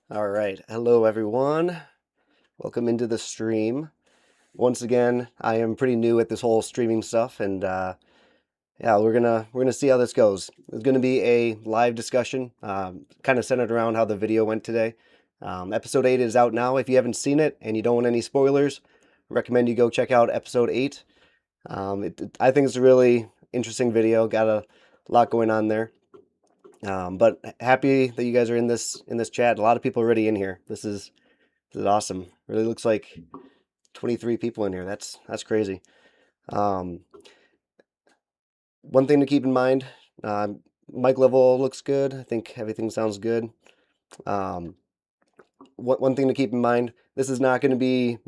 All right. Hello, everyone. Welcome into the stream. Once again, I am pretty new at this whole streaming stuff, and yeah, we're gonna see how this goes. It's gonna be a live discussion, kind of centered around how the video went today. Episode 8 is out now. If you haven't seen it and you don't want any spoilers, recommend you go check out episode 8. I think it's a really interesting video. Got a lot going on there. But happy that you guys are in this chat. A lot of people already in here. This is awesome. Really looks like 23 people in here. That's crazy. Um, One thing to keep in mind, uh, mic level looks good. I think everything sounds good. Um, one thing to keep in mind, this is not going to be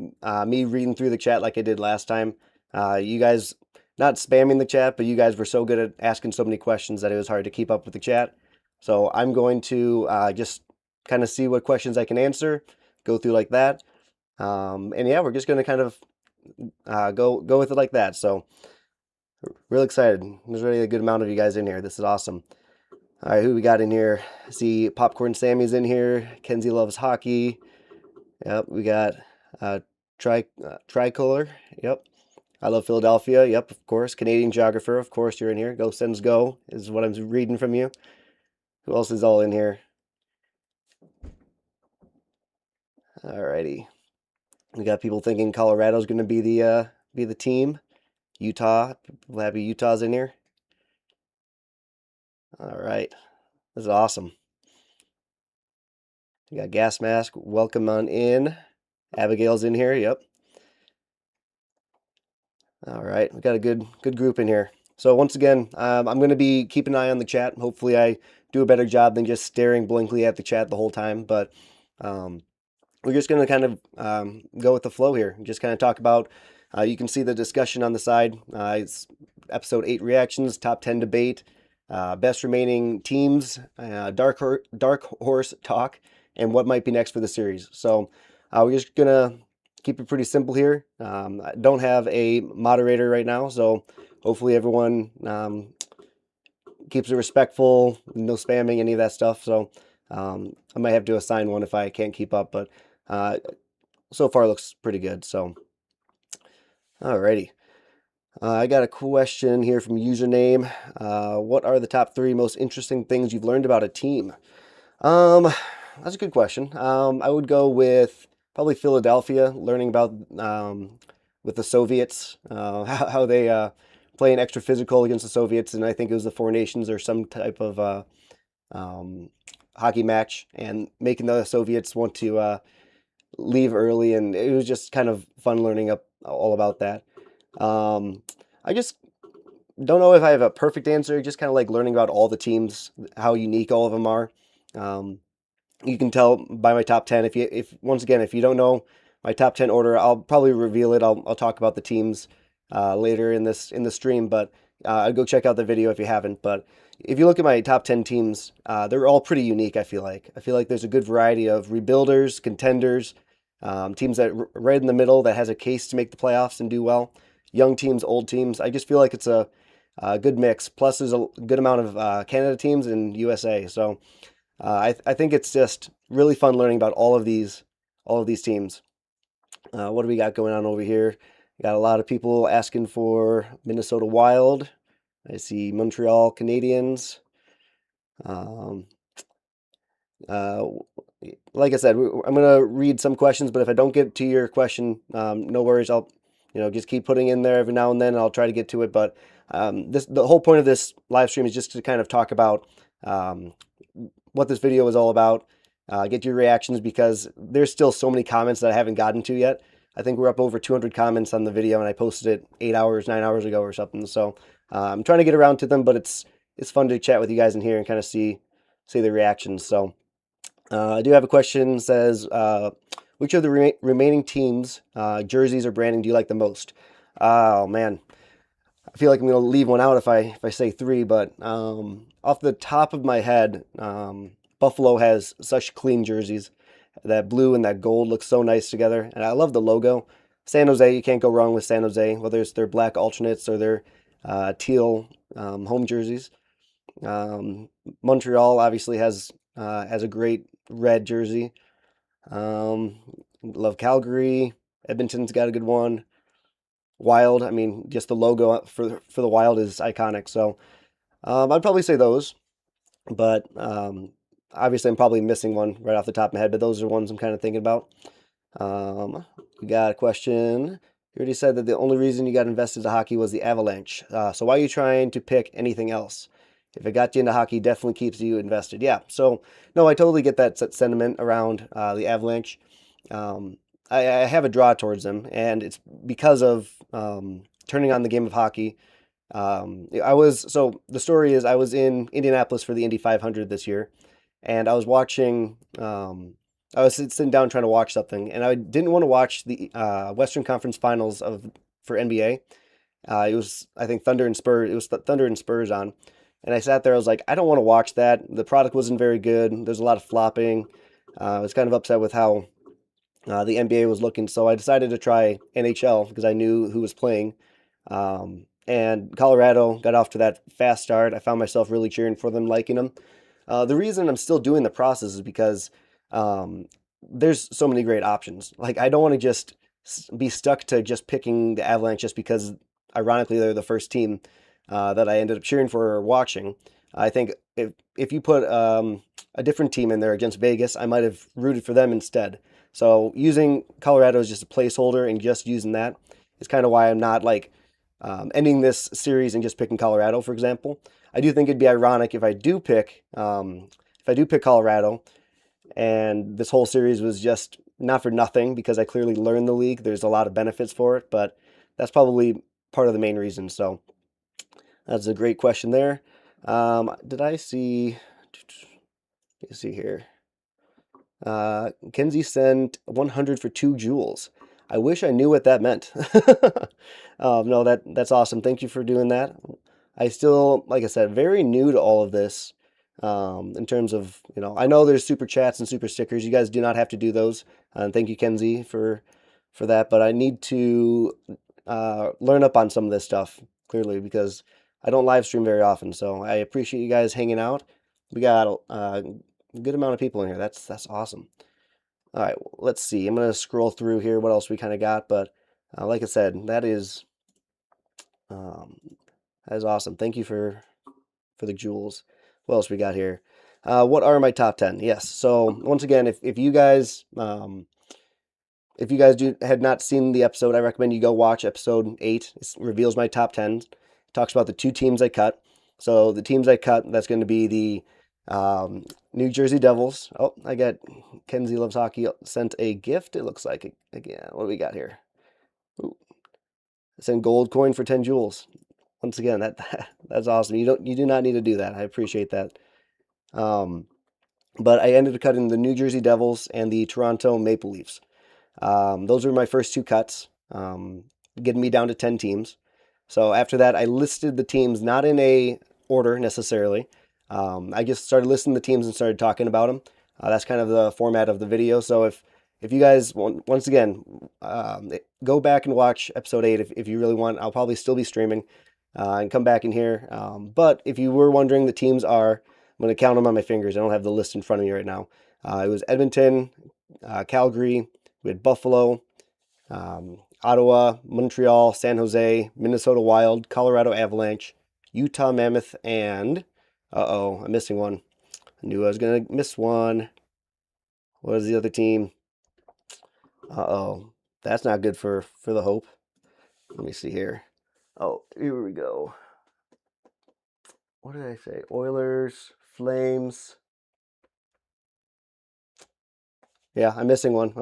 me reading through the chat like I did last time. You guys, not spamming the chat, but you guys were so good at asking so many questions that it was hard to keep up with the chat. So I'm going to just kind of see what questions I can answer, go through like that. And yeah, we're just going to kind of go with it like that. So real excited. There's already a good amount of you guys in here. This is awesome. All right, who we got in here? I see Popcorn Sammy's in here. Kenzie loves hockey. Yep, we got uh, Tricolor. Yep. I love Philadelphia. Yep, of course. Canadian geographer. Of course, you're in here. Go Sens go is what I'm reading from you. Who else is all in here? Alrighty. We got people thinking Colorado's going to be the team. Utah. People happy Utah's in here. All right. This is awesome. You got Gas Mask. Welcome on in. Abigail's in here. Yep. All right. We got a good group in here. So once again, I'm going to be keeping an eye on the chat. Hopefully, I do a better job than just staring blankly at the chat the whole time. But um, we're just going to kind of go with the flow here. Just kind of talk about. You can see the discussion on the side. It's episode 8 reactions, top 10 debate, best remaining teams, dark horse talk, and what might be next for the series. So we're just gonna keep it pretty simple here. I don't have a moderator right now, so hopefully everyone keeps it respectful, no spamming, any of that stuff. So I might have to assign one if I can't keep up, but so far it looks pretty good. So, alrighty. I got a question here from username. What are the top 3 most interesting things you've learned about a team? Um, that's a good question. I would go with probably Philadelphia, learning about with the Soviets, how they playing extra physical against the Soviets, and I think it was the Four Nations or some type of um, hockey match, and making the Soviets want to leave early, and it was just kind of fun learning up all about that. Um, I just don't know if I have a perfect answer. Just kind of like learning about all the teams, how unique all of them are. Um, you can tell by my top 10. If once again, if you don't know my top 10 order, I'll probably reveal it. I'll talk about the teams later in the stream, but I'd go check out the video if you haven't. But if you look at my top 10 teams, they're all pretty unique. I feel like there's a good variety of rebuilders, contenders, teams that right in the middle that has a case to make the playoffs and do well. Young teams, old teams. I just feel like it's a good mix. Plus, there's a good amount of Canada teams and USA. So I think it's just really fun learning about all of these teams. What do we got going on over here? We got a lot of people asking for Minnesota Wild. I see Montreal Canadiens. Um, uh, like I said, I'm gonna read some questions, but if I don't get to your question, no worries. I'll just keep putting in there every now and then. And I'll try to get to it. But the whole point of this live stream is just to kind of talk about um, what this video is all about. Get your reactions because there's still so many comments that I haven't gotten to yet. I think we're up over 200 comments on the video, and I posted it 8 hours, 9 hours ago or something. So I'm trying to get around to them, but it's fun to chat with you guys in here and kind of see the reactions. So I do have a question. Says which of the remaining teams jerseys or branding do you like the most? Oh man, I feel like I'm going to leave one out if I say 3, but off the top of my head, Buffalo has such clean jerseys. That blue and that gold looks so nice together, and I love the logo. San Jose, you can't go wrong with San Jose, whether it's their black alternates or their teal home jerseys. Um, Montreal obviously has a great red jersey. Love Calgary. Edmonton's got a good one. Wild. I mean, just the logo for the Wild is iconic. So I'd probably say those. But obviously, I'm probably missing one right off the top of my head. But those are ones I'm kind of thinking about. We got a question. You already said that the only reason you got invested in hockey was the Avalanche. So why are you trying to pick anything else? If it got you into hockey, definitely keeps you invested. Yeah. So no, I totally get that sentiment around the Avalanche. Um, I have a draw towards them, and it's because of turning on the game of hockey. So the story is I was in Indianapolis for the Indy 500 this year, and I was watching. I was sitting down trying to watch something, and I didn't want to watch the Western Conference Finals of for NBA. It was, I think, Thunder and Spurs. It was Thunder and Spurs on, and I sat there. I was like, I don't want to watch that. The product wasn't very good. There's a lot of flopping. I was kind of upset with how the NBA was looking, so I decided to try NHL because I knew who was playing. And Colorado got off to that fast start. I found myself really cheering for them, liking them. The reason I'm still doing the process is because um, there's so many great options. Like I don't want to just be stuck to just picking the Avalanche just because, ironically, they're the first team that I ended up cheering for or watching. I think if you put a different team in there against Vegas, I might have rooted for them instead. So using Colorado as just a placeholder and just using that is kind of why I'm not like ending this series and just picking Colorado, for example. I do think it'd be ironic if I do pick Colorado, and this whole series was just not for nothing because I clearly learned the league. There's a lot of benefits for it, but that's probably part of the main reason. So that's a great question there. Did I see? Let me see here. Kenzie sent 100 for 2 joules. I wish I knew what that meant. No, that's awesome. Thank you for doing that. I still, like I said, very new to all of this. In terms of, I know there's super chats and super stickers. You guys do not have to do those. And thank you, Kenzie, for that. But I need to learn up on some of this stuff clearly because I don't live stream very often. So I appreciate you guys hanging out. We got a good amount of people in here. That's awesome. All right, let's see. I'm gonna scroll through here. What else we kind of got? But like I said, um, that is awesome. Thank you for the jewels. What else we got here? What are my top 10? Yes. So once again, if you guys had not seen the episode, I recommend you go watch episode 8. It reveals my top 10. It talks about the 2 teams I cut. So the teams I cut, that's going to be the New Jersey Devils. Oh, I got Kenzie Loves Hockey sent a gift. It looks like again. What do we got here? Ooh, send gold coin for 10 joules. Once again, that's awesome. You do not need to do that. I appreciate that. Um, but I ended up cutting the New Jersey Devils and the Toronto Maple Leafs. Those were my first 2 cuts, getting me down to 10 teams. So after that, I listed the teams not in a order necessarily. I just started listing the teams and started talking about them. That's kind of the format of the video. So if you guys want, once again, go back and watch episode 8 if you really want. I'll probably still be streaming and come back in here. But if you were wondering, the teams are, I'm going to count them on my fingers. I don't have the list in front of me right now. It was Edmonton, Calgary, we had Buffalo, Ottawa, Montreal, San Jose, Minnesota Wild, Colorado Avalanche, Utah Mammoth, and I'm missing one. I knew I was gonna miss one. What is the other team? That's not good for the Hope. Let me see here. Oh, here we go. What did I say? Oilers, Flames. Yeah, I'm missing one.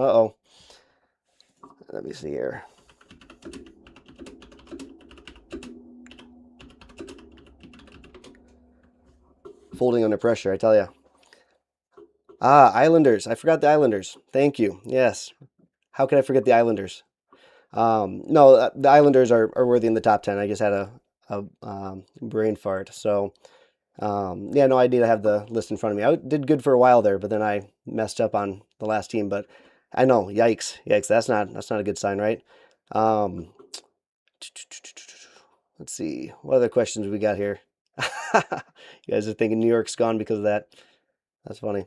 Let me see here. Folding under pressure, I tell you. Islanders. I forgot the Islanders. Thank you. Yes. How could I forget the Islanders? No, the Islanders are worthy in the top 10. I just had a brain fart. So, yeah, no, I need to have the list in front of me. I did good for a while there, but then I messed up on the last team. But I know, yikes. That's not a good sign, right? Um, let's see. What other questions we got here? You guys are thinking New York's gone because of that. That's funny.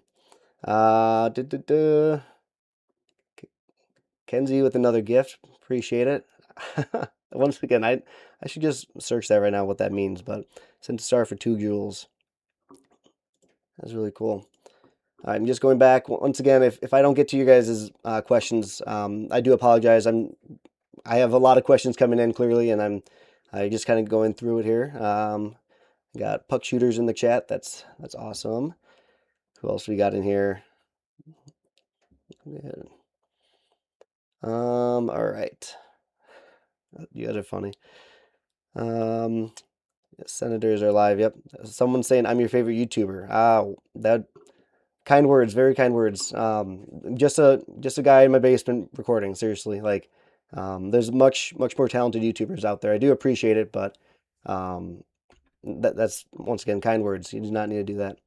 Kenzie with another gift. Appreciate it. Once again, I should just search that right now what that means, but sent a star for 2 jewels. That's really cool. I'm just going back once again. If I don't get to you guys' questions, I do apologize. I have a lot of questions coming in clearly, and I just kind of going through it here. Got puck shooters in the chat. That's awesome. Who else we got in here? Good. All right. You guys are funny. Senators are live. Yep. Someone's saying I'm your favorite YouTuber. That kind words, very kind words. Just a guy in my basement recording. Seriously, like, there's much more talented YouTubers out there. I do appreciate it, but that's once again kind words. You do not need to do that.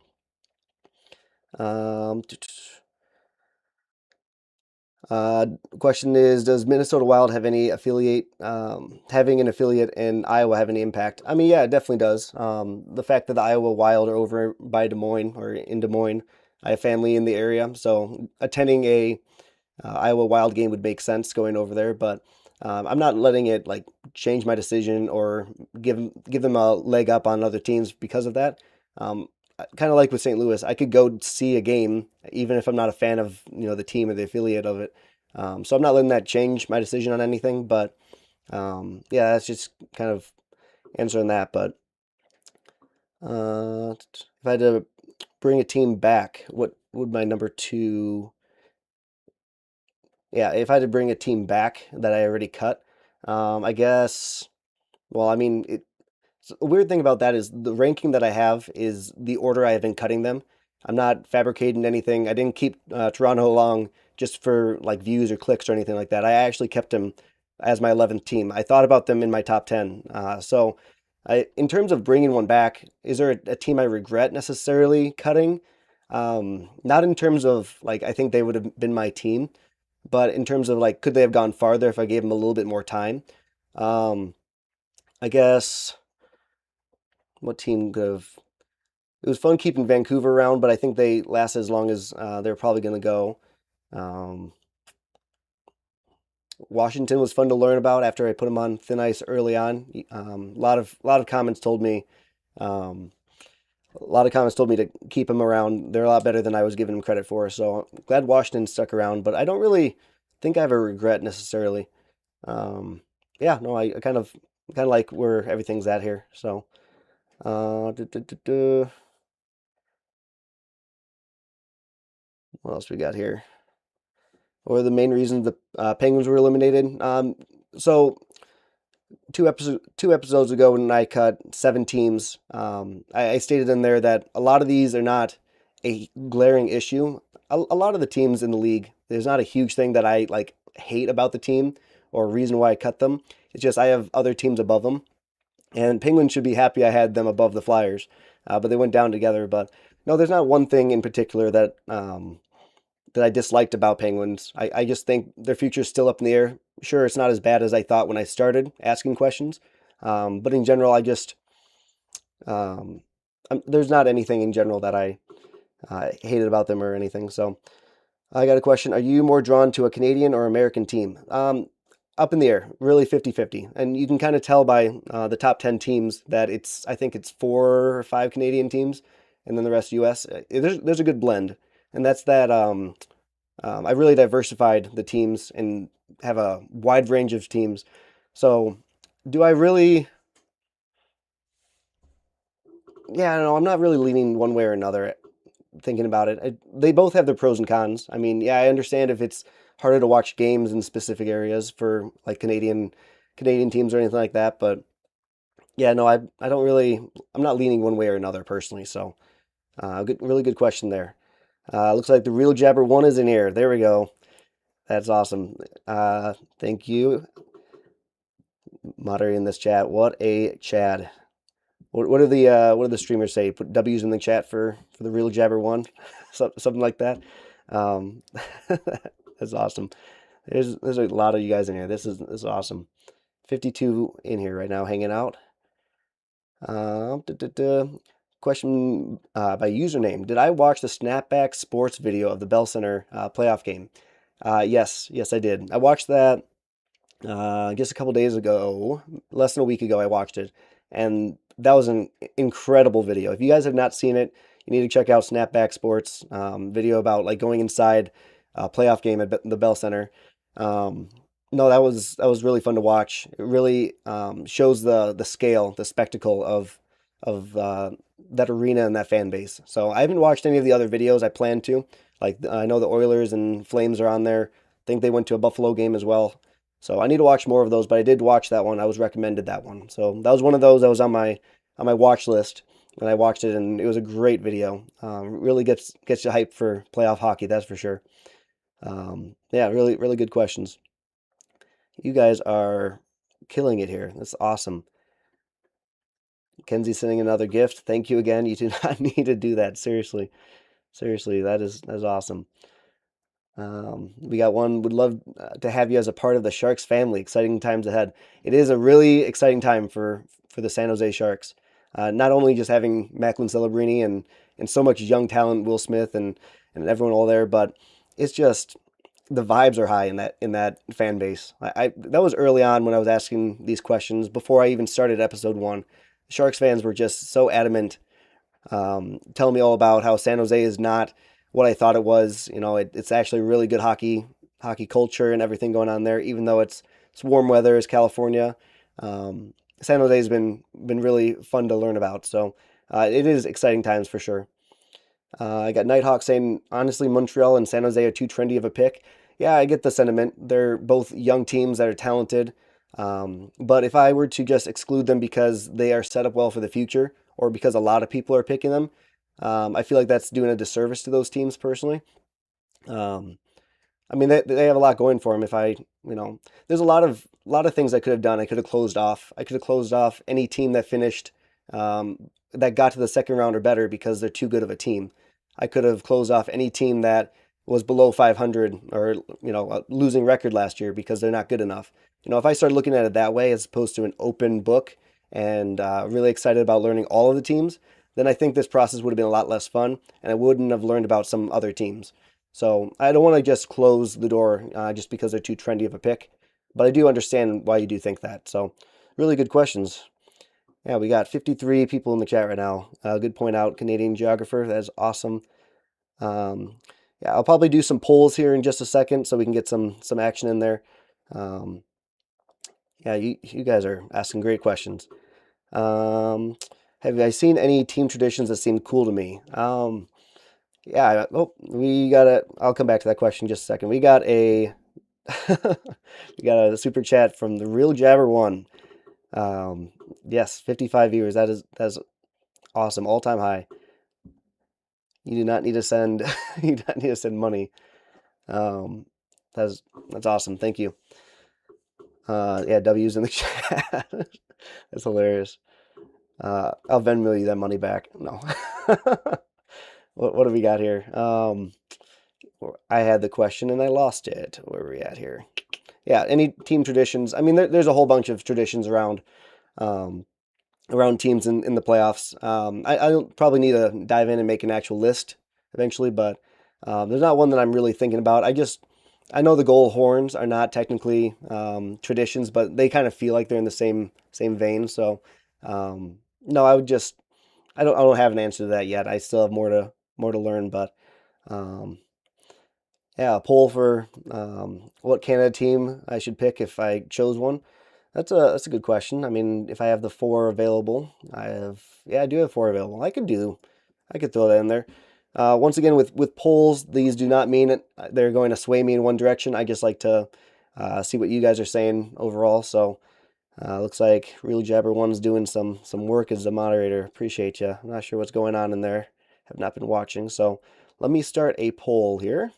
Question is, does Minnesota Wild have any affiliate, having an affiliate in Iowa have any impact? I mean, yeah, it definitely does. The fact that the Iowa Wild are over by Des Moines or in Des Moines, I have family in the area, so attending a Iowa Wild game would make sense going over there, but I'm not letting it like change my decision or give them a leg up on other teams because of that. Kind of like with St. Louis, I could go see a game even if I'm not a fan of the team or the affiliate of it. So I'm not letting that change my decision on anything. But yeah, that's just kind of answering that. But if I had to bring a team back, what would my number two? Yeah, if I had to bring a team back that I already cut, I guess. Well, I mean, so a weird thing about that is the ranking that I have is the order I have been cutting them. I'm not fabricating anything. I didn't keep Toronto along just for like views or clicks or anything like that. I actually kept them as my 11th team. I thought about them in my top 10. In terms of bringing one back, is there a team I regret necessarily cutting? Not in terms of like I think they would have been my team, but in terms of like could they have gone farther if I gave them a little bit more time? Um, I guess what team could have? It was fun keeping Vancouver around, but I think they last as long as they're probably going to go. Um, Washington was fun to learn about after I put them on thin ice early on. A lot of comments told me, um, a lot of comments told me to keep them around. They're a lot better than I was giving them credit for. So I'm glad Washington stuck around, but I don't really think I have a regret necessarily. Um, yeah, no, I kind of like where everything's at here. So, duh, duh, duh, duh. What else we got here? Or the main reasons the Penguins were eliminated. So two episodes ago when I cut 7 teams, I stated in there that a lot of these are not a glaring issue. A lot of the teams in the league, there's not a huge thing that I like hate about the team or reason why I cut them. It's just I have other teams above them, and Penguins should be happy I had them above the Flyers, but they went down together. But no, there's not one thing in particular that I disliked about Penguins. I just think their future is still up in the air. Sure, it's not as bad as I thought when I started asking questions, but in general, um, there's not anything in general that I hated about them or anything. So I got a question. Are you more drawn to a Canadian or American team? Up in the air, really 50-50. And you can kind of tell by the top 10 teams that I think it's 4 or 5 Canadian teams and then the rest US. There's a good blend. And that's that I really diversified the teams and have a wide range of teams. So, do I really? Yeah, I don't know. I'm not really leaning one way or another. Thinking about it, they both have their pros and cons. I mean, yeah, I understand if it's harder to watch games in specific areas for like Canadian teams or anything like that. But yeah, no, I don't really. I'm not leaning one way or another personally. So, really good question there. Looks like the real Jabber one is in here. There we go. That's awesome. Thank you, moderating this chat. What a Chad. What do the streamers say? Put W's in the chat for the real Jabber one, something like that. Um, that's awesome. There's a lot of you guys in here. This is awesome. 52 in here right now, hanging out. Duh, duh, duh. Question by username: did I watch the Snapback Sports video of the Bell Center playoff game? Yes, I did. I watched that just a couple days ago, less than a week ago. I watched it, and that was an incredible video. If you guys have not seen it, you need to check out Snapback Sports video about like going inside a playoff game at the Bell Center. Um, no, that was really fun to watch. It really shows the scale, the spectacle of that arena and that fan base. So I haven't watched any of the other videos. I plan to. Like I know the Oilers and Flames are on there. I think they went to a Buffalo game as well. So I need to watch more of those, but I did watch that one. I was recommended that one. So that was one of those that was on my watch list, and I watched it, and it was a great video. Really gets you hyped for playoff hockey, that's for sure. Yeah, really good questions. You guys are killing it here. That's awesome. Kenzie sending another gift. Thank you again. You do not need to do that. Seriously, that is awesome. We got one. Would love to have you as a part of the Sharks family. Exciting times ahead. It is a really exciting time for the San Jose Sharks. Not only just having Macklin Celebrini and so much young talent, Will Smith and everyone all there, but it's just the vibes are high in that fan base. I that was early on when I was asking these questions before I even started episode one. Sharks fans were just so adamant, telling me all about how San Jose is not what I thought it was. It's actually really good hockey culture and everything going on there, even though it's warm weather, it's California. San Jose has been really fun to learn about. So it is exciting times for sure. I got Nighthawk saying, honestly, Montreal and San Jose are too trendy of a pick. Yeah, I get the sentiment. They're both young teams that are talented. But if I were to just exclude them because they are set up well for the future or because a lot of people are picking them, I feel like that's doing a disservice to those teams personally. Um, I mean, they have a lot going for them. There's a lot of things I could have done. I could have closed off. I could have closed off any team that finished that got to the second round or better because they're too good of a team. I could have closed off any team that was below 500 or a losing record last year because they're not good enough. If I started looking at it that way as opposed to an open book and really excited about learning all of the teams, then I think this process would have been a lot less fun, and I wouldn't have learned about some other teams. So I don't want to just close the door just because they're too trendy of a pick, but I do understand why you do think that. So really good questions. Yeah, we got 53 people in the chat right now. Good point out, Canadian geographer. That is awesome. Um, yeah, I'll probably do some polls here in just a second so we can get some action in there. Um, yeah, you guys are asking great questions. Um, have I seen any team traditions that seem cool to me? Yeah. Oh, we got a. I'll come back to that question in just a second. We got a we got a super chat from the Real Jabber One. Yes, 55 viewers. That's awesome. All time high. You do not need to send you do not need to send money. Um, that's that's awesome. Thank you. Yeah, W's in the chat. That's hilarious. I'll Venmo you that money back. No. What do we got here? I had the question and I lost it. Where are we at here? Yeah, any team traditions? I mean, there's a whole bunch of traditions um, around teams in the playoffs. I don't probably need to dive in and make an actual list eventually, but there's not one that I'm really thinking about. I know the goal horns are not technically traditions, but they kind of feel like they're in the same vein. So no, I don't have an answer to that yet. I still have more to learn, but um, yeah, a poll for what Canada team I should pick if I chose one. That's a good question. I mean, if I have the four available, I do have four available. I could throw that in there. Once again, with polls, these do not mean they're going to sway me in one direction. I just like to see what you guys are saying overall. So looks like Real Jabber One's doing some work as a moderator. Appreciate you. I'm not sure what's going on in there. Have not been watching. So let me start a poll here.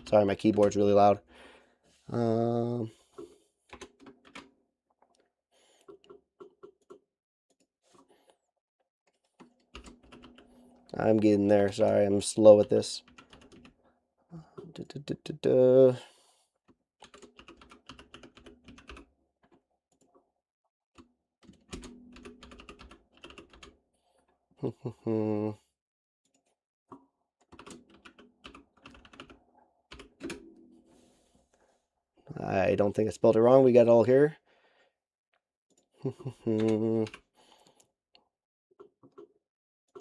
Sorry, my keyboard's really loud. Um, I'm getting there. Sorry, I'm slow at this. I don't think I spelled it wrong. We got it all here.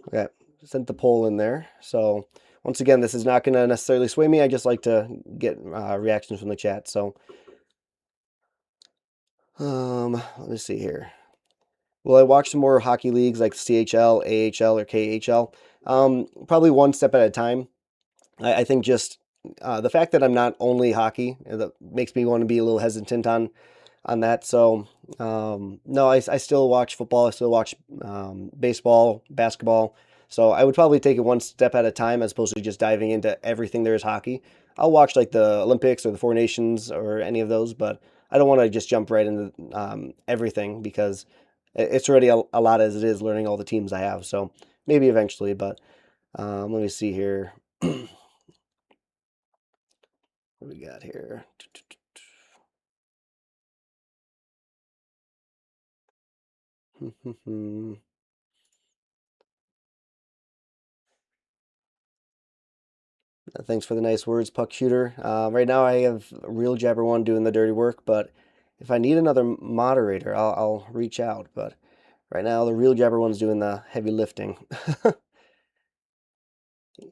Okay, sent the poll in there. So once again, this is not going to necessarily sway me. I just like to get reactions from the chat. So let me see here. Will I watch some more hockey leagues like CHL, AHL, or KHL? Probably one step at a time. I think just the fact that I'm not only hockey that makes me want to be a little hesitant on that. So no, I still watch football. I still watch baseball, basketball. So I would probably take it one step at a time as opposed to just diving into everything there is hockey. I'll watch like the Olympics or the Four Nations or any of those, but I don't want to just jump right into everything because it's already a lot as it is learning all the teams I have. So maybe eventually, but let me see here. What do we got here? Thanks for the nice words, Puck Shooter. Right now, I have Real Jabber One doing the dirty work, but if I need another moderator, I'll reach out. But right now, the Real Jabber One's doing the heavy lifting.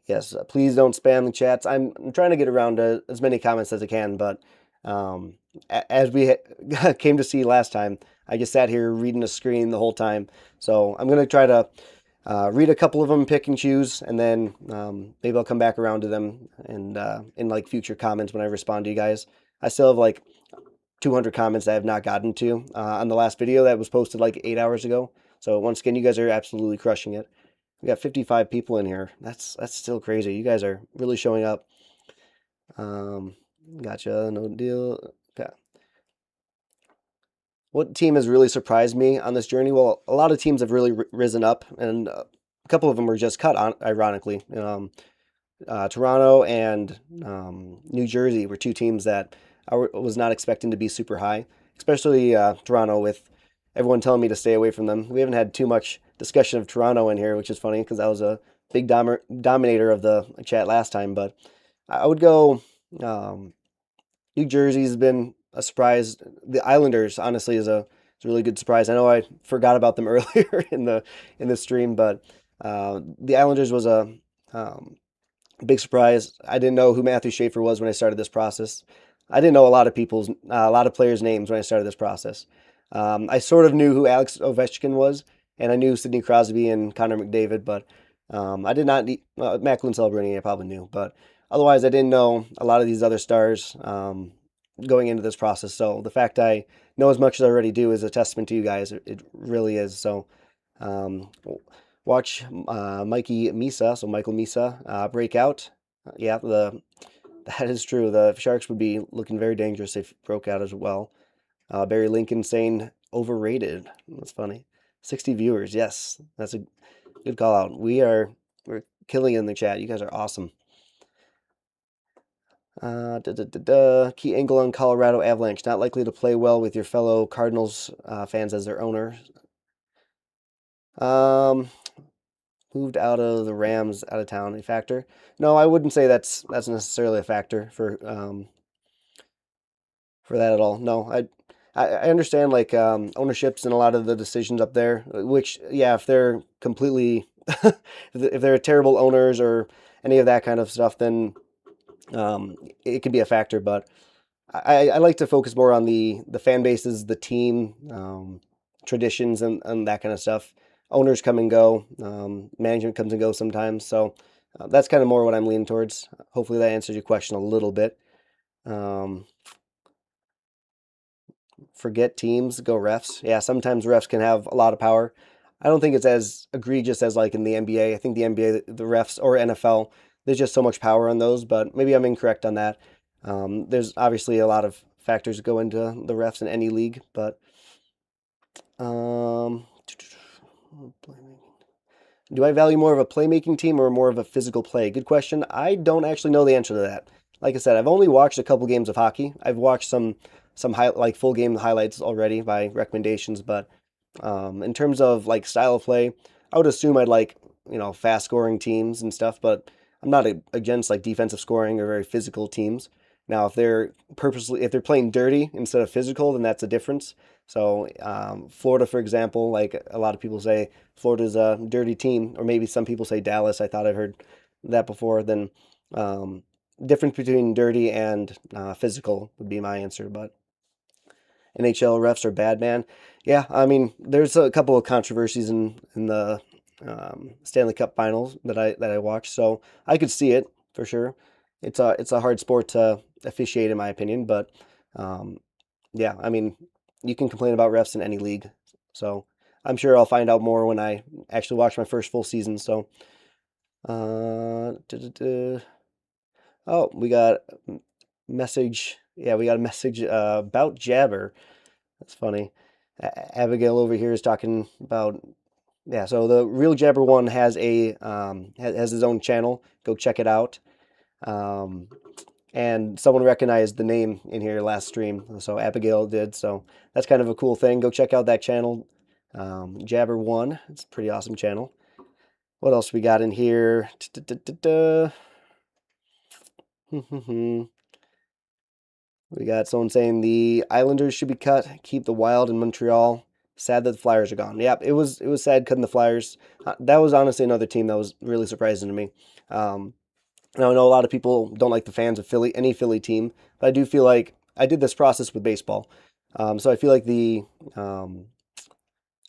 Yes, please don't spam the chats. I'm trying to get around to as many comments as I can, but um, as we came to see last time, I just sat here reading a screen the whole time. So I'm gonna try to read a couple of them, pick and choose, and then maybe I'll come back around to them and in like future comments when I respond to you guys. I still have like 200 comments I have not gotten to on the last video that was posted like 8 hours ago. So once again, you guys are absolutely crushing it. We got 55 people in here. That's still crazy. You guys are really showing up. Um, gotcha. No deal. Okay. What team has really surprised me on this journey? Well, a lot of teams have really risen up, and a couple of them were just cut, ironically. Toronto and New Jersey were two teams that I was not expecting to be super high, especially Toronto, with everyone telling me to stay away from them. We haven't had too much discussion of Toronto in here, which is funny because I was a big dominator of the chat last time. But I would go. Um, New Jersey's been a surprise. The Islanders, honestly, is a really good surprise. I know I forgot about them earlier in the stream, but the Islanders was um, big surprise. I didn't know who Matthew Schaefer was when I started this process. I didn't know a lot of players' names when I started this process. I sort of knew who Alex Ovechkin was, and I knew Sidney Crosby and Connor McDavid, but I did not. Macklin Celebrini, I probably knew, but otherwise, I didn't know a lot of these other stars going into this process. So the fact I know as much as I already do is a testament to you guys. It really is. So um, watch Mikey Misa, so Michael Misa, break out. Yeah, that is true. The Sharks would be looking very dangerous if broke out as well. Barry Lincoln saying overrated. That's funny. 60 viewers. Yes, that's a good call out. We're killing it in the chat. You guys are awesome. Key angle on Colorado Avalanche. Not likely to play well with your fellow Cardinals fans as their owner. Um, moved out of the Rams out of town a factor? No, I wouldn't say that's necessarily a factor for that at all. No, I understand like ownerships and a lot of the decisions up there, which yeah, if they're completely if they're terrible owners or any of that kind of stuff, then it could be a factor. But I like to focus more on the fan bases, the team, traditions, and that kind of stuff. Owners come and go, management comes and goes sometimes. So that's kind of more what I'm leaning towards. Hopefully that answers your question a little bit. Um, Forget teams, go refs. Yeah, sometimes refs can have a lot of power. I don't think it's as egregious as like in the NBA. I think the NBA, the refs, or NFL, there's just so much power on those, but maybe I'm incorrect on that. There's obviously a lot of factors that go into the refs in any league, but um, Do I value more of a playmaking team or more of a physical play? Good question. I don't actually know the answer to that. Like I said, I've only watched a couple games of hockey. I've watched like full game highlights already by recommendations, but in terms of like style of play, I would assume I'd like, fast scoring teams and stuff, but I'm not against like defensive scoring or very physical teams. Now, if they're playing dirty instead of physical, then that's a difference. So, Florida, for example, like a lot of people say, Florida's a dirty team, or maybe some people say Dallas. I thought I've heard that before. Then, um, difference between dirty and physical would be my answer. But NHL refs are bad, man. Yeah, I mean, there's a couple of controversies in the Stanley Cup Finals that I watched, so I could see it for sure. It's a hard sport to officiate, in my opinion, but um, yeah, I mean, you can complain about refs in any league, so I'm sure I'll find out more when I actually watch my first full season. So, duh, duh, duh. Oh, we got a message. Yeah, we got a message about Jabber. That's funny. Abigail over here is talking about, yeah. So the Real Jabber One has his own channel. Go check it out. Um, and someone recognized the name in here last stream, so Abigail did. So that's kind of a cool thing. Go check out that channel, Jabber One. It's a pretty awesome channel. What else we got in here? We got someone saying the Islanders should be cut. Keep the Wild in Montreal. Sad that the Flyers are gone. Yep, it was sad cutting the Flyers. That was honestly another team that was really surprising to me. Um, now I know a lot of people don't like the fans of any Philly team, but I do feel like I did this process with baseball. So I feel like um,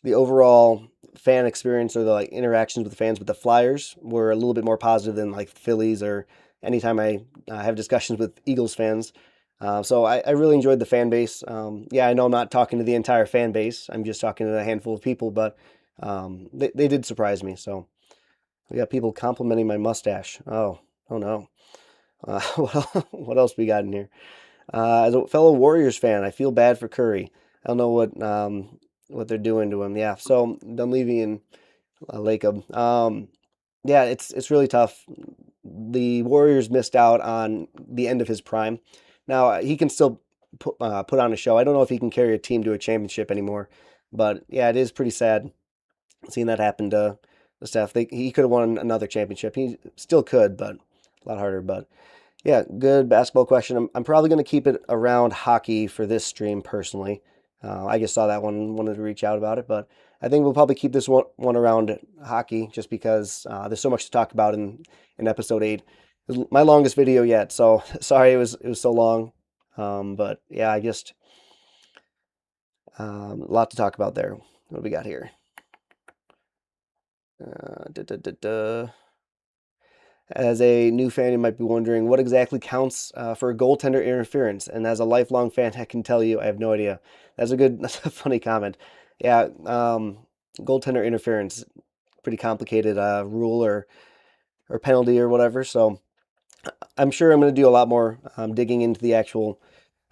the overall fan experience or the like interactions with the fans with the Flyers were a little bit more positive than like Phillies or anytime I have discussions with Eagles fans. So I really enjoyed the fan base. Yeah, I know I'm not talking to the entire fan base. I'm just talking to a handful of people, but they did surprise me. So we got people complimenting my mustache. Oh no. What else we got in here? As a fellow Warriors fan, I feel bad for Curry. I don't know what they're doing to him. Yeah, so Dunleavy and Lacob. Yeah, it's really tough. The Warriors missed out on the end of his prime. Now he can still put on a show. I don't know if he can carry a team to a championship anymore, but yeah, it is pretty sad seeing that happen to the Steph. He could have won another championship. He still could, but a lot harder. But yeah, good basketball question. I'm probably going to keep it around hockey for this stream personally. I just saw that one, wanted to reach out about it, but I think we'll probably keep this one around hockey just because there's so much to talk about in episode 8. It was my longest video yet, so sorry it was so long. But yeah, I just a lot to talk about there. What do we got here? Da, da, da, da. As a new fan, you might be wondering what exactly counts for a goaltender interference. And as a lifelong fan, I can tell you, I have no idea. That's a funny comment. Yeah, goaltender interference, pretty complicated rule or penalty or whatever. So I'm sure I'm going to do a lot more digging into the actual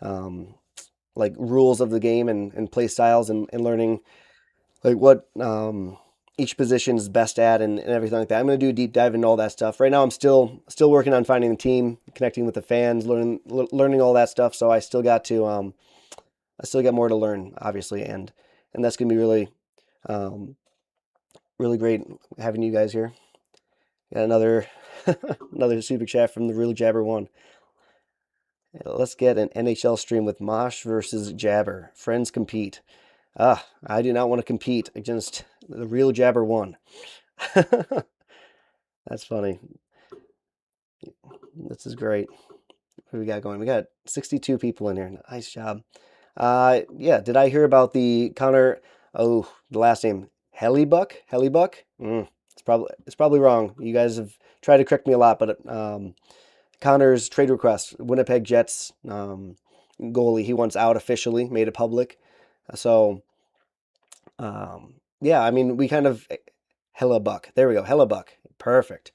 um, like rules of the game and play styles and learning like what each position is best at and everything like that. I'm going to do a deep dive into all that stuff. Right now, I'm still working on finding the team, connecting with the fans, learning all that stuff. So I still got more to learn, obviously, and that's going to be um, really great having you guys here. Got another another super chat from the Real Jabber One. Let's get an NHL stream with Mosh versus Jabber. Friends compete. I do not want to compete against the Real Jabber One. That's funny. This is great. What do we got going? We got 62 people in here. Nice job. Yeah, did I hear about the Connor? Oh, the last name Hellybuck. Hellybuck. It's probably wrong. You guys have tried to correct me a lot, but Connor's trade request, Winnipeg Jets goalie, he wants out officially, made it public. So yeah, I mean, we kind of Hellebuck. There we go, Hellebuck. Perfect.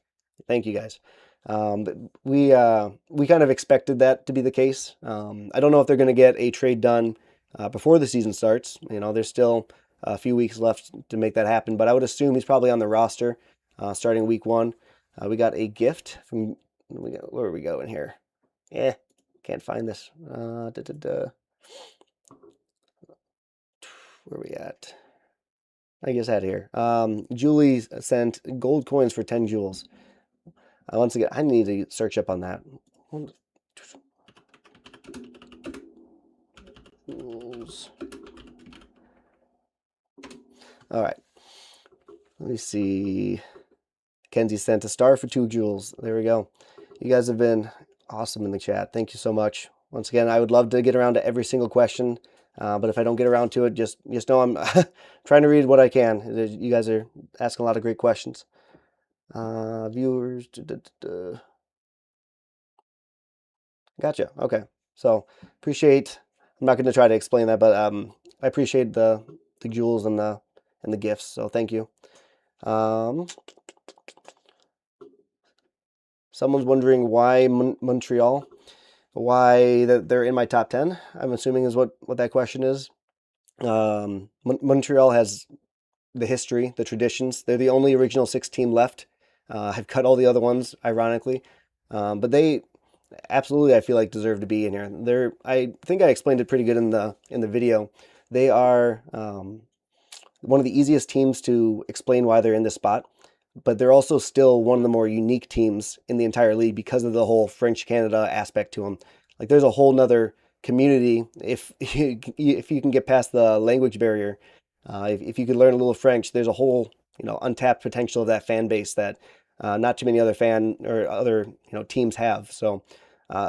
Thank you guys. But we kind of expected that to be the case. I don't know if they're going to get a trade done before the season starts. There's still a few weeks left to make that happen, but I would assume he's probably on the roster. starting week one. We got a gift from, where are we going here? Can't find this. Where are we at? I guess out here. Julie sent gold coins for 10 jewels. Once again, I need to search up on that. Jewels. All right. Let me see. Kenzie sent a star for 2 jewels. There we go. You guys have been awesome in the chat. Thank you so much. Once again, I would love to get around to every single question, but if I don't get around to it, just know I'm trying to read what I can. You guys are asking a lot of great questions. Viewers. Gotcha. Okay. So appreciate. I'm not going to try to explain that, but I appreciate the jewels and the gifts. So thank you. Someone's wondering why Montreal, why they're in my top 10. I'm assuming is what that question is. Montreal has the history, the traditions. They're the only original 6 team left. I've cut all the other ones, ironically, but they absolutely, I feel like, deserve to be in here. I think I explained it pretty good in the video. They are one of the easiest teams to explain why they're in this spot, but they're also still one of the more unique teams in the entire league because of the whole French Canada aspect to them. Like, there's a whole nother community if if you can get past the language barrier. If you could learn a little French, there's a whole untapped potential of that fan base that not too many other teams have. So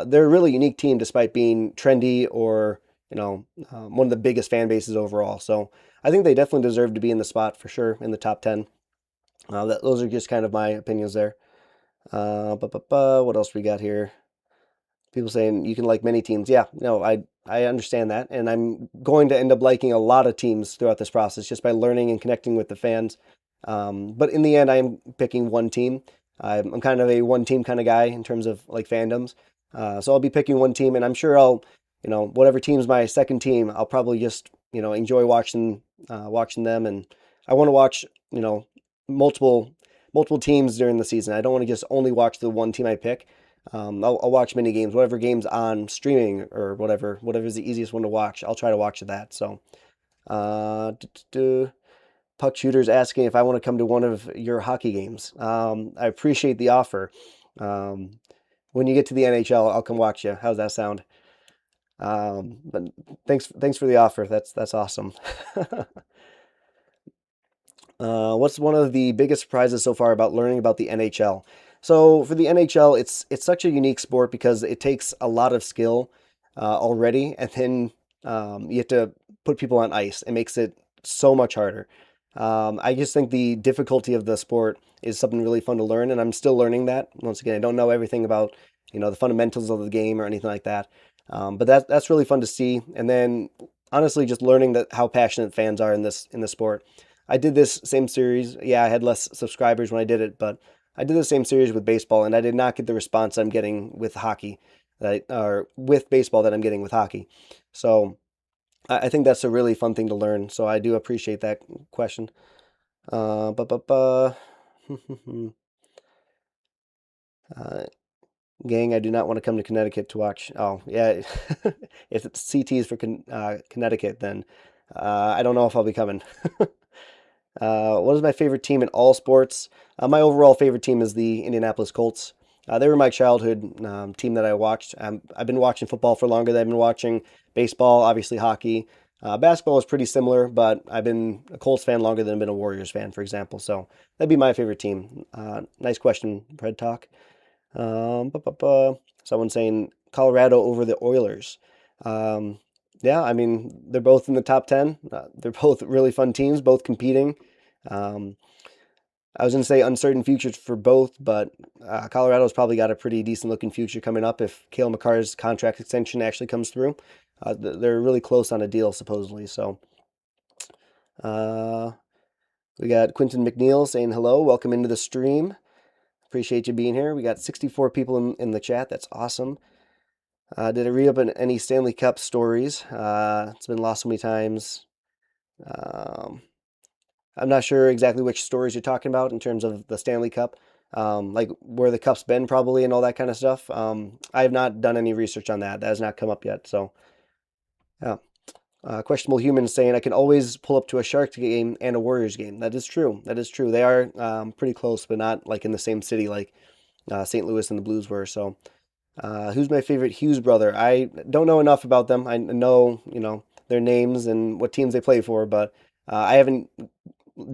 they're a really unique team despite being trendy or one of the biggest fan bases overall. So I think they definitely deserve to be in the spot for sure in the top 10. Those are just kind of my opinions there. What else we got here? People saying you can like many teams. Yeah, no, I understand that, and I'm going to end up liking a lot of teams throughout this process just by learning and connecting with the fans. But in the end, I'm picking one team. I'm kind of a one team kind of guy in terms of like fandoms. So I'll be picking one team, and I'm sure I'll, whatever team's my second team, I'll probably just, enjoy watching them, and I want to watch, multiple teams during the season. I don't want to just only watch the one team I pick. I'll watch many games, whatever game's on streaming or whatever's the easiest one to watch. I'll try to watch that. So, uh, Puck Shooter's asking if I want to come to one of your hockey games. I appreciate the offer. When you get to the NHL, I'll come watch you. How's that sound? But thanks for the offer. That's awesome. What's one of the biggest surprises so far about learning about the NHL? So for the NHL, it's such a unique sport because it takes a lot of skill already, and then you have to put people on ice. It makes it so much harder. I just think the difficulty of the sport is something really fun to learn, and I'm still learning that. Once again, I don't know everything about the fundamentals of the game or anything like that, but that's really fun to see. And then honestly, just learning that how passionate fans are in this sport. I did this same series. Yeah, I had less subscribers when I did it, but I did the same series with baseball, and I did not get the response I'm getting with hockey, or with baseball that I'm getting with hockey. So I think that's a really fun thing to learn. So I do appreciate that question. Uh, bu- bu- bu- uh, Gang, I do not want to come to Connecticut to watch. Oh, yeah. If it's CTs for Connecticut, then I don't know if I'll be coming. What is my favorite team in all sports? My overall favorite team is the Indianapolis Colts. They were my childhood team that I watched. I've been watching football for longer than I've been watching baseball, obviously hockey. Basketball is pretty similar, but I've been a Colts fan longer than I've been a Warriors fan, for example. So that'd be my favorite team. Nice question, Pred Talk. Someone saying Colorado over the Oilers. Um, yeah, I mean, they're both in the top 10. They're both really fun teams, both competing. Um, I was going to say uncertain futures for both, but Colorado's probably got a pretty decent looking future coming up if Cale Makar's contract extension actually comes through. They're really close on a deal, supposedly. So uh, we got Quentin McNeil saying hello. Welcome into the stream. Appreciate you being here. We got 64 people in the chat. That's awesome. Did I read up on any Stanley Cup stories? It's been lost so many times. Um, I'm not sure exactly which stories you're talking about in terms of the Stanley Cup, like where the cup's been probably and all that kind of stuff. I have not done any research on that. That has not come up yet. So, yeah. Questionable Human saying I can always pull up to a Sharks game and a Warriors game. That is true. That is true. They are pretty close, but not like in the same city like St. Louis and the Blues were. So, who's my favorite Hughes brother? I don't know enough about them. I know, their names and what teams they play for, but I haven't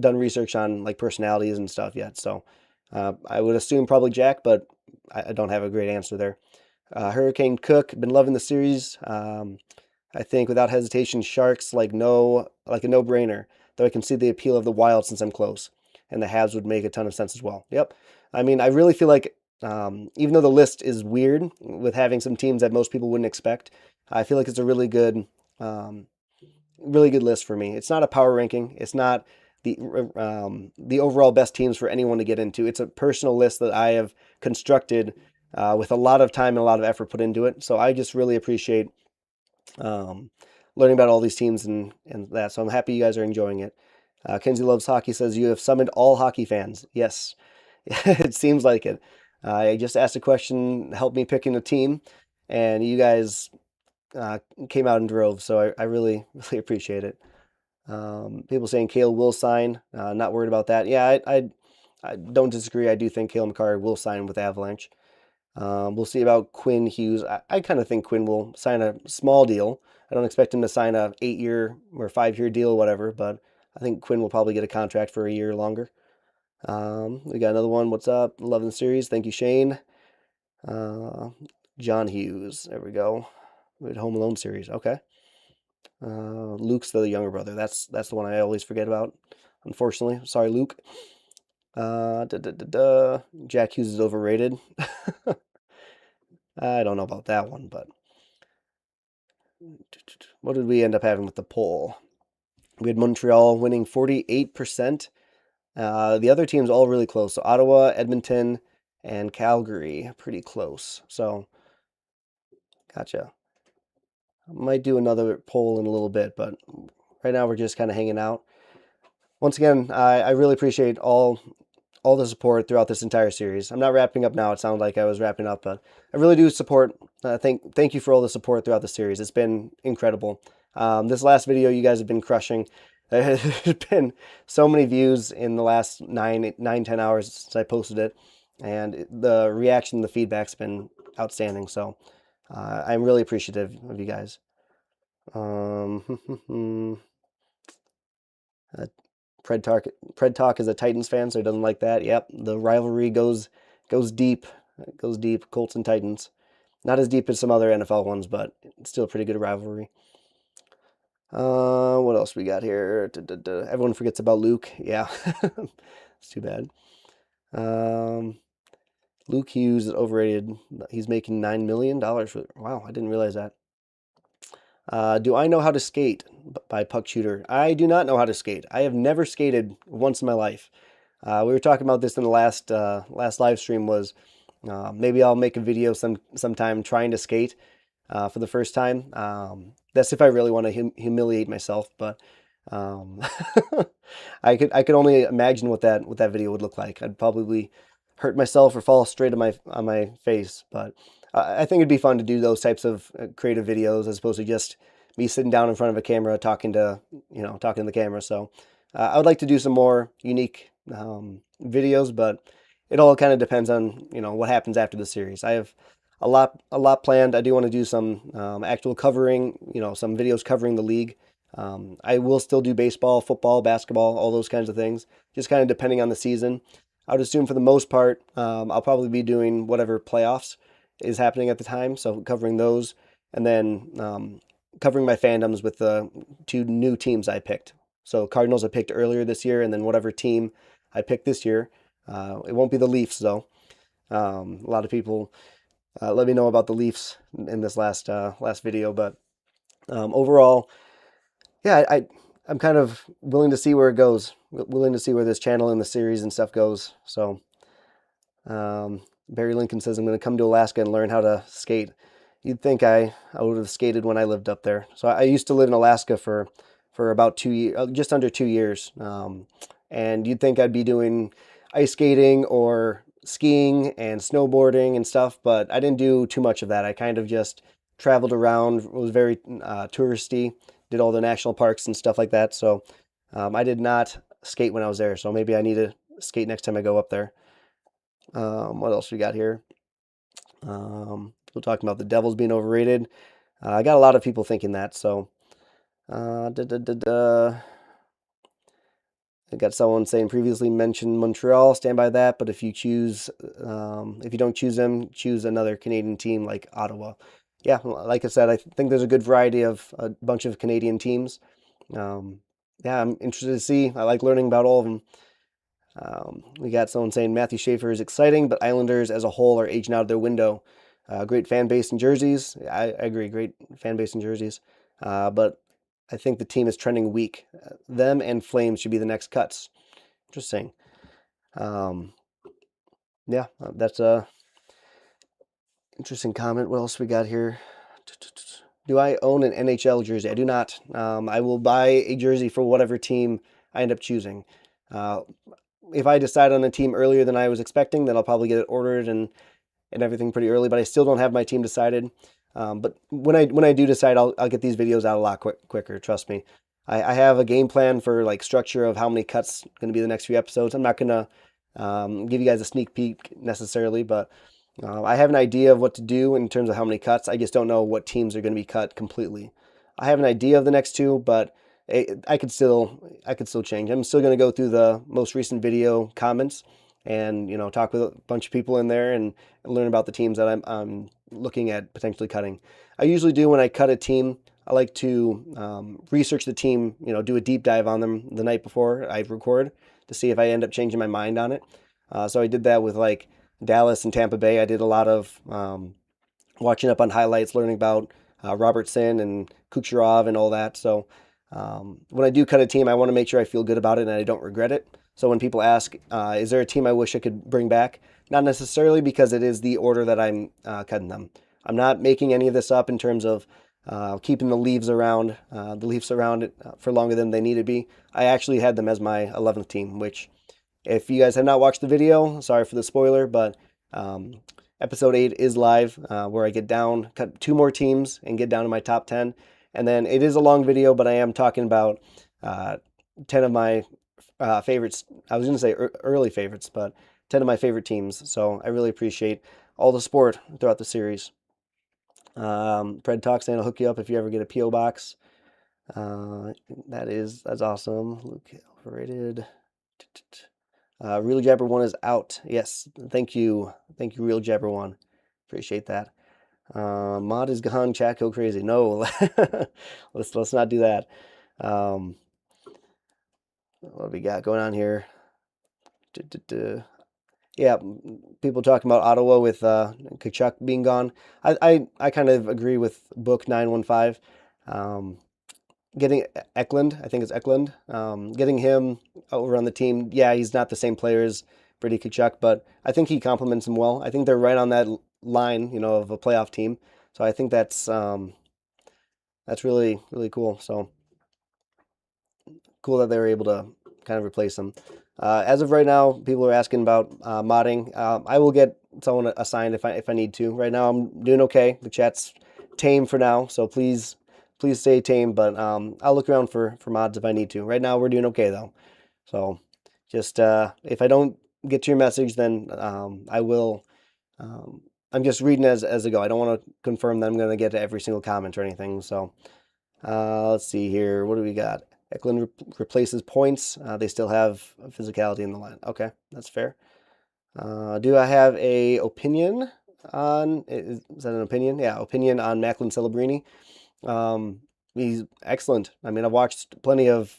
done research on like personalities and stuff yet. So I would assume probably Jack, but I don't have a great answer there. Hurricane Cook, been loving the series. I think without hesitation, Sharks like a no-brainer. Though I can see the appeal of the Wild since I'm close, and the Habs would make a ton of sense as well. Yep. I mean, I really feel like even though the list is weird with having some teams that most people wouldn't expect, I feel like it's a um, really good list for me. It's not a power ranking. It's not the overall best teams for anyone to get into. It's a personal list that I have constructed with a lot of time and a lot of effort put into it. So I just really appreciate um, learning about all these teams and that. So I'm happy you guys are enjoying it. Kenzie Loves Hockey says you have summoned all hockey fans. Yes, it seems like it. I just asked a question, helped me picking a team, and you guys came out in droves. So I really, really appreciate it. People saying Kale will sign. Not worried about that. Yeah, I don't disagree. I do think Kale McCarr will sign with Avalanche. We'll see about Quinn Hughes. I kind of think Quinn will sign a small deal. I don't expect him to sign a 8-year or 5-year deal or whatever, but I think Quinn will probably get a contract for a year longer. We got another one. What's up? Loving the series. Thank you, Shane. Uh, John Hughes. There we go. We had Home Alone series. Okay. Luke's the younger brother. That's the one I always forget about. Unfortunately, sorry, Luke. Jack Hughes is overrated. I don't know about that one, but what did we end up having with the poll? We had Montreal winning 48%. The other teams all really close. So Ottawa, Edmonton, and Calgary, pretty close. So, gotcha. I might do another poll in a little bit, but right now we're just kind of hanging out. Once again, I really appreciate all the support throughout this entire series. I'm not wrapping up now. It sounded like I was wrapping up, but I really do support. Thank you for all the support throughout the series. It's been incredible. This last video, you guys have been crushing. There's been so many views in the last 10 hours since I posted it, and the reaction, the feedback's been outstanding. So I'm really appreciative of you guys. Uh, Pred Talk is a Titans fan, so he doesn't like that. Yep, the rivalry goes deep. It goes deep. Colts and Titans. Not as deep as some other NFL ones, but it's still a pretty good rivalry. What else we got here? Everyone forgets about Luke. Yeah, it's too bad. Luke Hughes is overrated. He's making $9 million for. Wow, I didn't realize that. Do I know how to skate by Puck Shooter? I do not know how to skate. I have never skated once in my life. We were talking about this in the last live stream. Was maybe I'll make a video sometime trying to skate for the first time. That's if I really want to humiliate myself. But um, I could only imagine what that video would look like. I'd probably hurt myself or fall straight on my face. But I think it'd be fun to do those types of creative videos as opposed to just me sitting down in front of a camera talking to the camera. So I would like to do some more unique videos, but it all kind of depends on what happens after the series. I have a lot planned. I do want to do some actual covering, some videos covering the league. I will still do baseball, football, basketball, all those kinds of things, just kind of depending on the season. I would assume for the most part, I'll probably be doing whatever playoffs is happening at the time, so covering those, and then covering my fandoms with the two new teams I picked. So Cardinals I picked earlier this year, and then whatever team I picked this year. It won't be the Leafs though. A lot of people let me know about the Leafs in this last video, but overall, yeah, I'm kind of willing to see where it goes, willing to see where this channel and the series and stuff goes. So Barry Lincoln says I'm going to come to Alaska and learn how to skate. You'd think I would have skated when I lived up there. So I used to live in Alaska for for about just under 2 years. And you'd think I'd be doing ice skating or skiing and snowboarding and stuff, but I didn't do too much of that. I kind of just traveled around, was very touristy, did all the national parks and stuff like that. So I did not skate when I was there. So maybe I need to skate next time I go up there. What else we got here? We're talking about the Devils being overrated. I got a lot of people thinking that. So uh, da, da, da, da. I got someone saying previously mentioned Montreal, stand by that. But if you don't choose them, choose another Canadian team like Ottawa. Yeah, like I said, I think there's a good variety of a bunch of Canadian teams. Um, yeah, I'm interested to see. I like learning about all of them. We got someone saying Matthew Schaefer is exciting, but Islanders as a whole are aging out of their window. Great fan base in jerseys. I agree, great fan base in jerseys. But I think the team is trending weak. Them and Flames should be the next cuts. Interesting. Um, yeah, that's a interesting comment. What else we got here? Do I own an NHL jersey? I do not. I will buy a jersey for whatever team I end up choosing. Uh, if I decide on a team earlier than I was expecting, then I'll probably get it ordered and everything pretty early. But I still don't have my team decided. But when I do decide, I'll get these videos out a lot quicker. Trust me. I have a game plan for like structure of how many cuts going to be the next few episodes. I'm not gonna give you guys a sneak peek necessarily, but I have an idea of what to do in terms of how many cuts. I just don't know what teams are going to be cut completely. I have an idea of the next two, but I could still change. I'm still going to go through the most recent video comments and talk with a bunch of people in there and learn about the teams that I'm looking at potentially cutting. I usually do when I cut a team. I like to research the team, do a deep dive on them the night before I record to see if I end up changing my mind on it. So I did that with like Dallas and Tampa Bay. I did a lot of watching up on highlights, learning about Robertson and Kucherov and all that. So when I do cut a team, I want to make sure I feel good about it and I don't regret it. So when people ask, is there a team I wish I could bring back? Not necessarily because it is the order that I'm cutting them. I'm not making any of this up in terms of keeping the Leafs around for longer than they need to be. I actually had them as my 11th team, which if you guys have not watched the video, sorry for the spoiler, but episode 8 is live where I cut 2 more teams and get down to my top 10. And then it is a long video, but I am talking about 10 of my favorites. I was going to say early favorites, but 10 of my favorite teams. So I really appreciate all the support throughout the series. Pred Talk saying I'll hook you up if you ever get a P.O. box. That's awesome. Luke, overrated. Real Jabber 1 is out. Yes, thank you. Thank you, Real Jabber 1. Appreciate that. Mod is gone, chat go crazy. No, let's not do that. What do we got going on here? Yeah, people talking about Ottawa with Kachuk being gone. I kind of agree with Book 915. Getting Eklund, I think it's Eklund, getting him over on the team. Yeah, he's not the same player as Brady Kachuk, but I think he complements him well. I think they're right on that line, of a playoff team. So I think that's really, really cool. So cool that they were able to kind of replace him. As of right now, people are asking about modding. I will get someone assigned if I need to. Right now, I'm doing okay. The chat's tame for now, so please stay tame. But I'll look around for mods if I need to. Right now, we're doing okay though. So just if I don't get to your message, then I will. I'm just reading as I go. I don't want to confirm that I'm going to get to every single comment or anything. So let's see here. What do we got? Eklund replaces points. They still have physicality in the line. Okay, that's fair. Do I have a opinion on? Is that an opinion? Yeah, opinion on Macklin Celebrini. He's excellent. I mean, I've watched plenty of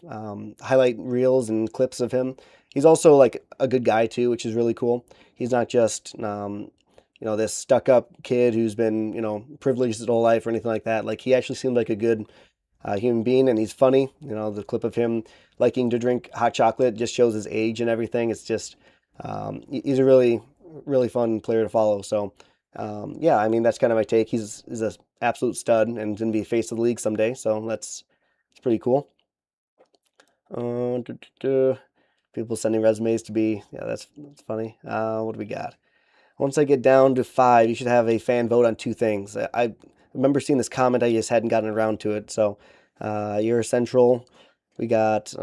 highlight reels and clips of him. He's also like a good guy too, which is really cool. He's not just this stuck-up kid who's been privileged his whole life or anything like that. Like he actually seemed like a good human being, and he's funny. The clip of him liking to drink hot chocolate just shows his age and everything. It's just he's a really, really fun player to follow. So yeah, I mean that's kind of my take. He's an absolute stud and going to be face of the league someday. So it's pretty cool. duh, duh, duh. People sending resumes to be, yeah, that's funny. What do we got? Once I get down to five, you should have a fan vote on two things. I remember seeing this comment, I just hadn't gotten around to it. So, you're central. We got,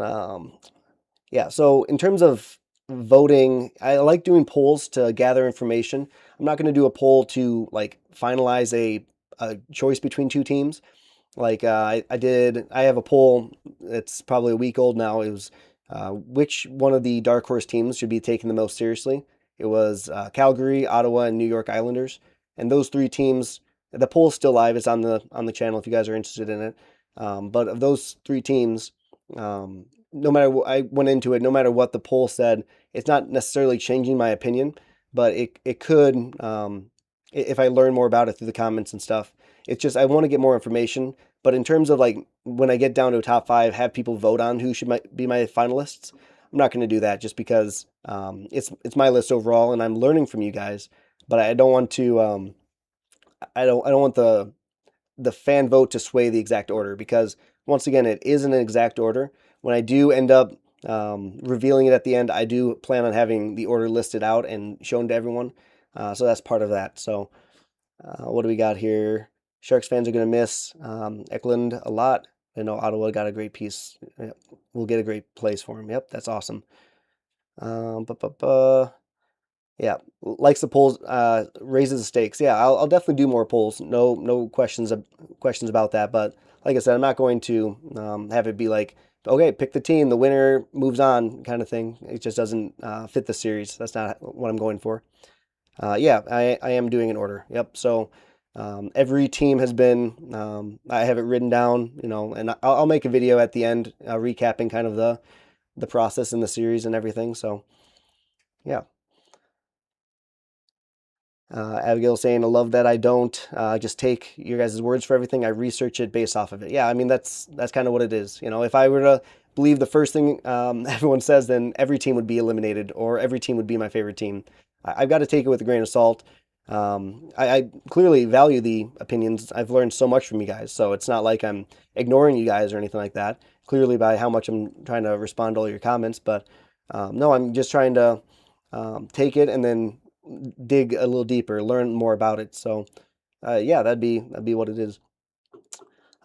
yeah. So in terms of voting, I like doing polls to gather information. I'm not going to do a poll to like finalize a choice between two teams. Like I have a poll. It's probably a week old now. It was which one of the dark horse teams should be taken the most seriously. It was Calgary, Ottawa, and New York Islanders, and those three teams. The poll's still live. It's on the channel if you guys are interested in it. But of those three teams, no matter I went into it, no matter what the poll said, it's not necessarily changing my opinion, but it could if I learn more about it through the comments and stuff. It's just I want to get more information. But in terms of like when I get down to a top five, have people vote on who should be my finalists. I'm not going to do that just because it's my list overall, and I'm learning from you guys. But I don't want to I don't want the fan vote to sway the exact order because once again, it is an exact order. When I do end up revealing it at the end, I do plan on having the order listed out and shown to everyone. So that's part of that. So what do we got here? Sharks fans are going to miss Eklund a lot. I know Ottawa got a great piece. Yep. We'll get a great place for him. Yep, that's awesome. Um, bu- bu- bu- yeah, likes the polls, raises the stakes. Yeah, I'll definitely do more polls. No questions about that. But like I said, I'm not going to have it be like, okay, pick the team, the winner moves on, kind of thing. It just doesn't fit the series. That's not what I'm going for. Yeah, I am doing an order. Yep. So every team has been, I have it written down, and I'll make a video at the end recapping kind of the process in the series and everything. So yeah. Abigail saying, I love that I don't just take your guys' words for everything. I research it based off of it. Yeah, I mean, that's kind of what it is. If I were to believe the first thing everyone says, then every team would be eliminated or every team would be my favorite team. I've got to take it with a grain of salt. I clearly value the opinions. I've learned so much from you guys, so it's not like I'm ignoring you guys or anything like that. Clearly, by how much I'm trying to respond to all your comments, but no, I'm just trying to take it and then dig a little deeper, learn more about it. So, yeah, that'd be what it is.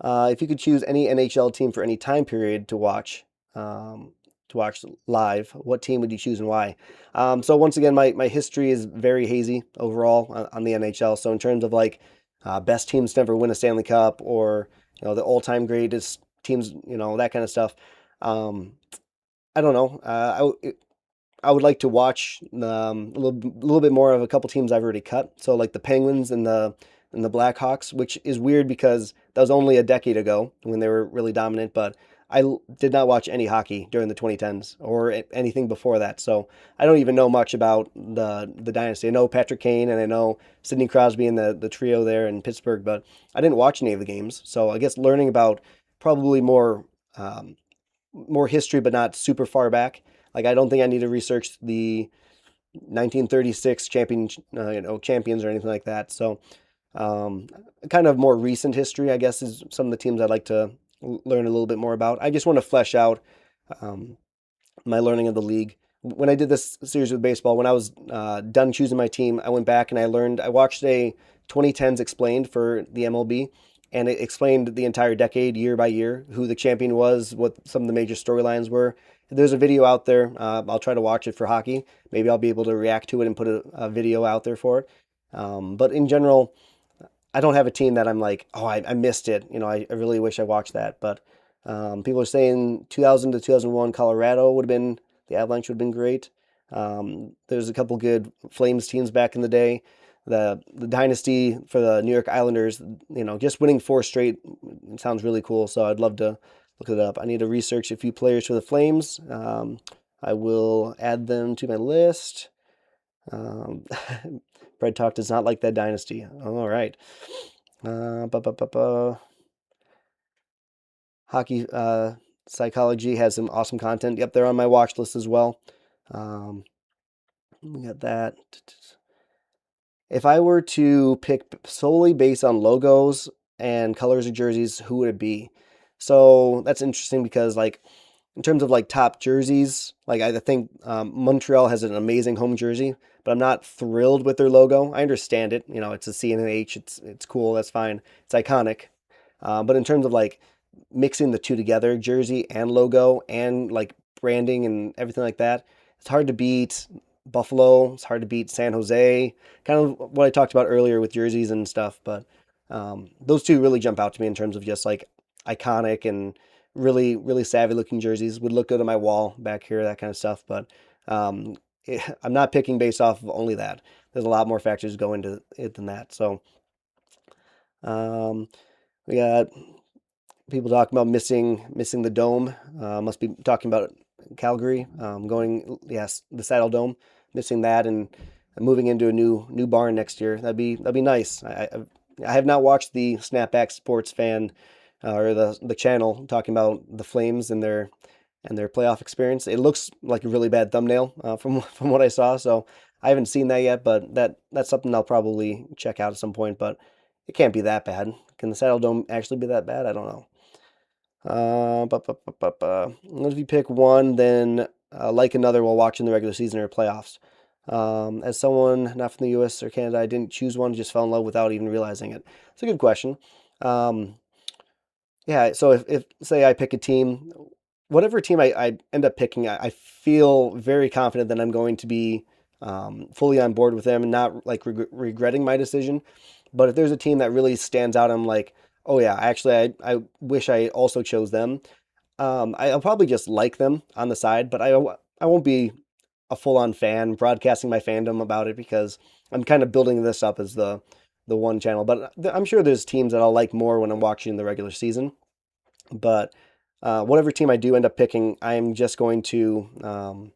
If you could choose any NHL team for any time period um, to watch live, what team would you choose and why? So once again, my history is very hazy overall on the NHL. So in terms of like best teams to ever win a Stanley Cup or the all-time greatest teams, that kind of stuff. Um, I don't know. I would like to watch a little bit more of a couple teams I've already cut. So like the Penguins and the Blackhawks, which is weird because that was only a decade ago when they were really dominant. But did not watch any hockey during the 2010s or anything before that. So I don't even know much about the dynasty. I know Patrick Kane and I know Sidney Crosby and the trio there in Pittsburgh, but I didn't watch any of the games. So I guess learning about probably more history, but not super far back. Like I don't think I need to research the 1936 champions or anything like that. So um, kind of more recent history, I guess, is some of the teams I'd like to learn a little bit more about. I just want to flesh out um, my learning of the league. When I did this series with baseball, when I was done choosing my team, I went back and I watched a 2010s explained for the MLB, and it explained the entire decade, year by year, who the champion was, what some of the major storylines were. There's a video out there. I'll try to watch it for hockey. Maybe I'll be able to react to it and put a video out there for it. But in general, I don't have a team that I'm like, oh, I missed it. I really wish I watched that. But people are saying 2000 to 2001 Colorado would have been, the Avalanche would have been great. There's a couple good Flames teams back in the day. The dynasty for the New York Islanders, just winning four straight sounds really cool. So I'd love to look it up. I need to research a few players for the Flames. I will add them to my list. Um, Bread Talk does not like that dynasty. All right. Ba, ba, ba, ba. Hockey Psychology has some awesome content. Yep, they're on my watch list as well. Um, we got that. If I were to pick solely based on logos and colors of jerseys, who would it be? So that's interesting because like in terms of like top jerseys, like I think Montreal has an amazing home jersey, but I'm not thrilled with their logo. I understand it, it's a C and an H. It's cool. That's fine. It's iconic. But in terms of like mixing the two together, jersey and logo and like branding and everything like that, it's hard to beat Buffalo. It's hard to beat San Jose. Kind of what I talked about earlier with jerseys and stuff. But those two really jump out to me in terms of just like iconic and really, really savvy looking jerseys. Would look good on my wall back here, that kind of stuff. But um, I'm not picking based off of only that. There's a lot more factors go into it than that. So um, we got people talking about missing the dome. Must be talking about Calgary going, yes, the Saddle Dome, missing that and moving into a new barn next year. That'd be nice. I have not watched the Snapback Sports Fan or the channel talking about the Flames and their playoff experience. It looks like a really bad thumbnail from what I saw. So I haven't seen that yet, but that's something I'll probably check out at some point. But it can't be that bad. Can the Saddle Dome actually be that bad? I don't know. If you pick one, then like another while watching the regular season or playoffs. As someone not from the U.S. or Canada, I didn't choose one; just fell in love without even realizing it. It's a good question. Um, yeah, so if say I pick a team, whatever team I end up picking, I feel very confident that I'm going to be fully on board with them and not like regretting my decision. But if there's a team that really stands out, I'm like, oh yeah, actually, I wish I also chose them. I'll probably just like them on the side, but I won't be a full-on fan broadcasting my fandom about it because I'm kind of building this up as the one channel. But I'm sure there's teams that I'll like more when I'm watching the regular season. But whatever team I do end up picking, I'm just going to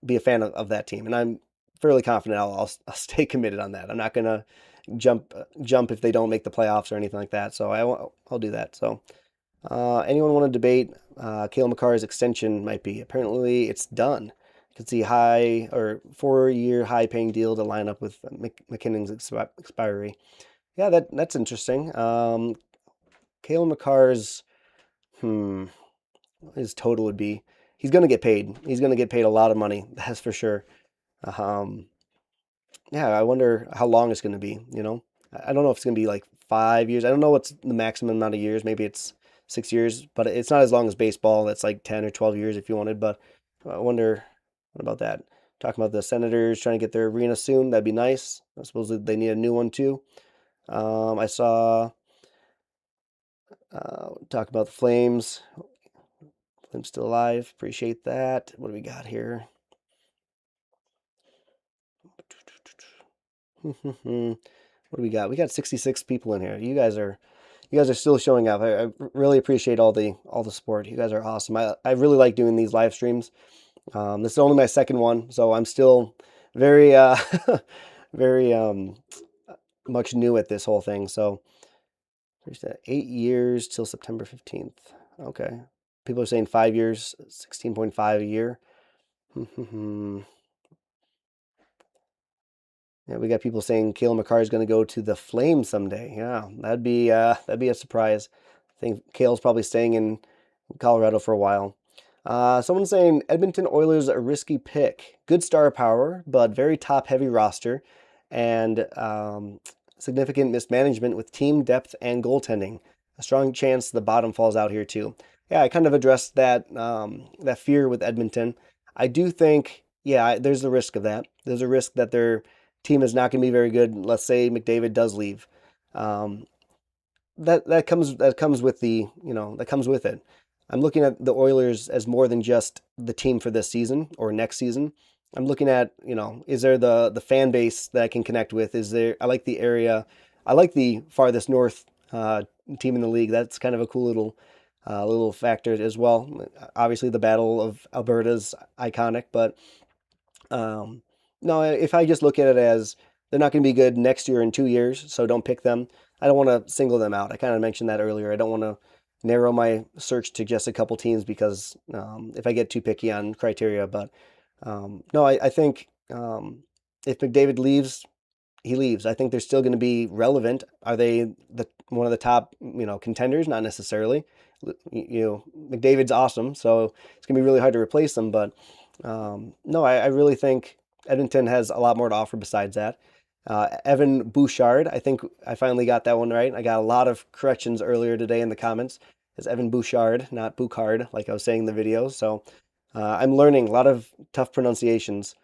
be a fan of that team, and I'm fairly confident I'll stay committed on that. I'm not gonna jump if they don't make the playoffs or anything like that. So I'll do that. So anyone want to debate Cale Makar's extension might be? Apparently, it's done. You can see high or 4-year high paying deal to line up with McKinnon's expiry. Yeah, that's interesting. Cale Makar's his total would be. He's going to get paid. He's going to get paid a lot of money. That's for sure. Um, yeah, I wonder how long it's going to be. I don't know if it's going to be like 5 years. I don't know what's the maximum amount of years. Maybe it's 6 years, but it's not as long as baseball. That's like 10 or 12 years if you wanted. But I wonder what about that. Talking about the Senators trying to get their arena soon. That'd be nice. I suppose they need a new one too. I saw talk about the Flames. Flames still alive. Appreciate that. What do we got here? What do we got? We got 66 people in here. You guys are still showing up. I really appreciate all the support. You guys are awesome. I really like doing these live streams. This is only my second one, so I'm still very very much new at this whole thing. So there's that 8 years till September 15th. Okay. People are saying 5 years, 16.5 a year. Yeah, we got people saying Cale Makar is going to go to the Flames someday. Yeah, that'd be a surprise. I think Cale's probably staying in Colorado for a while. Someone's saying Edmonton Oilers a risky pick. Good star power, but very top heavy roster, and significant mismanagement with team depth and goaltending. A strong chance the bottom falls out here too. Yeah, I kind of addressed that fear with Edmonton. I do think, yeah, there's a risk of that. There's a risk that their team is not going to be very good. Let's say McDavid does leave. Um, that comes with that comes with it. I'm looking at the Oilers as more than just the team for this season or next season. I'm looking at, is there the fan base that I can connect with? Is there? I like the area. I like the farthest north team in the league. That's kind of a cool little factor as well. Obviously, the Battle of Alberta's iconic, but no, if I just look at it as they're not going to be good next year in 2 years, so don't pick them. I don't want to single them out. I kind of mentioned that earlier. I don't want to narrow my search to just a couple teams because if I get too picky on criteria. But no, I think if McDavid leaves, he leaves. I think they're still going to be relevant. Are they one of the top contenders? Not necessarily. You know, McDavid's awesome, so it's gonna be really hard to replace him. But no, I really think Edmonton has a lot more to offer besides that. Evan Bouchard, I think I finally got that one right. I got a lot of corrections earlier today in the comments. It's Evan Bouchard, not Bouchard, like I was saying in the video. So I'm learning a lot of tough pronunciations.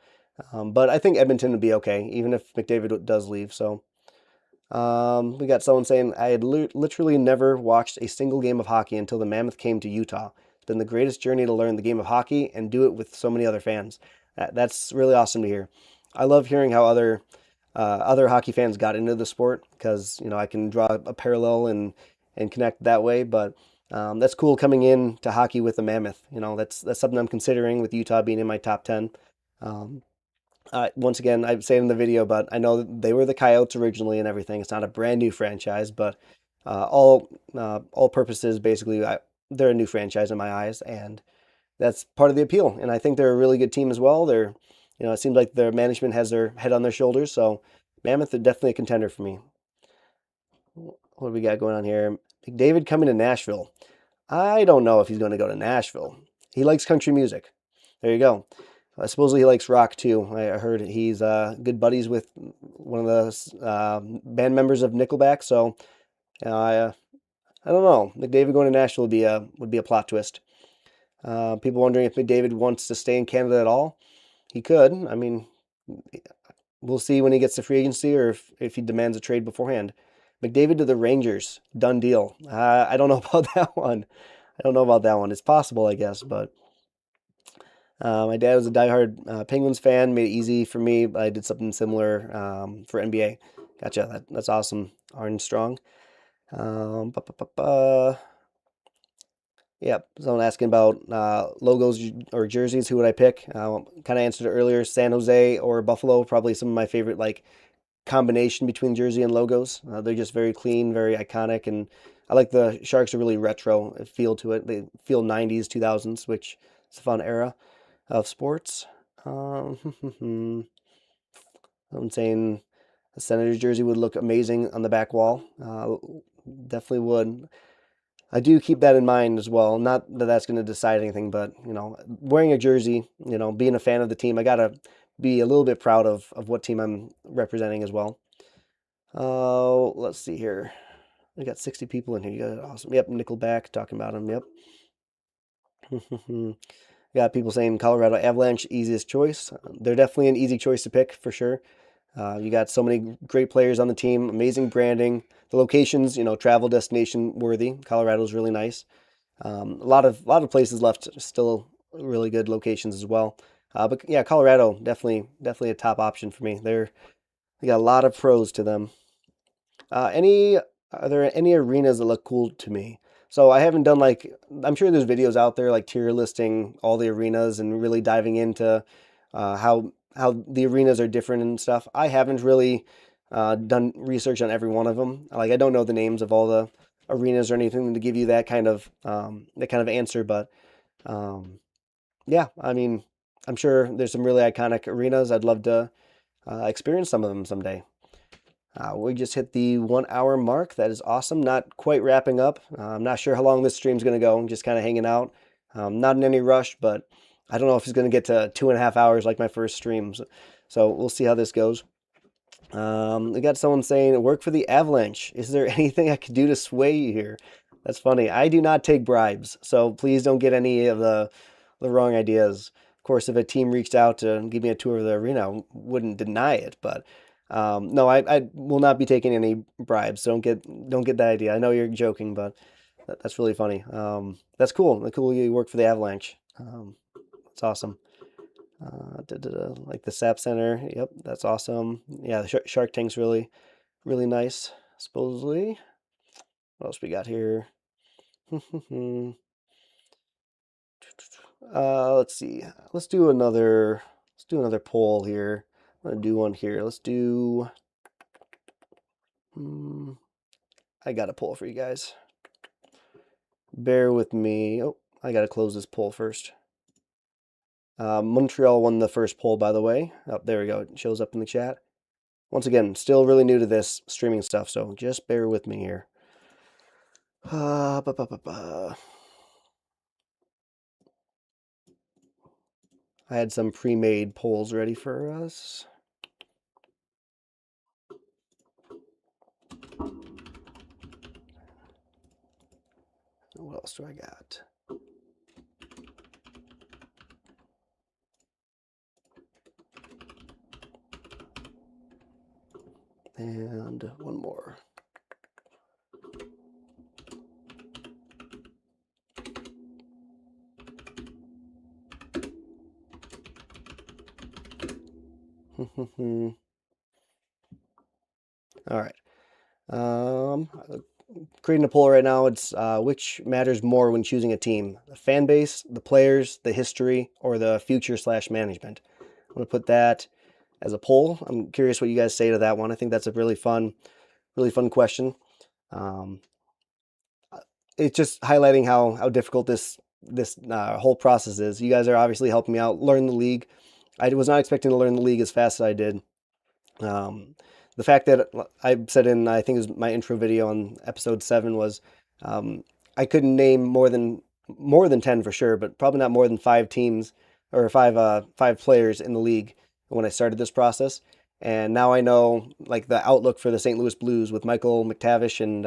But I think Edmonton would be okay, even if McDavid does leave. So we got someone saying, I had literally never watched a single game of hockey until the Mammoth came to Utah. It's been the greatest journey to learn the game of hockey and do it with so many other fans. That's really awesome to hear. I love hearing how other hockey fans got into the sport because you know I can draw a parallel and connect that way. But that's cool coming in to hockey with the Mammoth. You know that's something I'm considering with Utah being in my top 10. Um, Once again, I say it in the video, but I know that they were the Coyotes originally and everything. It's not a brand new franchise, but all purposes, basically, they're a new franchise in my eyes, and that's part of the appeal. And I think they're a really good team as well. It seems like their management has their head on their shoulders, so Mammoth are definitely a contender for me. What do we got going on here? McDavid coming to Nashville. I don't know if he's going to go to Nashville. He likes country music. There you go. Supposedly he likes rock too. I heard he's good buddies with one of the band members of Nickelback. So I don't know. McDavid going to Nashville would be a plot twist. People wondering if McDavid wants to stay in Canada at all. He could. I mean, we'll see when he gets to free agency or if he demands a trade beforehand. McDavid to the Rangers, done deal. I don't know about that one. I don't know about that one. It's possible, I guess, but my dad was a diehard Penguins fan. Made it easy for me. I did something similar for NBA. Gotcha. That's awesome. Orange Strong. Ba, ba, ba, ba. Yep. Someone asking about logos or jerseys. Who would I pick? Kind of answered it earlier. San Jose or Buffalo. Probably some of my favorite like combination between jersey and logos. They're just very clean, very iconic, and I like the Sharks are really retro feel to it. They feel 90s, 2000s, which is a fun era of sports. I'm saying a Senators jersey would look amazing on the back wall. Definitely would. I do keep that in mind as well. Not that that's going to decide anything, but you know, wearing a jersey, you know, being a fan of the team, I gotta be a little bit proud of what team I'm representing as well. Let's see here. We got 60 people in here. You got awesome. Yep, Nickelback talking about them. Yep. Got people saying Colorado Avalanche easiest choice. They're definitely an easy choice to pick for sure. You got so many great players on the team, amazing branding. The locations, you know, travel destination worthy. Colorado's really nice. A lot of places left still really good locations as well. But yeah, Colorado definitely a top option for me. They got a lot of pros to them. Any Are there any arenas that look cool to me? So I haven't done like I'm sure there's videos out there like tier listing all the arenas and really diving into how the arenas are different and stuff. I haven't really done research on every one of them. Like I don't know the names of all the arenas or anything to give you that kind of answer. But um, yeah, I mean, I'm sure there's some really iconic arenas. I'd love to experience some of them someday. We just hit the 1 hour mark. That is awesome. Not quite wrapping up. I'm not sure how long this stream's going to go. I'm just kind of hanging out. Not in any rush, but I don't know if it's going to get to 2.5 hours like my first stream. So we'll see how this goes. We got someone saying, work for the Avalanche. Is there anything I could do to sway you here? That's funny. I do not take bribes, so please don't get any of the wrong ideas. Of course, if a team reached out to give me a tour of the arena, I wouldn't deny it, but no, I will not be taking any bribes. So don't get that idea. I know you're joking, but that's really funny. That's cool. That's cool you work for the Avalanche. It's awesome. Like the SAP Center. Yep, that's awesome. Yeah, the Shark Tank's really nice. Supposedly. What else we got here? Let's see. Let's do another poll here. I'm gonna do one here. Let's do. I got a poll for you guys. Bear with me. Oh, I gotta close this poll first. Montreal won the first poll, by the way. Oh, there we go. It shows up in the chat. Once again, still really new to this streaming stuff, so just bear with me here. Ba, ba, ba, ba. I had some pre-made polls ready for us. What else do I got? And one more. All right. Creating a poll right now. It's which matters more when choosing a team: the fan base, the players, the history, or the future/management. I'm gonna put that as a poll. I'm curious what you guys say to that one. I think that's a really fun question. Um, it's just highlighting how difficult this whole process is. You guys are obviously helping me out learn the league. I was not expecting to learn the league as fast as I did. Um, the fact that I said in, I think it was my intro video on episode 7 was, um, I couldn't name more than 10 for sure, but probably not more than 5 teams or five players in the league when I started this process. And now I know like the outlook for the St. Louis Blues with Michael McTavish and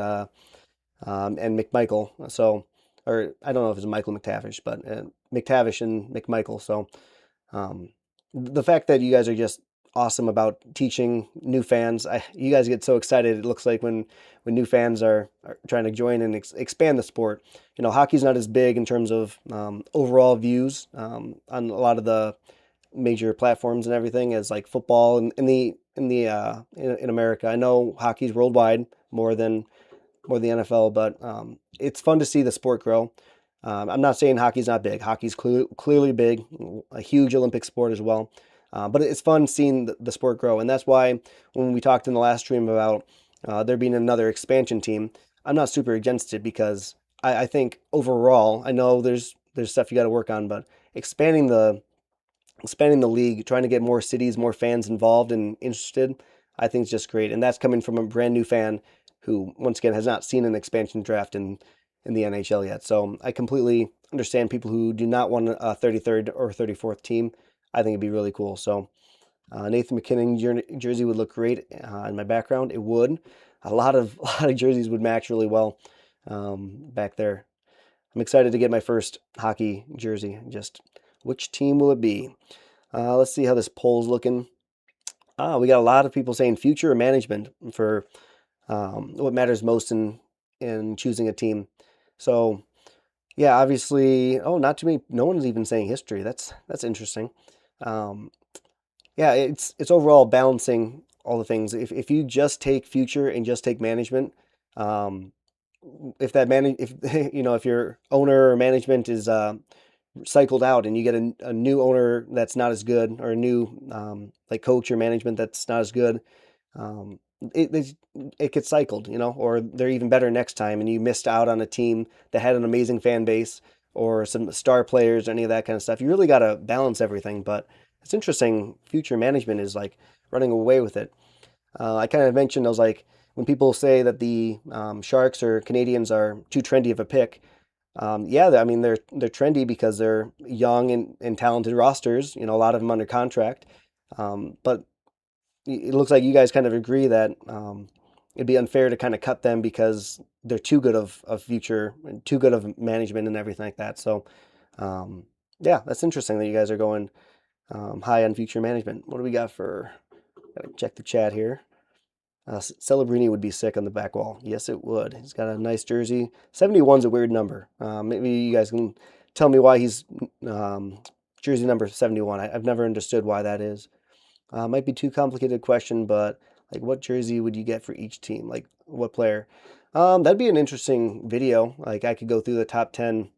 McMichael. So, or I don't know if it's Michael McTavish, but McTavish and McMichael. So um, the fact that you guys are just awesome about teaching new fans, you guys get so excited. It looks like when new fans are trying to join and expand the sport. You know, hockey's not as big in terms of overall views on a lot of the major platforms and everything as like football and in America. I know hockey's worldwide more the NFL, but it's fun to see the sport grow. I'm not saying hockey's not big. Hockey's clearly big, a huge Olympic sport as well. But it's fun seeing the sport grow, and that's why when we talked in the last stream about there being another expansion team, I'm not super against it because I think overall, I know there's stuff you got to work on, but expanding the league, trying to get more cities, more fans involved and interested, I think is just great. And that's coming from a brand new fan who, once again, has not seen an expansion draft in the NHL yet. So I completely understand people who do not want a 33rd or 34th team. I think it'd be really cool. So Nathan McKinnon jersey would look great in my background. It would. A lot of jerseys would match really well back there. I'm excited to get my first hockey jersey. Just which team will it be? Let's see how this poll's looking. We got a lot of people saying future or management for what matters most in choosing a team. So yeah, obviously, oh, not too many. No one's even saying history. That's interesting. Um, yeah, it's overall balancing all the things. If you just take future and just take management, um, if if your owner or management is cycled out and you get a new owner that's not as good or a new like coach or management that's not as good, um, it gets cycled, or they're even better next time and you missed out on a team that had an amazing fan base or some star players or any of that kind of stuff. You really got to balance everything, but it's interesting. Future management is like running away with it. I kind of mentioned, I was like, when people say that the Sharks or Canadians are too trendy of a pick, yeah, I mean they're trendy because they're young and talented rosters. A lot of them under contract. But it looks like you guys kind of agree that it'd be unfair to kind of cut them because they're too good of future and too good of management and everything like that. So um, yeah, that's interesting that you guys are going high on future management. What do we got for? Gotta check the chat here. Celebrini would be sick on the back wall. Yes, it would. He's got a nice jersey. 71's a weird number. Maybe you guys can tell me why he's um, jersey number 71. I've never understood why that is. Might be too complicated question, but like, what jersey would you get for each team? Like, what player? That'd be an interesting video. Like, I could go through the top 10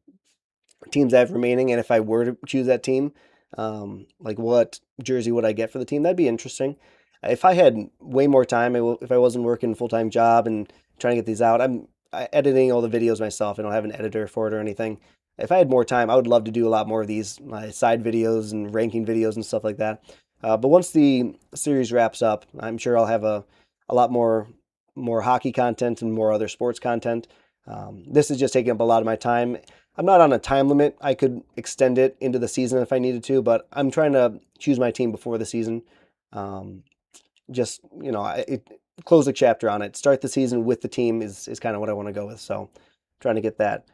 teams I have remaining, and if I were to choose that team, like what jersey would I get for the team? That'd be interesting. If I had way more time, if I wasn't working a full-time job and trying to get these out, I'm editing all the videos myself. I don't have an editor for it or anything. If I had more time, I would love to do a lot more of these side videos and ranking videos and stuff like that. But once the series wraps up, I'm sure I'll have a lot more hockey content and more other sports content. This is just taking up a lot of my time. I'm not on a time limit. I could extend it into the season if I needed to, but I'm trying to choose my team before the season. Um, just close a chapter on it. Start the season with the team is kind of what I want to go with. So trying to get that.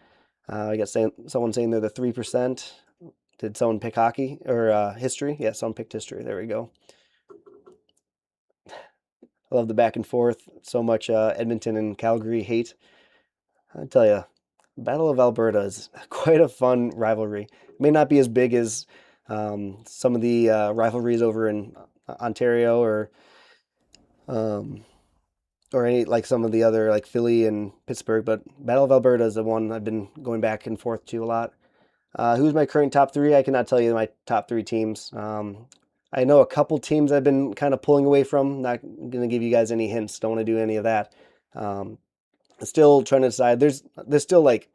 I got someone saying they're the 3%. Did someone pick hockey or history? Yeah, someone picked history. There we go. I love the back and forth. So much Edmonton and Calgary hate. I tell you, Battle of Alberta is quite a fun rivalry. It may not be as big as some of the rivalries over in Ontario um, or any like some of the other like Philly and Pittsburgh, but Battle of Alberta is the one I've been going back and forth to a lot. Who's my current top three? I cannot tell you my top three teams. I know a couple teams I've been kind of pulling away from. Not going to give you guys any hints. Don't want to do any of that. Um, Still trying to decide. There's still like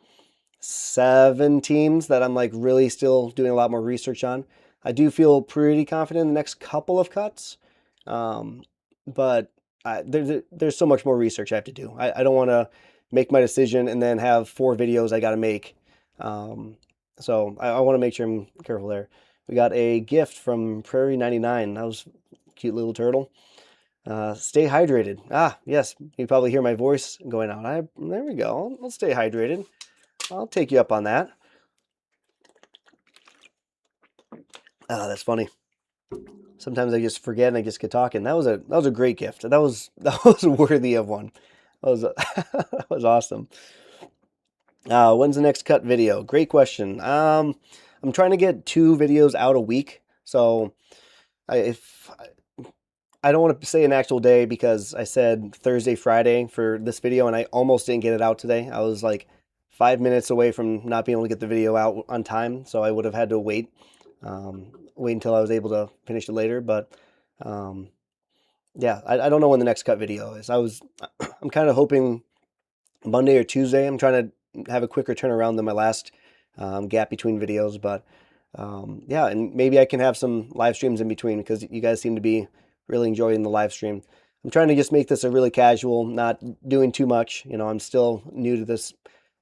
7 teams that I'm like really still doing a lot more research on. I do feel pretty confident in the next couple of cuts, um, but there's so much more research I have to do. I don't want to make my decision and then have 4 videos I got to make. Um, so I want to make sure I'm careful there. We got a gift from Prairie 99. That was a cute little turtle. Stay hydrated. Ah, yes, you probably hear my voice going out. There we go. I'll stay hydrated. I'll take you up on that. Ah, that's funny. Sometimes I just forget and I just get talking. That was a great gift. That was worthy of one. That was that was awesome. When's the next cut video? Great question. I'm trying to get 2 videos out a week. So if I don't want to say an actual day because I said Thursday, Friday for this video, and I almost didn't get it out today. I was like 5 minutes away from not being able to get the video out on time, so I would have had to wait until I was able to finish it later. But um, yeah, I don't know when the next cut video is. I'm kind of hoping Monday or Tuesday. I'm trying to have a quicker turnaround than my last gap between videos, but yeah, and maybe I can have some live streams in between because you guys seem to be really enjoying the live stream. I'm trying to just make this a really casual, not doing too much. I'm still new to this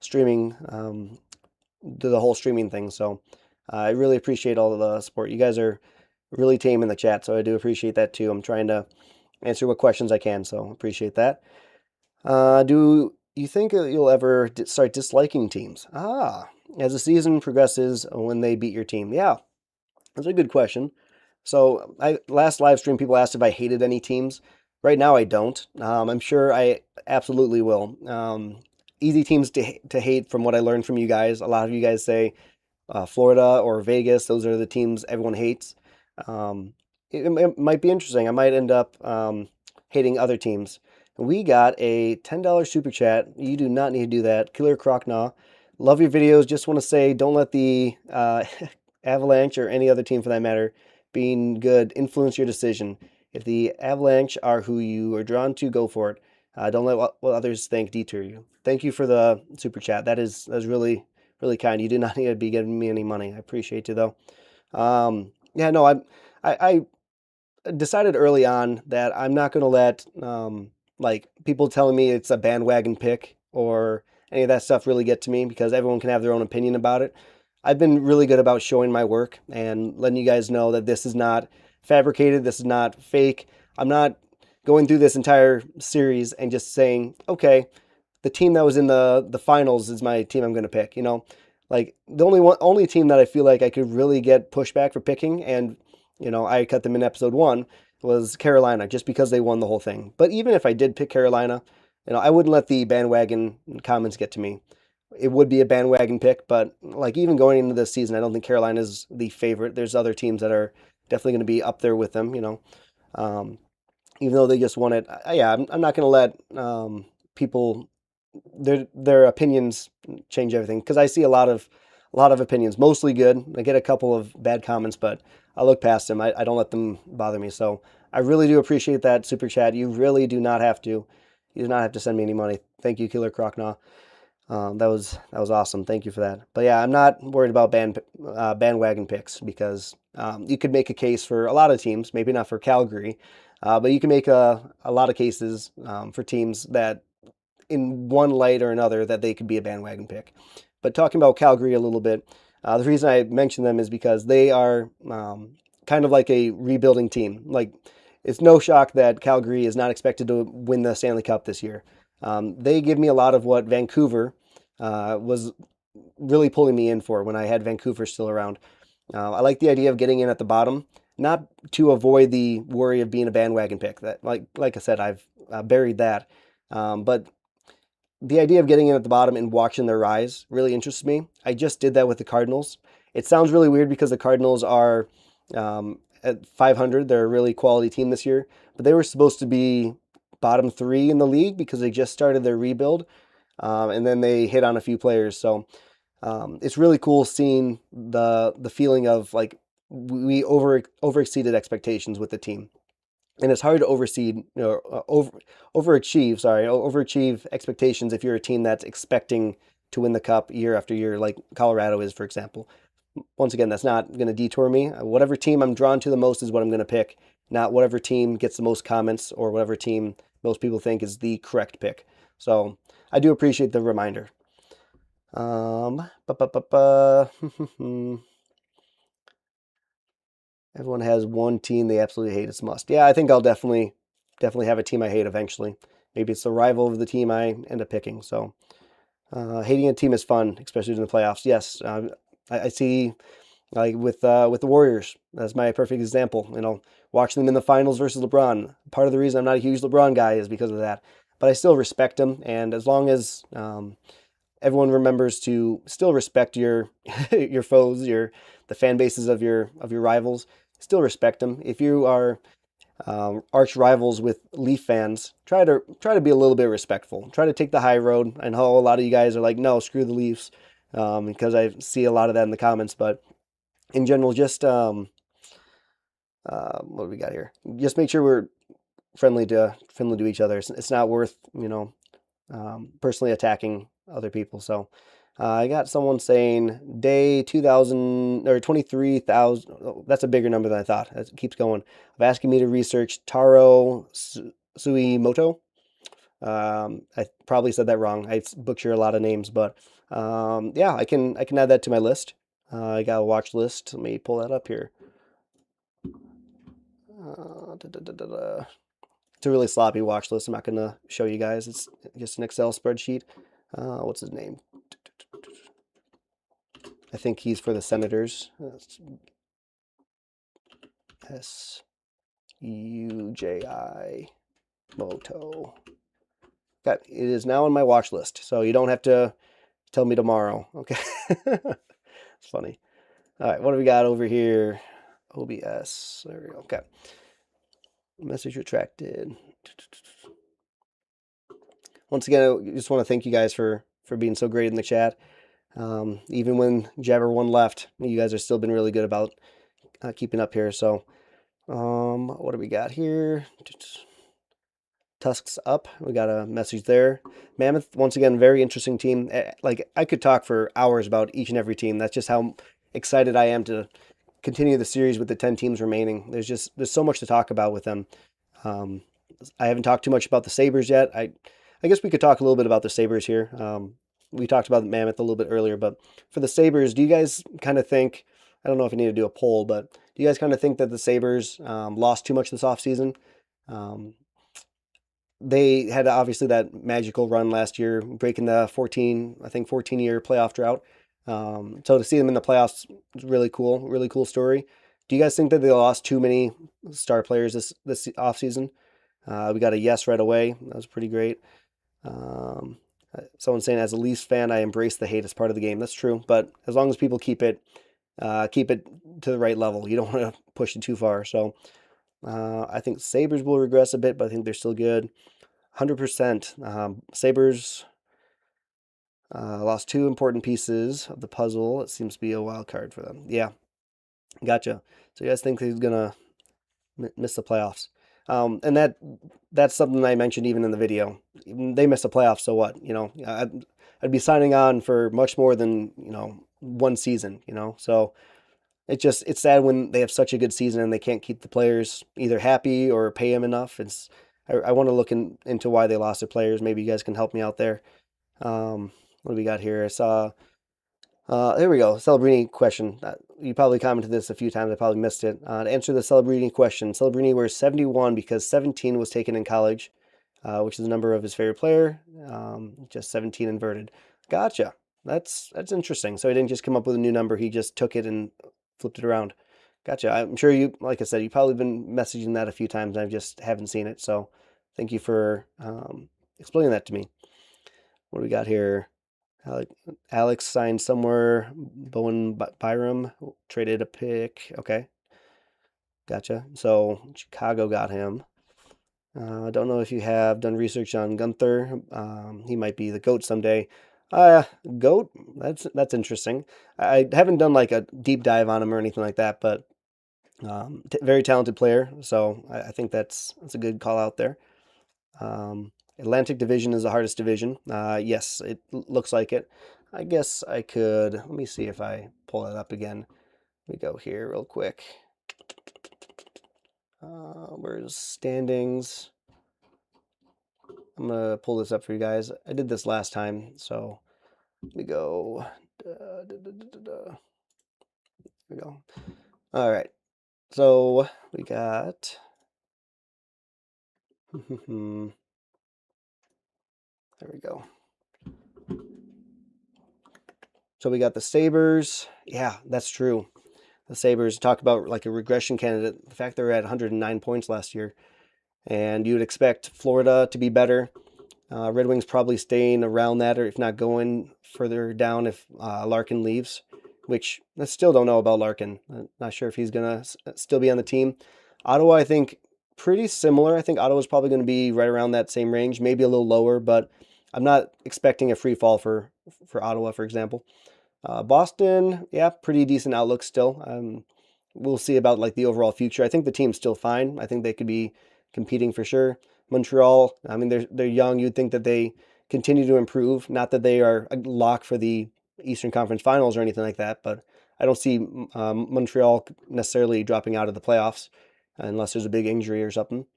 streaming, to the whole streaming thing. So I really appreciate all of the support. You guys are really tame in the chat, so I do appreciate that too. I'm trying to answer what questions I can, so appreciate that. Do you think you'll ever start disliking teams? As the season progresses, when they beat your team? Yeah, that's a good question. So last live stream, people asked if I hated any teams. Right now, I don't. I'm sure I absolutely will. Easy teams to hate from what I learned from you guys. A lot of you guys say Florida or Vegas. Those are the teams everyone hates. Um, it might be interesting. I might end up hating other teams. We got a $10 super chat. You do not need to do that. Killer Crocnaw. Love your videos. Just want to say, don't let the Avalanche or any other team for that matter being good influence your decision. If the Avalanche are who you are drawn to, go for it. Don't let what others think deter you. Thank you for the super chat. That's really really kind. You do not need to be giving me any money. I appreciate you though. Yeah, no, I decided early on that I'm not going to let like people telling me it's a bandwagon pick or any of that stuff really get to me because everyone can have their own opinion about it. I've been really good about showing my work and letting you guys know that this is not fabricated, this is not fake. I'm not going through this entire series and just saying, okay, the team that was in the finals is my team I'm going to pick. Like the only team that I feel like I could really get pushback for picking, and I cut them in episode 1, was Carolina, just because they won the whole thing. But even if I did pick Carolina, I wouldn't let the bandwagon comments get to me. It would be a bandwagon pick, but like even going into this season, I don't think Carolina is the favorite. There's other teams that are definitely going to be up there with them. Um, Even though they just won it. Yeah, I'm not going to let people their opinions change everything because I see a lot of opinions, mostly good. I get a couple of bad comments, but I look past them. I don't let them bother me. So I really do appreciate that super chat. You really do not have to. You do not have to send me any money. Thank you, Killer Crocnaw. That was awesome. Thank you for that. But yeah, I'm not worried about bandwagon picks because you could make a case for a lot of teams, maybe not for Calgary, but you can make a lot of cases for teams that in one light or another that they could be a bandwagon pick. But talking about Calgary a little bit, the reason I mention them is because they are kind of like a rebuilding team. Like, it's no shock that Calgary is not expected to win the Stanley Cup this year. They give me a lot of what Vancouver was really pulling me in for when I had Vancouver still around. I like the idea of getting in at the bottom, not to avoid the worry of being a bandwagon pick. That, like I said, I've buried that. But the idea of getting in at the bottom and watching their rise really interests me. I just did that with the Cardinals. It sounds really weird because the Cardinals are at 500. They're a really quality team this year, but they were supposed to be bottom 3 in the league because they just started their rebuild, and then they hit on a few players. So it's really cool seeing the feeling of like we over exceeded expectations with the team, and it's hard to overachieve expectations if you're a team that's expecting to win the cup year after year, like Colorado is, for example. Once again, that's not going to detour me. Whatever team I'm drawn to the most is what I'm going to pick, not whatever team gets the most comments or whatever team most people think is the correct pick. So I do appreciate the reminder. Everyone has one team they absolutely hate. It's must. Yeah, I think I'll definitely have a team I hate eventually. Maybe it's the rival of the team I end up picking. So hating a team is fun, especially in the playoffs. Yes, I see, like with the Warriors. That's my perfect example. Watching them in the finals versus LeBron. Part of the reason I'm not a huge LeBron guy is because of that. But I still respect him, and as long as everyone remembers to still respect your your foes, the fan bases of your rivals. Still respect them. If you are arch rivals with Leaf fans, try to be a little bit respectful. Try to take the high road. I know a lot of you guys are like, no, screw the Leafs, because I see a lot of that in the comments. But in general, just what do we got here? Just make sure we're friendly to each other. It's not worth personally attacking other people. So I got someone saying day 2,000 or 23,000. Oh, that's a bigger number than I thought. It keeps going. Of asking me to research Taro Suimoto. I probably said that wrong. I butcher a lot of names, but yeah, I can add that to my list. I got a watch list. Let me pull that up here. It's a really sloppy watch list. I'm not going to show you guys. It's just an Excel spreadsheet. What's his name? I think he's for the Senators. Suji Moto. Okay, it is now on my watch list, so you don't have to tell me tomorrow. Okay, it's funny. All right, what do we got over here? OBS. There we go. Okay. Message retracted. Once again, I just want to thank you guys for being so great in the chat. Even when Jabber 1 left, you guys have still been really good about keeping up here. So, what do we got here? Tusks up. We got a message there. Mammoth, once again, very interesting team. Like, I could talk for hours about each and every team. That's just how excited I am to continue the series with the 10 teams remaining. There's so much to talk about with them. I haven't talked too much about the Sabres yet. I guess we could talk a little bit about the Sabres here. We talked about the Mammoth a little bit earlier, but for the Sabres, do you guys kind of think, I don't know if you need to do a poll, but do you guys kind of think that the Sabres lost too much this offseason? They had obviously that magical run last year, breaking the 14-year playoff drought. So to see them in the playoffs is really cool story. Do you guys think that they lost too many star players this offseason? We got a yes right away. That was pretty great. Someone saying, as a Leafs fan, I embrace the hate as part of the game. That's true, but as long as people keep it to the right level, you don't want to push it too far. So I think Sabres will regress a bit, but I think they're still good. 100%. Sabres lost 2 important pieces of the puzzle. It seems to be a wild card for them. Yeah, gotcha. So you guys think he's gonna miss the playoffs? And that's something I mentioned even in the video. They missed the playoffs, so what? I'd be signing on for much more than one season. So it's sad when they have such a good season and they can't keep the players either happy or pay them enough. I want to look into why they lost their players. Maybe you guys can help me out there. What do we got here? I saw. Here we go. Celebrini question. You probably commented this a few times. I probably missed it. To answer the Celebrini question, Celebrini wears 71 because 17 was taken in college, which is the number of his favorite player. Just 17 inverted. Gotcha. That's interesting. So he didn't just come up with a new number. He just took it and flipped it around. Gotcha. I'm sure you, like I said, you've probably been messaging that a few times. And I just haven't seen it. So thank you for explaining that to me. What do we got here? Alex signed somewhere. Bowen Byram traded a pick. Okay, gotcha. So Chicago got him. I don't know if you have done research on Gunther. He might be the GOAT someday. GOAT? That's interesting. I haven't done like a deep dive on him or anything like that, but very talented player. So I think that's a good call out there. Atlantic Division is the hardest division. Yes, it looks like it. I guess I could, let me see if I pull it up again. Let me go here real quick. Where's standings? I'm going to pull this up for you guys. I did this last time, so let me go. There we go. All right. So we got. There we go. So we got the Sabres. Yeah, that's true. The Sabres, talk about like a regression candidate. The fact they're at 109 points last year. And you would expect Florida to be better. Red Wings probably staying around that, or if not going further down if Larkin leaves, which I still don't know about Larkin. I'm not sure if he's going to still be on the team. Ottawa, I think, pretty similar. I think Ottawa's probably going to be right around that same range, maybe a little lower, but I'm not expecting a free fall for Ottawa, for example. Boston, yeah, pretty decent outlook still. We'll see about like the overall future. I think the team's still fine. I think they could be competing for sure. Montreal, I mean, they're young. You'd think that they continue to improve. Not that they are a lock for the Eastern Conference Finals or anything like that, but I don't see Montreal necessarily dropping out of the playoffs unless there's a big injury or something.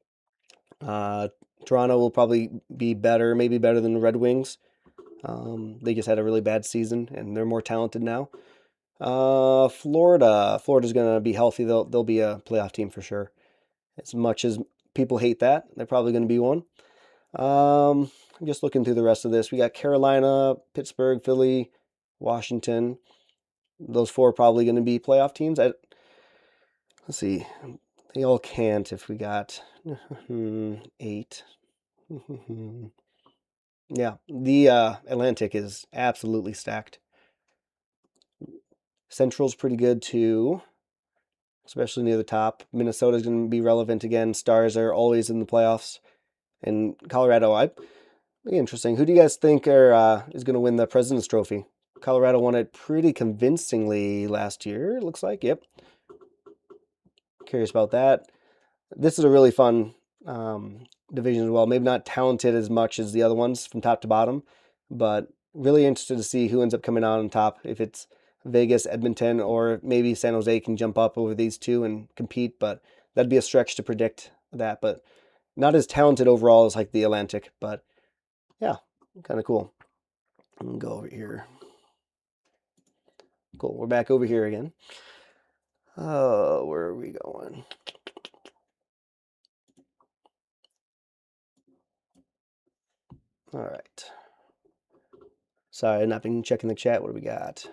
Toronto will probably be better, maybe better than the Red Wings. They just had a really bad season, and they're more talented now. Florida's going to be healthy. They'll be a playoff team for sure. As much as people hate that, they're probably going to be one. I'm just looking through the rest of this. We got Carolina, Pittsburgh, Philly, Washington. Those four are probably going to be playoff teams. Let's see. They all can't if we got 8. Yeah, the Atlantic is absolutely stacked. Central's pretty good too, especially near the top. Minnesota's going to be relevant again. Stars are always in the playoffs. And Colorado, interesting. Who do you guys think is going to win the President's Trophy? Colorado won it pretty convincingly last year, it looks like. Yep. Curious about that. This is a really fun division as well. Maybe not talented as much as the other ones from top to bottom, but really interested to see who ends up coming out on top. If it's Vegas, Edmonton, or maybe San Jose can jump up over these two and compete, but that'd be a stretch to predict that. But not as talented overall as like the Atlantic, but yeah, kind of cool. I'm gonna go over here. Cool, we're back over here again. Where are we going? All right. Sorry, I've not been checking the chat. What do we got?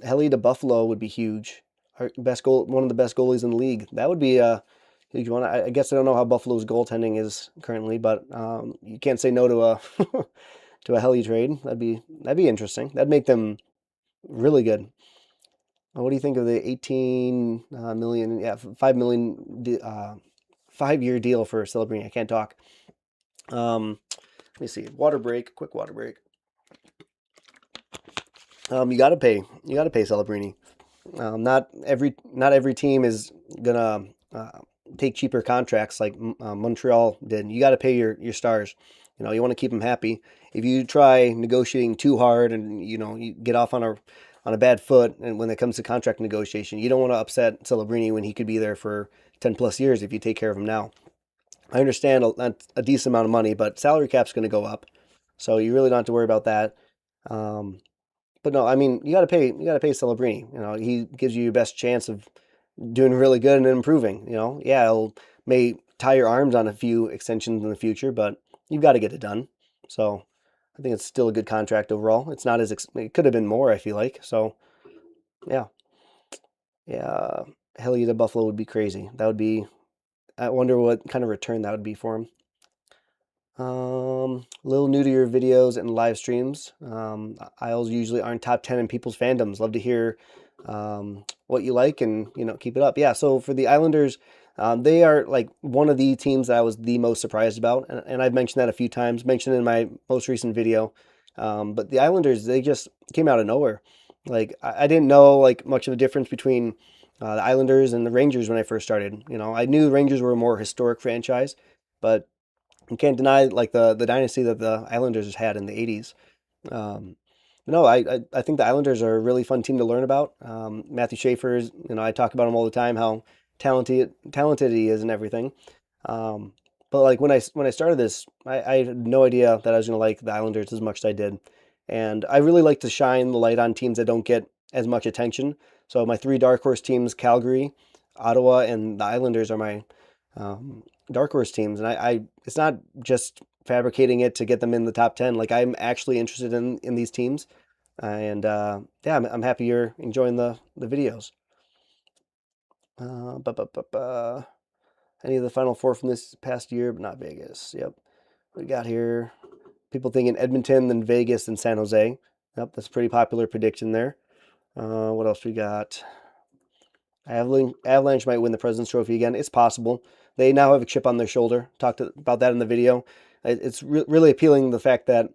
Helly to Buffalo would be huge. Our best goal, one of the best goalies in the league. That would be a huge one. I guess I don't know how Buffalo's goaltending is currently, but you can't say no to a to a Helly trade. That'd be interesting. That'd make them really good. What do you think of the 18 million? Yeah, 5 million 5-year deal for Celebrini. I can't talk. Let me see. Water break. Quick water break. You got to pay. You got to pay Celebrini. Not every team is gonna take cheaper contracts like Montreal did. You got to pay your stars. You know, you want to keep them happy. If you try negotiating too hard and you get off on on a bad foot, and when it comes to contract negotiation, you don't want to upset Celebrini when he could be there for 10 plus years if you take care of him now. I understand a decent amount of money, but salary cap's going to go up, so you really don't have to worry about that. Um, but no, I mean you got to pay Celebrini. You know, he gives you your best chance of doing really good and improving. You know, yeah, it'll may tie your arms on a few extensions in the future, but you've got to get it done. So I think it's still a good contract overall. It's not it could have been more. I feel like so. Yeah, yeah. Helly to Buffalo would be crazy. That would be. I wonder what kind of return that would be for him. A little new to your videos and live streams. Isles usually aren't top 10 in people's fandoms. Love to hear what you like and, keep it up. Yeah, so for the Islanders, they are like one of the teams that I was the most surprised about. And I've mentioned that a few times, mentioned in my most recent video. But the Islanders, they just came out of nowhere. Like, I didn't know like much of a difference between the Islanders and the Rangers when I first started. I knew the Rangers were a more historic franchise, but you can't deny like the dynasty that the Islanders had in the 80s. Um, no, I think the Islanders are a really fun team to learn about. Matthew Schaefer is, I talk about him all the time, how talented he is and everything. Um, but like when I started this, I had no idea that I was going to like the Islanders as much as I did. And I really like to shine the light on teams that don't get as much attention. So my three dark horse teams, Calgary, Ottawa, and the Islanders are my um, dark horse teams. And I it's not just fabricating it to get them in the top 10. Like I'm actually interested in these teams. And yeah, I'm happy you're enjoying the videos. Uh, bu- bu- bu- bu- Any of the Final Four from this past year, but not Vegas. Yep. We got here people thinking Edmonton, then Vegas, then San Jose. Yep, that's a pretty popular prediction there. What else we got? Avalanche might win the President's Trophy again. It's possible. They now have a chip on their shoulder. Talked about that in the video. It's really appealing the fact that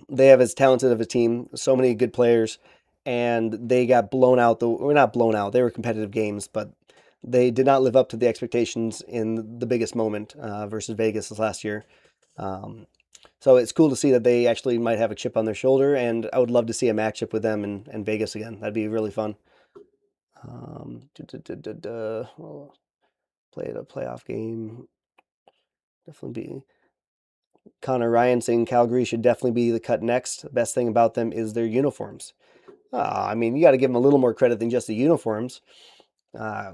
they have as talented of a team, so many good players, and they got blown out. We're not blown out. They were competitive games, but they did not live up to the expectations in the biggest moment versus Vegas this last year. Um, so it's cool to see that they actually might have a chip on their shoulder, and I would love to see a matchup with them and Vegas again. That'd be really fun. Well, played a playoff game. Definitely be Connor Ryan saying Calgary should definitely be the cut next. The best thing about them is their uniforms. I mean, you got to give them a little more credit than just the uniforms. Uh,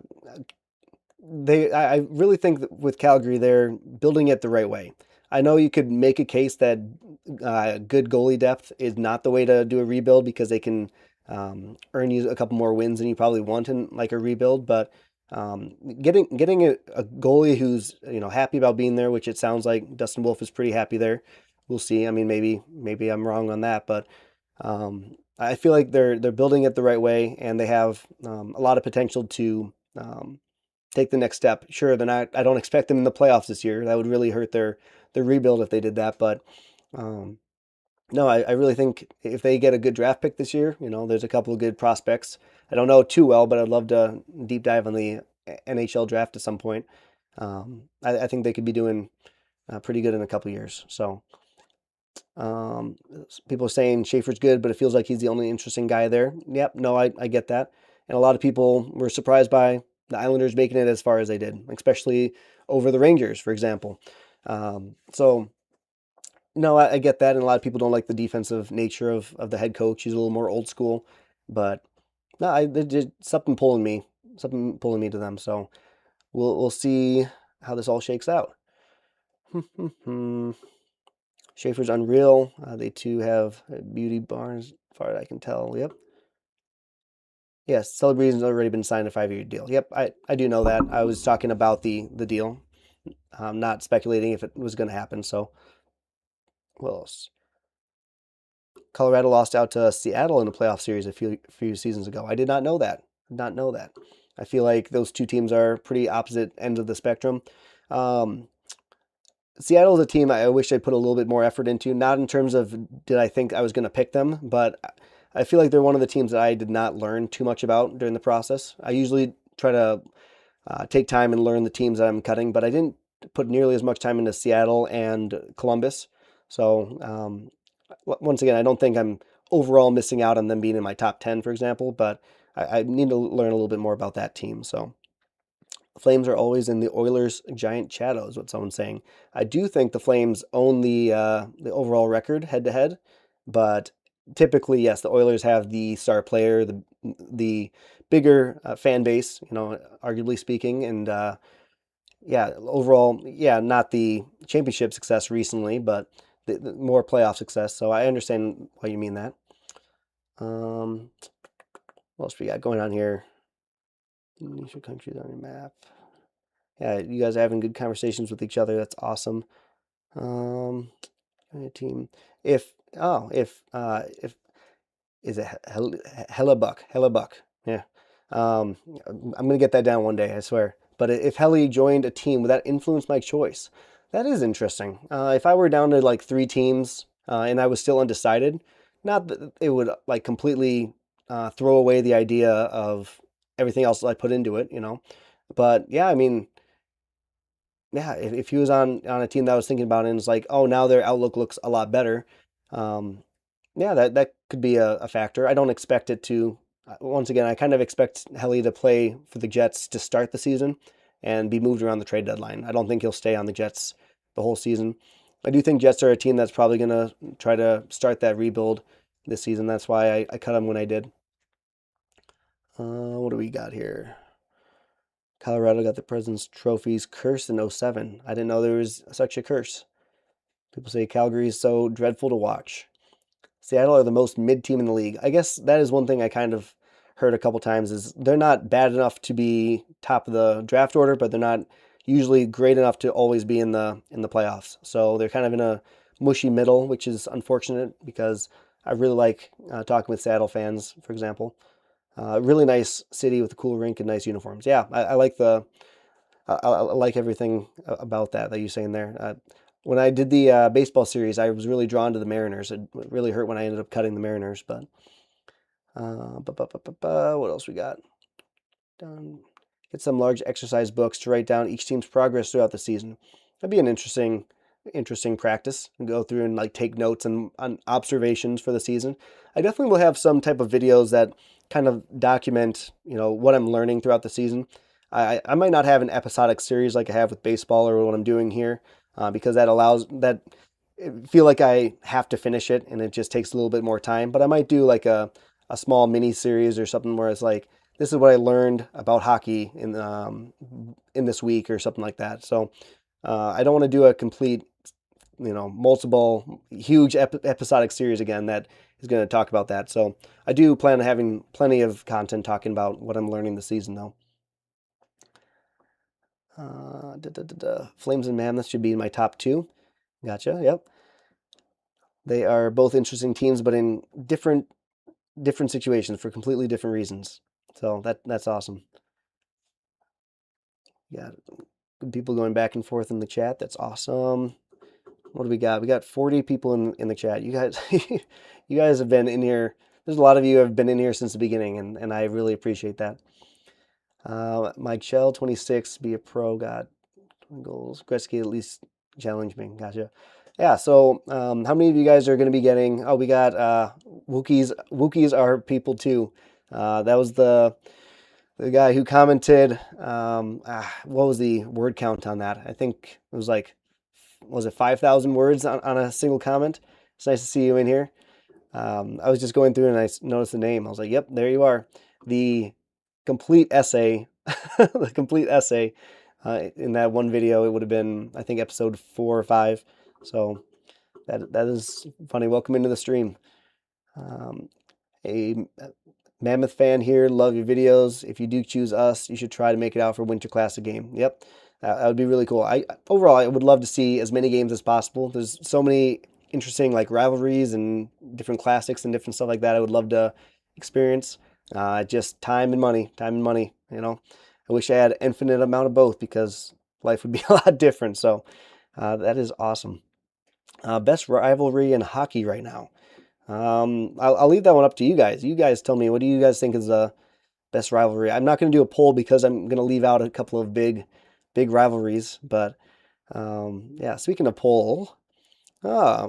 I really think that with Calgary, they're building it the right way. I know you could make a case that good goalie depth is not the way to do a rebuild because they can earn you a couple more wins than you probably want in like a rebuild. But getting a goalie who's happy about being there, which it sounds like Dustin Wolf is pretty happy there. We'll see. I mean, maybe I'm wrong on that, but I feel like they're building it the right way, and they have a lot of potential to take the next step. Sure, they're not. I don't expect them in the playoffs this year. That would really hurt their rebuild if they did that. But um, no, I really think if they get a good draft pick this year, there's a couple of good prospects. I don't know too well, but I'd love to deep dive on the NHL draft at some point. I think they could be doing pretty good in a couple of years. So um, people are saying Schaefer's good, but it feels like he's the only interesting guy there. Yep, no, I get that. And a lot of people were surprised by the Islanders making it as far as they did, especially over the Rangers, for example. So, no, I get that. And a lot of people don't like the defensive nature of the head coach. He's a little more old school. But no, there's just something pulling me to them. So we'll see how this all shakes out. Schaefer's unreal. They too have beauty bars, as far as I can tell. Yep. Yes, Celebrity's already been signed a 5-year deal. Yep, I do know that. I was talking about the deal. I'm not speculating if it was going to happen. So, what else? Colorado lost out to Seattle in the playoff series a few seasons ago. I did not know that. Did not know that. I feel like those two teams are pretty opposite ends of the spectrum. Um, Seattle is a team I wish I put a little bit more effort into. Not in terms of did I think I was going to pick them, but I feel like they're one of the teams that I did not learn too much about during the process. I usually try to take time and learn the teams that I'm cutting, but I didn't put nearly as much time into Seattle and Columbus. So once again, I don't think I'm overall missing out on them being in my top 10, for example, but I need to learn a little bit more about that team. So Flames are always in the Oilers' giant shadow, is what someone's saying. I do think the Flames own the overall record head to head, but typically, yes, the Oilers have the star player, the bigger fan base, arguably speaking, and yeah, overall, yeah, not the championship success recently, but the more playoff success. So I understand why you mean that. Um, what else we got going on here? Indonesia countries on your map. Yeah, you guys are having good conversations with each other. That's awesome. Um, team. If is it Hellebuck? Hellebuck. Yeah. I'm gonna get that down one day, I swear. But if Helly joined a team, would that influence my choice? That is interesting. If I were down to like three teams and I was still undecided, not that it would like completely throw away the idea of everything else I put into it. But yeah, I mean, yeah, if he was on a team that I was thinking about and it's like, oh, now their outlook looks a lot better. Um, yeah, that could be a factor. I don't expect it to. Once again, I kind of expect Helly to play for the Jets to start the season and be moved around the trade deadline. I don't think he'll stay on the Jets the whole season. I do think Jets are a team that's probably going to try to start that rebuild this season. That's why I cut him when I did. What do we got here? Colorado got the President's Trophies cursed in '07. I didn't know there was such a curse. People say Calgary is so dreadful to watch. Seattle are the most mid team in the league. I guess that is one thing I kind of heard a couple times is they're not bad enough to be top of the draft order, but they're not usually great enough to always be in the playoffs. So they're kind of in a mushy middle, which is unfortunate because I really like talking with Seattle fans, for example. Really nice city with a cool rink and nice uniforms. Yeah, I like I like everything about that you're saying there. When I did the baseball series, I was really drawn to the Mariners. It really hurt when I ended up cutting the Mariners, but what else we got? Done. Get some large exercise books to write down each team's progress throughout the season. That'd be an interesting practice and go through and like take notes and on observations for the season. I definitely will have some type of videos that kind of document, what I'm learning throughout the season. I might not have an episodic series like I have with baseball or what I'm doing here, because that allows that I feel like I have to finish it and it just takes a little bit more time. But I might do like a small mini series or something where it's like, this is what I learned about hockey in this week or something like that. So I don't want to do a complete, multiple huge episodic series again that is going to talk about that. So I do plan on having plenty of content talking about what I'm learning this season, though. Flames and Mammoths should be in my top two. Gotcha. Yep. They are both interesting teams, but in different situations for completely different reasons. So that's awesome. Yeah, good people going back and forth in the chat. That's awesome. What do we got? We got 40 people in the chat. You guys, you guys have been in here. There's a lot of you who have been in here since the beginning, and I really appreciate that. Mike Shell, 26, be a pro, got 20 goals. Gretzky at least challenge me. Gotcha. Yeah, so how many of you guys are going to be getting? Oh, we got Wookiees. Wookiees are people too. That was the guy who commented. What was the word count on that? I think it was like, was it 5,000 words on a single comment? It's nice to see you in here. I was just going through and I noticed the name. I was like, yep, there you are. The complete essay, the complete essay in that one video. It would have been, I think, episode 4 or 5. So that is funny. Welcome into the stream. A Mammoth fan here. Love your videos. If you do choose us, you should try to make it out for Winter Classic game. Yep, that would be really cool. Overall, I would love to see as many games as possible. There's so many interesting like rivalries and different classics and different stuff like that. I would love to experience. Just time and money. Time and money. I wish I had infinite amount of both because life would be a lot different. So that is awesome. Best rivalry in hockey right now. I'll leave that one up to you guys. You guys tell me, what do you guys think is the best rivalry? I'm not going to do a poll because I'm going to leave out a couple of big rivalries. But yeah, speaking of poll, Ah,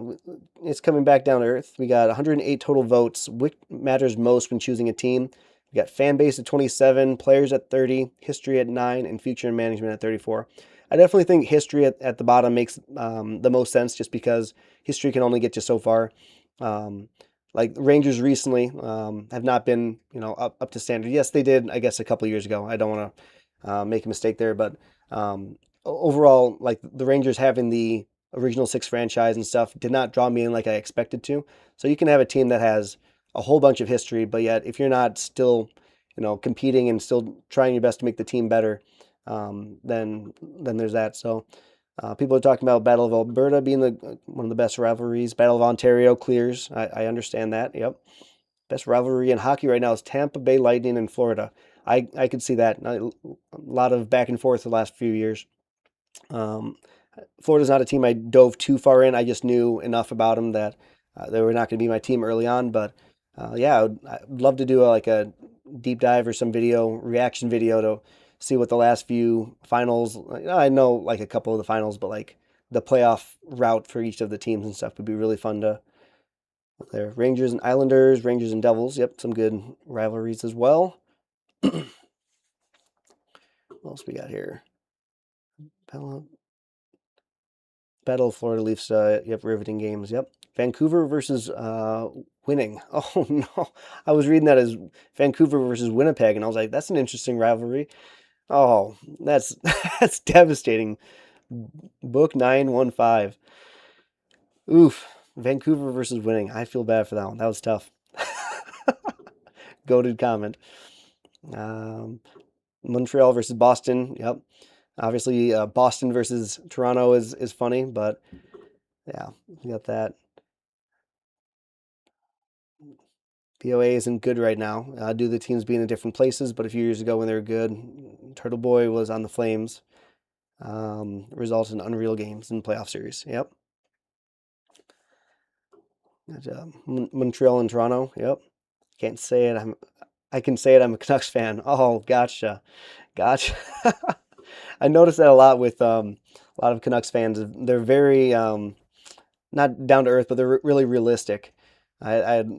it's coming back down to earth. We got 108 total votes. Which matters most when choosing a team? We got fan base at 27, players at 30, history at 9, and future and management at 34. I definitely think history at the bottom makes the most sense just because history can only get you so far. Um, like Rangers recently have not been, up to standard. Yes, they did, I guess, a couple years ago. I don't want to make a mistake there, but overall, like the Rangers having the original six franchise and stuff did not draw me in like I expected to. So you can have a team that has a whole bunch of history, but yet if you're not still, competing and still trying your best to make the team better, then there's that. So people are talking about Battle of Alberta being one of the best rivalries. Battle of Ontario clears. I understand that. Yep. Best rivalry in hockey right now is Tampa Bay Lightning and Florida. I could see that. A lot of back and forth the last few years. Um, Florida's not a team I dove too far in. I just knew enough about them that they were not going to be my team early on. But yeah, I'd love to do like a deep dive or some reaction video to see what the last few finals. I know like a couple of the finals, but like the playoff route for each of the teams and stuff would be really fun to. There, Rangers and Islanders, Rangers and Devils. Yep, some good rivalries as well. What else we got here? Battle of Florida Leafs. Yep, riveting games. Yep. Vancouver versus Winning. Oh no, I was reading that as Vancouver versus Winnipeg, and I was like, that's an interesting rivalry. Oh, that's that's devastating. Book 915. Oof. Vancouver versus Winning. I feel bad for that one. That was tough. Goated comment. Um, Montreal versus Boston. Yep. Obviously, Boston versus Toronto is funny, but yeah, you got that. POA isn't good right now due to the teams being in different places, but a few years ago when they were good, Turtle Boy was on the Flames. Results in unreal games in playoff series. Yep. Montreal and Toronto. Yep. Can't say it. I can say it. I'm a Canucks fan. Oh, gotcha. Gotcha. I noticed that a lot with a lot of Canucks fans. They're very not down to earth, but they're really realistic. I had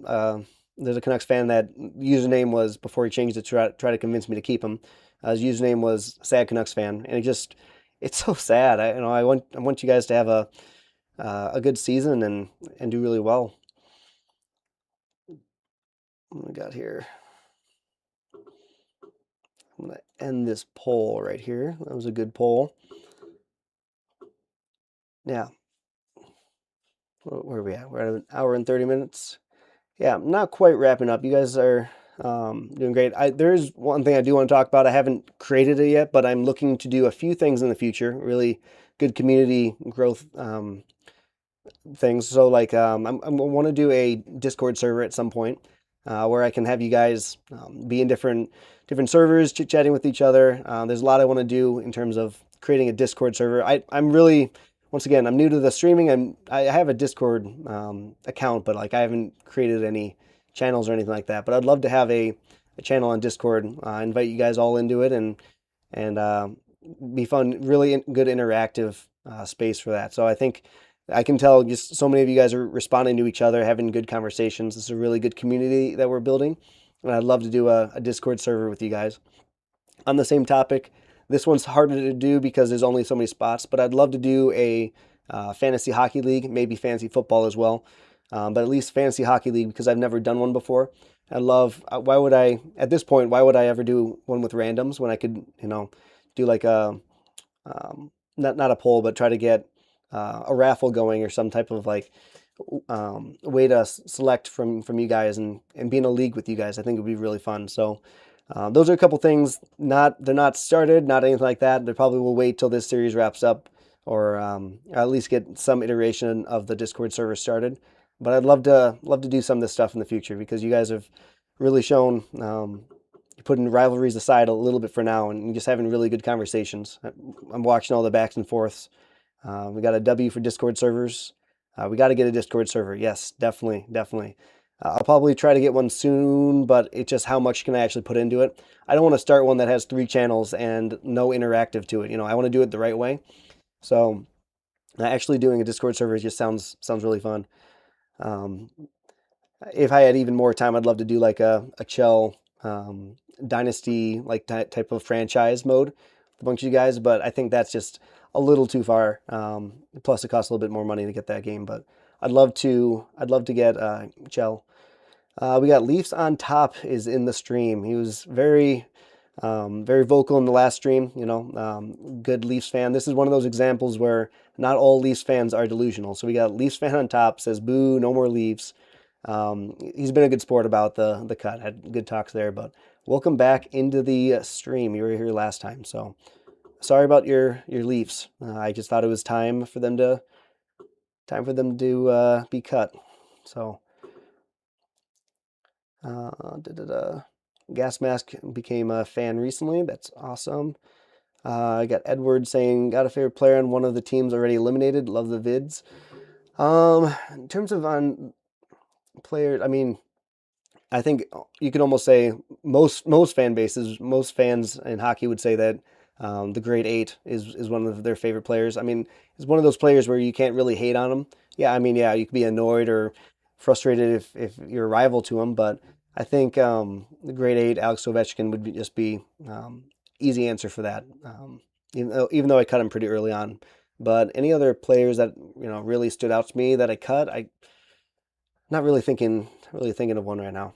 there's a Canucks fan that username was before he changed it to try to convince me to keep him. His username was sad Canucks fan, and it's so sad. I want you guys to have a good season and do really well. What we got here? I'm gonna end this poll right here. That was a good poll. Yeah, where are we at? We're at an hour and 30 minutes. Yeah, not quite wrapping up. You guys are doing great. There is one thing I do want to talk about. I haven't created it yet, but I'm looking to do a few things in the future. Really good community growth things. So like I want to do a Discord server at some point where I can have you guys be in different servers, chit chatting with each other. There's a lot I want to do in terms of creating a Discord server. I'm really once again, I'm new to the streaming. I have a Discord account, but like I haven't created any channels or anything like that. But I'd love to have a channel on Discord. Invite you guys all into it and be fun. Really good interactive space for that. So I think I can tell just so many of you guys are responding to each other, having good conversations. This is a really good community that we're building, and I'd love to do a Discord server with you guys. On the same topic, this one's harder to do because there's only so many spots, but I'd love to do a fantasy hockey league, maybe fantasy football as well, but at least fantasy hockey league because I've never done one before. I love. Why would I at this point? Why would I ever do one with randoms when I could, do like a not a poll, but try to get a raffle going or some type of like way to select from you guys and be in a league with you guys. I think it would be really fun. So those are a couple things. They're not started, not anything like that. They probably will wait till this series wraps up, or at least get some iteration of the Discord server started. But I'd love to do some of this stuff in the future because you guys have really shown putting rivalries aside a little bit for now and just having really good conversations. I'm watching all the backs and forths. We got a W for Discord servers. We got to get a Discord server. Yes, definitely, definitely. I'll probably try to get one soon, but it's just how much can I actually put into it. I don't want to start one that has 3 channels and no interactive to it. I want to do it the right way. So Actually, doing a Discord server just sounds really fun. Um, if I had even more time, I'd love to do like a Chell Dynasty like type of franchise mode with a bunch of you guys, but I think that's just a little too far. Plus, it costs a little bit more money to get that game, but I'd love to get Chell. We got Leafs on top is in the stream. He was very vocal in the last stream. Good Leafs fan. This is one of those examples where not all Leafs fans are delusional. So we got Leafs fan on top says, "Boo, no more Leafs." He's been a good sport about the cut. Had good talks there, but welcome back into the stream. You were here last time, so sorry about your Leafs. I just thought it was time for them to be cut. So. Da. Gas Mask became a fan recently. That's awesome. I got Edward saying, got a favorite player on one of the teams already eliminated. Love the vids. In terms of on players, I mean, I think you could almost say most fan bases, most fans in hockey would say that the grade eight is one of their favorite players. I mean, it's one of those players where you can't really hate on him. Yeah, I mean, yeah, you could be annoyed or frustrated if you're a rival to him, but I think the grade eight Alex Ovechkin would just be easy answer for that. Even though I cut him pretty early on, but any other players that really stood out to me that I cut, I not really thinking of one right now.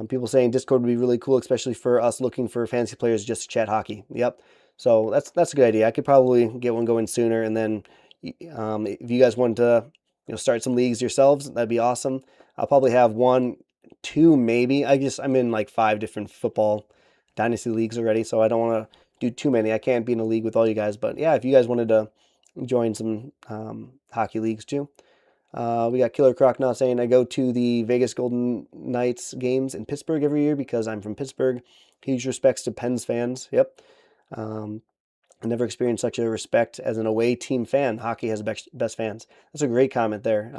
People saying Discord would be really cool, especially for us looking for fantasy players just to chat hockey. Yep. So that's a good idea. I could probably get one going sooner, and then if you guys want to start some leagues yourselves, that'd be awesome. I'll probably have one, two, maybe. I'm in like 5 different football dynasty leagues already, so I don't want to do too many. I can't be in a league with all you guys, but yeah, if you guys wanted to join some hockey leagues too. We got Killer Croc now saying, I go to the Vegas Golden Knights games in Pittsburgh every year because I'm from Pittsburgh. Huge respects to Pens fans. Yep. I never experienced such a respect as an away team fan. Hockey has best fans. That's a great comment there.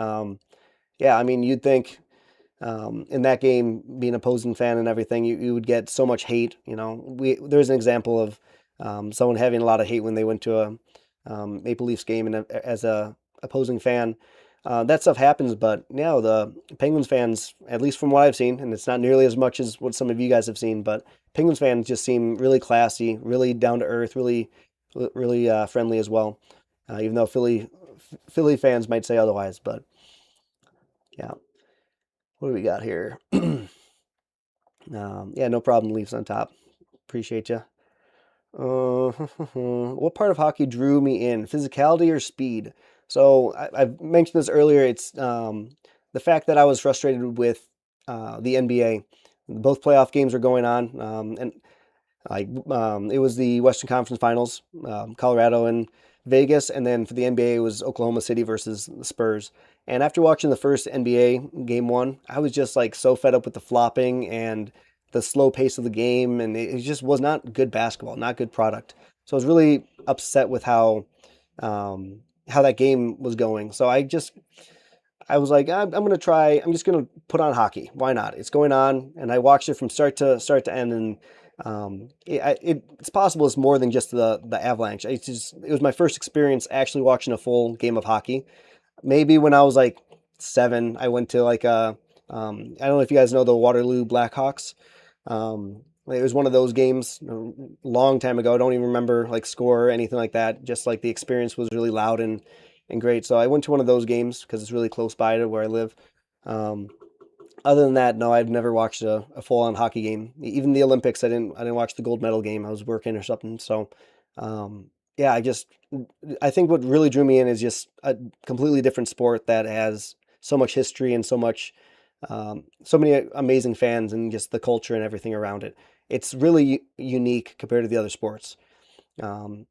Yeah, I mean, you'd think in that game, being an opposing fan and everything, you would get so much hate. There's an example of someone having a lot of hate when they went to a Maple Leafs game and as a opposing fan. That stuff happens, but now the Penguins fans, at least from what I've seen, and it's not nearly as much as what some of you guys have seen, but Penguins fans just seem really classy, really down to earth, really friendly as well. Even though Philly fans might say otherwise, but yeah. What do we got here? Yeah, no problem. Leafs on top. Appreciate you. What part of hockey drew me in? Physicality or speed? So I've mentioned this earlier. It's the fact that I was frustrated with the NBA. Both playoff games were going on, and it was the Western Conference Finals, Colorado and Vegas, and then for the NBA it was Oklahoma City versus the Spurs. And after watching the first NBA game one, I was just like so fed up with the flopping and the slow pace of the game, and it just was not good basketball, not good product. So I was really upset with how that game was going. So I was like, I'm going to try. I'm just going to put on hockey. Why not? It's going on, and I watched it from start to end, and it's possible it's more than just the Avalanche. It was my first experience actually watching a full game of hockey. Maybe when I was like 7, I went to like I don't know if you guys know the Waterloo Blackhawks. It was one of those games a long time ago. I don't even remember like score or anything like that. Just like the experience was really loud and great. So I went to one of those games because it's really close by to where I live. Um, Other than that, no, I've never watched a full-on hockey game. Even the Olympics, I didn't watch the gold medal game. I was working or something. So, yeah, I think what really drew me in is just a completely different sport that has so much history and so many amazing fans and just the culture and everything around it. It's really unique compared to the other sports. Um,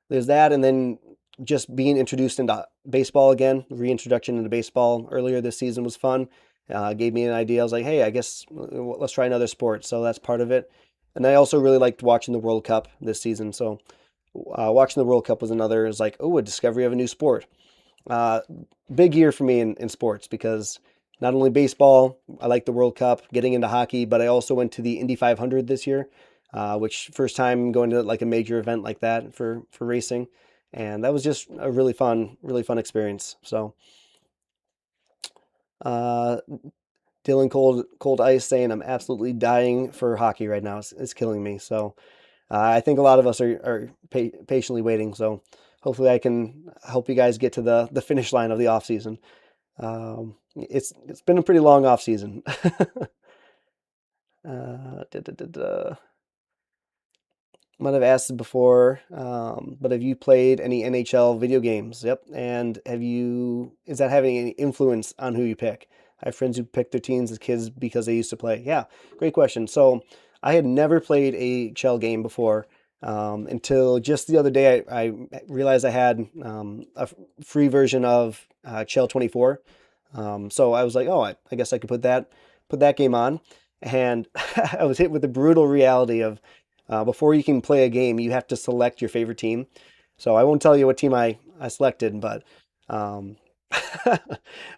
there's that, and then just being introduced into baseball again, reintroduction into baseball earlier this season was fun. Gave me an idea. I was like, hey, I guess let's try another sport. So that's part of it. And I also really liked watching the World Cup this season. So watching the World Cup was another, is like, oh, a discovery of a new sport. Uh, Big year for me in sports because not only baseball, I like the World Cup, getting into hockey, but I also went to the Indy 500 this year, which first time going to like a major event like that for racing. and that was just a really fun experience. So, uh, Dylan Cold Ice saying I'm absolutely dying for hockey right now. It's killing me. So I think a lot of us are patiently waiting. So hopefully I can help you guys get to the finish line of the off season. It's been a pretty long off season. Da, da, da, da. Might have asked it before, but have you played any NHL video games? Yep. And is that having any influence on who you pick? I have friends who pick their teams as kids because they used to play. Yeah, great question. So I had never played a shell game before until just the other day. I realized I had free version of Shell 24. So I was like, oh, I guess I could put that game on. And I was hit with the brutal reality of before you can play a game, you have to select your favorite team. So I won't tell you what team I selected, but um,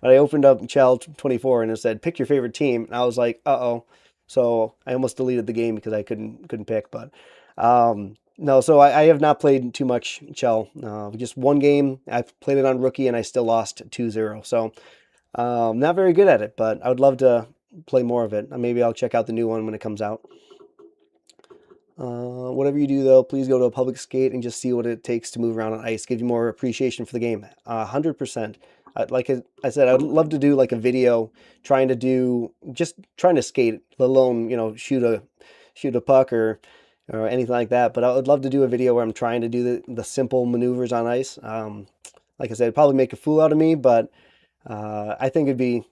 I opened up Chell 24 and it said pick your favorite team, and I was like, uh-oh. So I almost deleted the game because I couldn't pick. But no, so I have not played too much Chell. Just one game. I played it on rookie and I still lost 2-0. So not very good at it, but I would love to play more of it. Maybe I'll check out the new one when it comes out. Whatever you do, though, please go to a public skate and just see what it takes to move around on ice. Give you more appreciation for the game. 100%. Like I said, I would love to do like a video just trying to skate, let alone shoot a puck or anything like that. But I would love to do a video where I'm trying to do the simple maneuvers on ice. Like I said, it'd probably make a fool out of me, but I think it'd be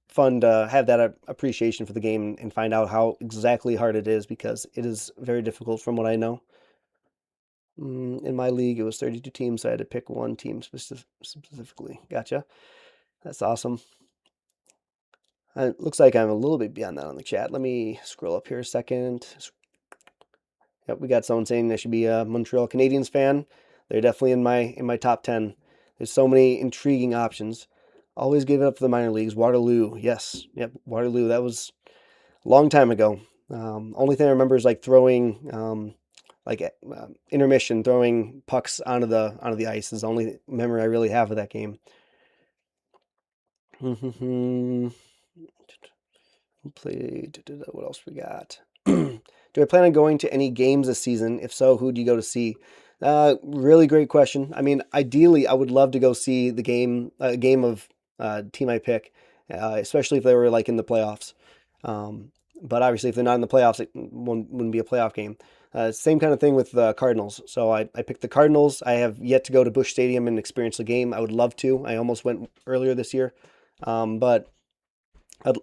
fun to have that appreciation for the game and find out how exactly hard it is because it is very difficult from what I know. In my league, it was 32 teams, so I had to pick one team specifically. Gotcha. That's awesome. It looks like I'm a little bit beyond that on the chat. Let me scroll up here a second. Yep, we got someone saying I should be a Montreal Canadiens fan. They're definitely in my top 10. There's so many intriguing options. Always give it up for the minor leagues. Waterloo, yes, yep, Waterloo. That was a long time ago. Only thing I remember is like throwing, intermission, throwing pucks onto the ice is the only memory I really have of that game. Played. What else we got? Do I plan on going to any games this season? If so, who do you go to see? Really great question. I mean, ideally, I would love to go see the game of team I pick, especially if they were like in the playoffs. But obviously, if they're not in the playoffs, it wouldn't be a playoff game. Same kind of thing with the Cardinals. So I picked the Cardinals. I have yet to go to Busch Stadium and experience the game. I would love to. I almost went earlier this year, but I'd,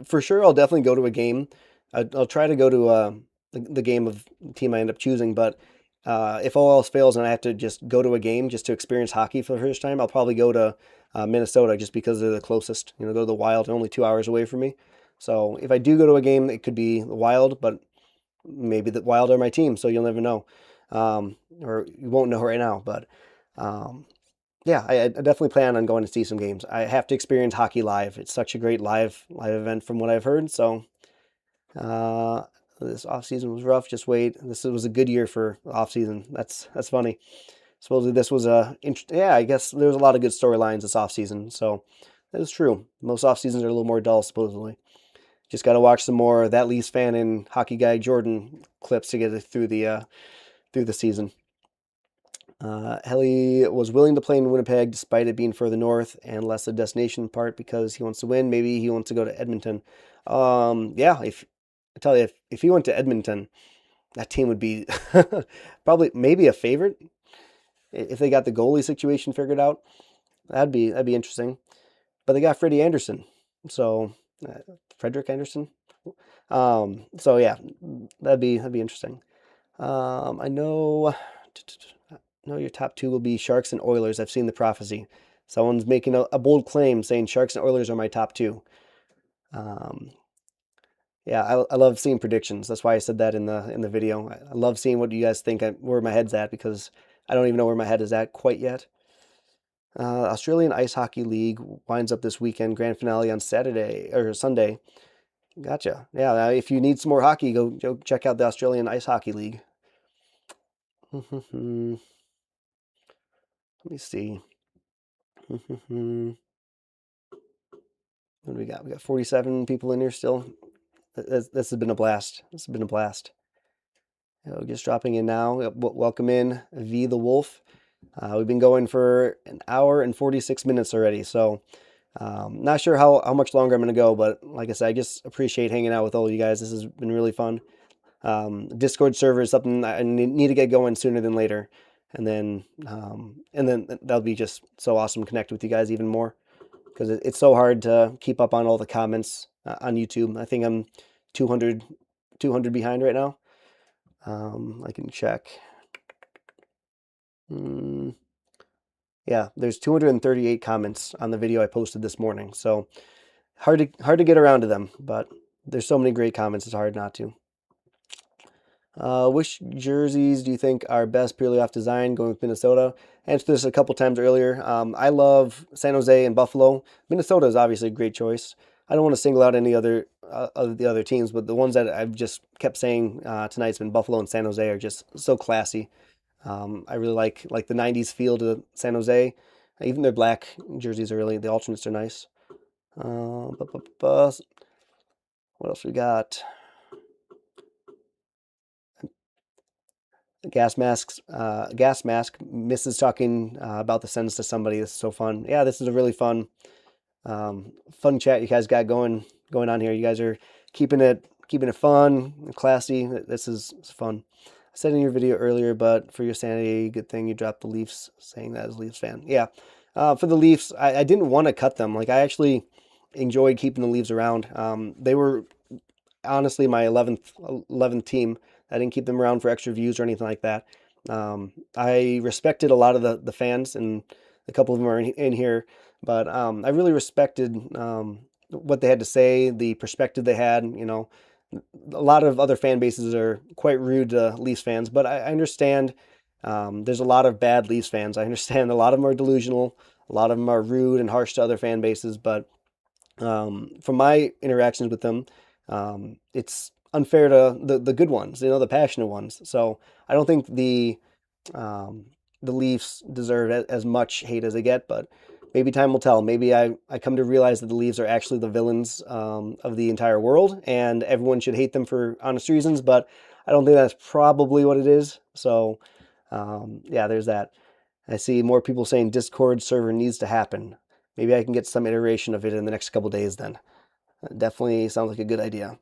for sure, I'll definitely go to a game. I'll try to go to the game of the team I end up choosing, but if all else fails and I have to just go to a game just to experience hockey for the first time, I'll probably go to Minnesota just because they're the closest. Go to the Wild, they're only 2 hours away from me. So if I do go to a game, it could be the Wild, but maybe the Wild are my team, so you'll never know. Or you won't know right now, but yeah, I definitely plan on going to see some games. I have to experience hockey live. It's such a great live event from what I've heard. So uh, this off season was rough. Just wait. This was a good year for off season. That's funny. Supposedly this was yeah. I guess there was a lot of good storylines this off season. So that is true. Most off seasons are a little more dull supposedly. Just got to watch some more That Leafs fan and hockey guy Jordan clips to get it through the season. Helly was willing to play in Winnipeg despite it being further north and less a destination part because he wants to win. Maybe he wants to go to Edmonton. Yeah, if I tell you, if he went to Edmonton, that team would be probably maybe a favorite if they got the goalie situation figured out. That'd be interesting. But they got Freddie Anderson, so Frederick Anderson. So yeah, that'd be interesting. I know. No, your top two will be Sharks and Oilers. I've seen the prophecy. Someone's making a bold claim saying Sharks and Oilers are my top two. Um, yeah, I love seeing predictions. That's why I said that in the video. I love seeing what you guys think where my head's at because I don't even know where my head is at quite yet. Australian Ice Hockey League winds up this weekend. Grand finale on Saturday or Sunday. Gotcha. Yeah, if you need some more hockey, go check out the Australian Ice Hockey League. Let me see. What do we got? We got 47 people in here still. This has been a blast. This has been a blast. Just dropping in now. Welcome in V the Wolf. We've been going for an hour and 46 minutes already, so not sure how much longer I'm going to go, but like I said, I just appreciate hanging out with all you guys. This has been really fun. Discord server is something I need to get going sooner than later, and then that'll be just so awesome to connect with you guys even more because it's so hard to keep up on all the comments on YouTube. I think I'm 200 behind right now. I can check. Mm, yeah, there's 238 comments on the video I posted this morning, so hard to get around to them, but there's so many great comments, it's hard not to. Which jerseys do you think are best purely off design going with Minnesota? I answered this a couple times earlier. I love San Jose and Buffalo. Minnesota is obviously a great choice. I don't want to single out any other of the other teams, but the ones that I've just kept saying tonight's been Buffalo and San Jose are just so classy. I really like the '90s feel to San Jose. Even their black jerseys are really the alternates are nice. What else we got? Gas mask misses talking about the sentence to somebody. This is so fun. Yeah, this is a really fun chat you guys got going on here. You guys are keeping it fun, classy. This is fun. I said in your video earlier, but for your sanity, good thing you dropped the Leafs, saying that as a Leafs fan. Yeah, for the Leafs, I didn't want to cut them. Like I actually enjoyed keeping the Leafs around. They were honestly my 11th team. I didn't keep them around for extra views or anything like that. I respected a lot of the fans, and a couple of them are in here, but I really respected what they had to say, the perspective they had. A lot of other fan bases are quite rude to Leafs fans, but I understand there's a lot of bad Leafs fans. I understand a lot of them are delusional, a lot of them are rude and harsh to other fan bases, but from my interactions with them, it's unfair to the good ones, the passionate ones. So I don't think um, the Leafs deserve as much hate as they get, but maybe time will tell. Maybe I come to realize that the Leafs are actually the villains of the entire world, and everyone should hate them for honest reasons. But I don't think that's probably what it is. So yeah, there's that. I see more people saying Discord server needs to happen. Maybe I can get some iteration of it in the next couple days then. Definitely sounds like a good idea.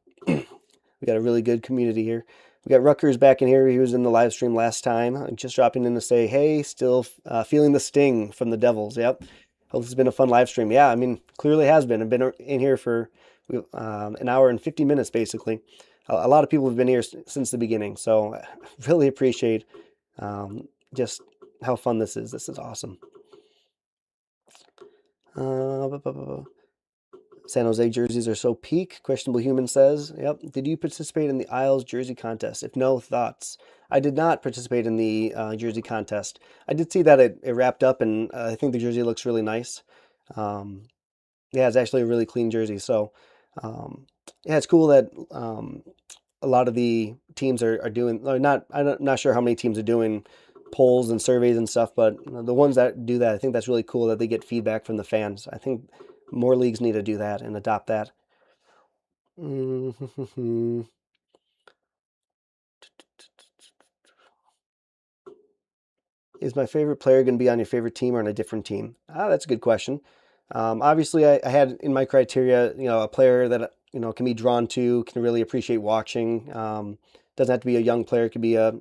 We got a really good community here. We got Rutgers back in here. He was in the live stream last time. Just dropping in to say, hey, still feeling the sting from the Devils. Yep. Hope this has been a fun live stream. Yeah, I mean, clearly has been. I've been in here for an hour and 50 minutes, basically. A lot of people have been here since the beginning. So I really appreciate just how fun this is. This is awesome. San Jose jerseys are so peak. Questionable Human says, yep. Did you participate in the Isles jersey contest? If no, thoughts? I did not participate in the jersey contest. I did see that it wrapped up, and I think the jersey looks really nice. Um, yeah, it's actually a really clean jersey. So, yeah, it's cool that a lot of the teams are doing, or not, I'm not sure how many teams are doing polls and surveys and stuff, but the ones that do that, I think that's really cool that they get feedback from the fans. I think more leagues need to do that and adopt that. Is my favorite player going to be on your favorite team or on a different team? That's a good question. Obviously, I had in my criteria, a player that can be drawn to, can really appreciate watching. Doesn't have to be a young player; it could be a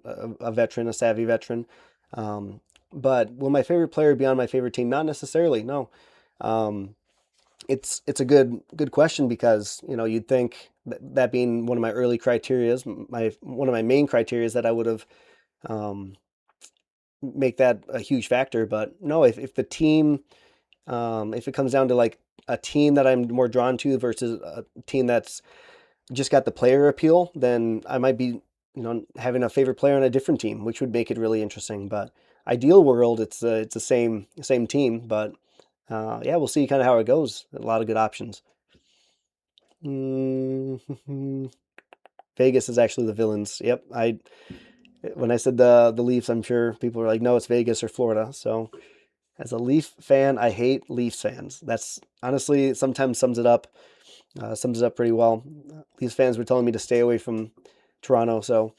veteran, a savvy veteran. But will my favorite player be on my favorite team? Not necessarily. No. Um, it's a good question because you'd think that being one of my early criterias, one of my main criterias that I would have um, make that a huge factor. But no, if the team, if it comes down to like a team that I'm more drawn to versus a team that's just got the player appeal, then I might be, having a favorite player on a different team, which would make it really interesting. But ideal world, it's the same team. But yeah, we'll see kind of how it goes. A lot of good options. Vegas is actually the villains. Yep, when I said the Leafs, I'm sure people were like, no, it's Vegas or Florida. So As a Leaf fan, I hate Leafs fans. That's honestly sometimes sums it up pretty well. Leafs fans were telling me to stay away from Toronto. So,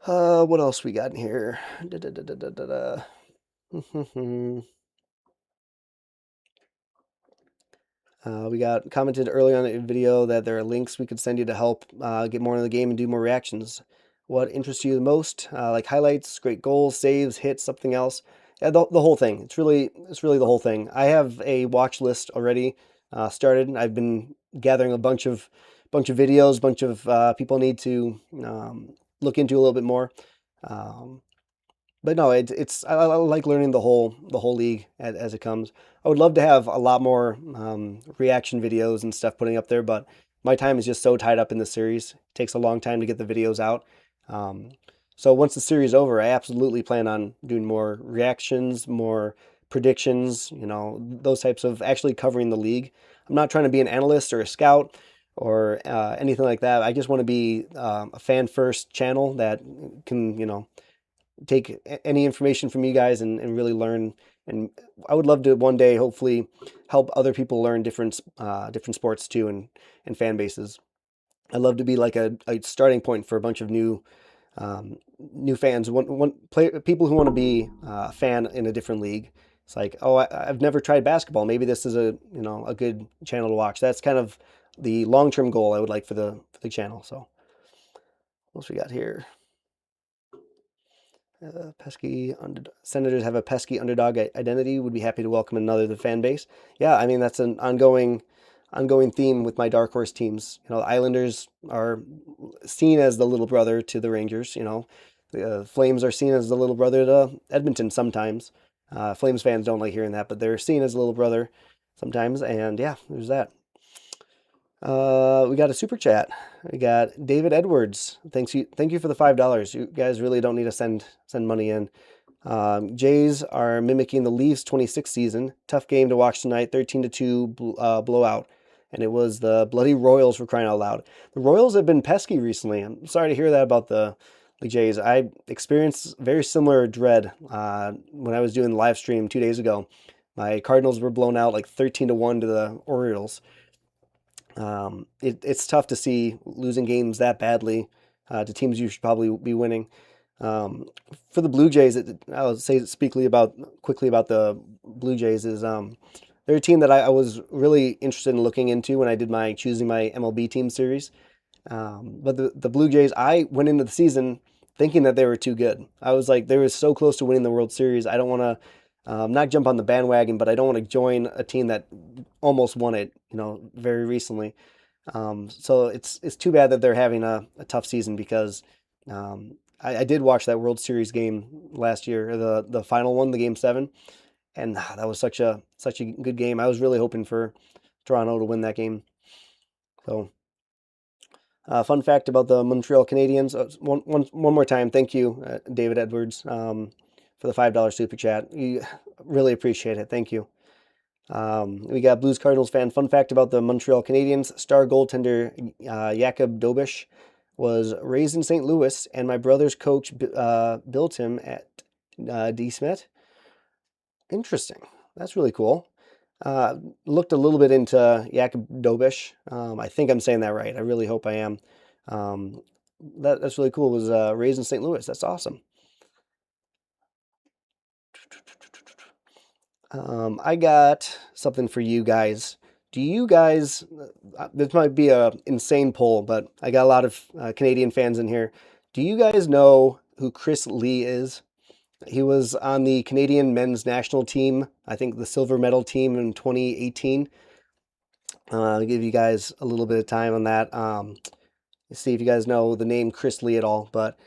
what else we got in here? Da, da, da, da, da, da, da. We got commented earlier on the video that there are links we could send you to help get more in the game and do more reactions. What interests you the most? Like highlights, great goals, saves, hits, something else. Yeah, the whole thing. It's really the whole thing. I have a watch list already started. I've been gathering a bunch of videos, bunch of people need to look into a little bit more. Um, but no, I like learning the whole league as it comes. I would love to have a lot more reaction videos and stuff putting up there, but my time is just so tied up in the series. It takes a long time to get the videos out. Um, so once the series is over, I absolutely plan on doing more reactions, more predictions, those types of actually covering the league. I'm not trying to be an analyst or a scout or anything like that. I just want to be a fan first channel that can, take any information from you guys and really learn. And I would love to one day, hopefully, help other people learn different sports too and fan bases. I'd love to be like a starting point for a bunch of new fans, people who want to be a fan in a different league. It's like, oh, I've never tried basketball. Maybe this is a good channel to watch. That's kind of the long term goal I would like for the channel. So, what else we got here? Senators have a pesky underdog identity. Would be happy to welcome another to the fan base. Yeah, I mean that's an ongoing theme with my dark horse teams. The Islanders are seen as the little brother to the Rangers. The Flames are seen as the little brother to Edmonton sometimes. Flames fans don't like hearing that, but they're seen as a little brother sometimes. And yeah, there's that. We got a super chat. We got David Edwards. Thank you for the $5. You guys really don't need to send money in. Jays are mimicking the Leafs 26th season. Tough game to watch tonight. 13-2 blowout, and it was the bloody Royals for crying out loud. The Royals have been pesky recently. I'm sorry to hear that about the Jays. I experienced very similar dread when I was doing the live stream 2 days ago. My Cardinals were blown out like 13-1 to the Orioles. It's tough to see losing games that badly to teams you should probably be winning. For the Blue Jays, I'll speak quickly about the Blue Jays is they're a team that I was really interested in looking into when I did my choosing my MLB team series. But the Blue Jays, I went into the season thinking that they were too good. I was like, they were so close to winning the World Series. I don't want to not jump on the bandwagon, but I don't want to join a team that almost won it, very recently. So it's too bad that they're having a tough season because I did watch that World Series game last year, the final one, the Game 7, and that was such a good game. I was really hoping for Toronto to win that game. So. Fun fact about the Montreal Canadiens. One more time, thank you, David Edwards, for the $5 super chat. We really appreciate it. Thank you. We got Blues Cardinals fan. Fun fact about the Montreal Canadiens: star goaltender Jakub Dobish was raised in St. Louis, and my brother's coach built him at D. Smith. Interesting. That's really cool. Looked a little bit into Jakub Dobish. I think I'm saying that right. I really hope I am. That's really cool. It was raised in St. Louis. That's awesome. I got something for you guys. Do you guys? This might be a insane poll, but I got a lot of Canadian fans in here. Do you guys know who Chris Lee is? He was on the Canadian men's national team, I think the silver medal team in 2018. I'll give you guys a little bit of time on that. See if you guys know the name Chris Lee at all. But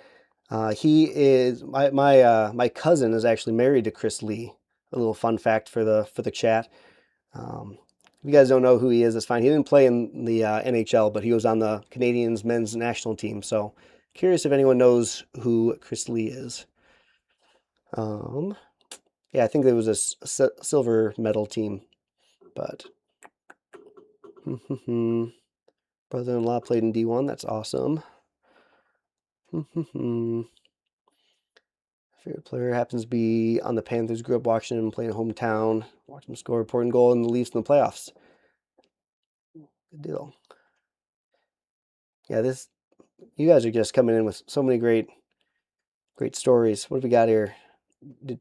he is my cousin is actually married to Chris Lee. A little fun fact for the chat. If you guys don't know who he is, that's fine. He didn't play in the NHL, but he was on the Canadians men's national team. So curious if anyone knows who Chris Lee is. Yeah, I think there was a silver medal team, but brother-in-law played in D1. That's awesome. Favorite player happens to be on the Panthers. Grew up watching him play in hometown. Watch him score an important goal in the Leafs in the playoffs. Good deal. Yeah, you guys are just coming in with so many great stories. What have we got here? Do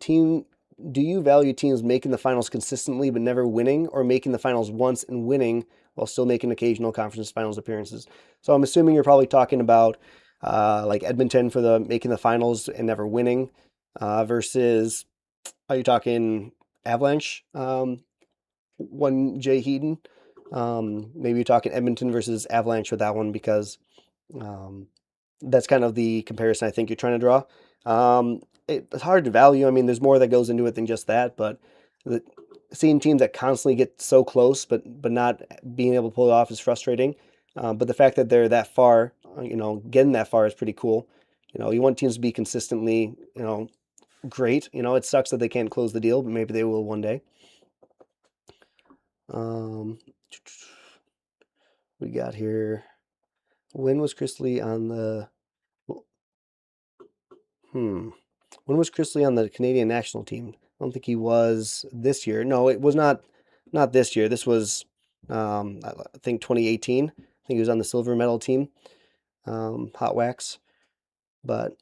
you value teams making the finals consistently but never winning, or making the finals once and winning while still making occasional conference finals appearances? So I'm assuming you're probably talking about like Edmonton for the making the finals and never winning, versus, are you talking Avalanche? One Jay Heaton. Maybe you're talking Edmonton versus Avalanche with that one, because um, that's kind of the comparison I think you're trying to draw. It's hard to value. I mean, there's more that goes into it than just that, but the, seeing teams that constantly get so close but not being able to pull it off is frustrating. But the fact that they're that far, getting that far is pretty cool. You want teams to be consistently, great. It sucks that they can't close the deal, but maybe they will one day. Um, we got here. When was Chris Lee on the? Hmm. When was Chris Lee on the Canadian national team? I don't think he was this year. No, it was not this year. This was, I think 2018. I think he was on the silver medal team, Hot Wax. But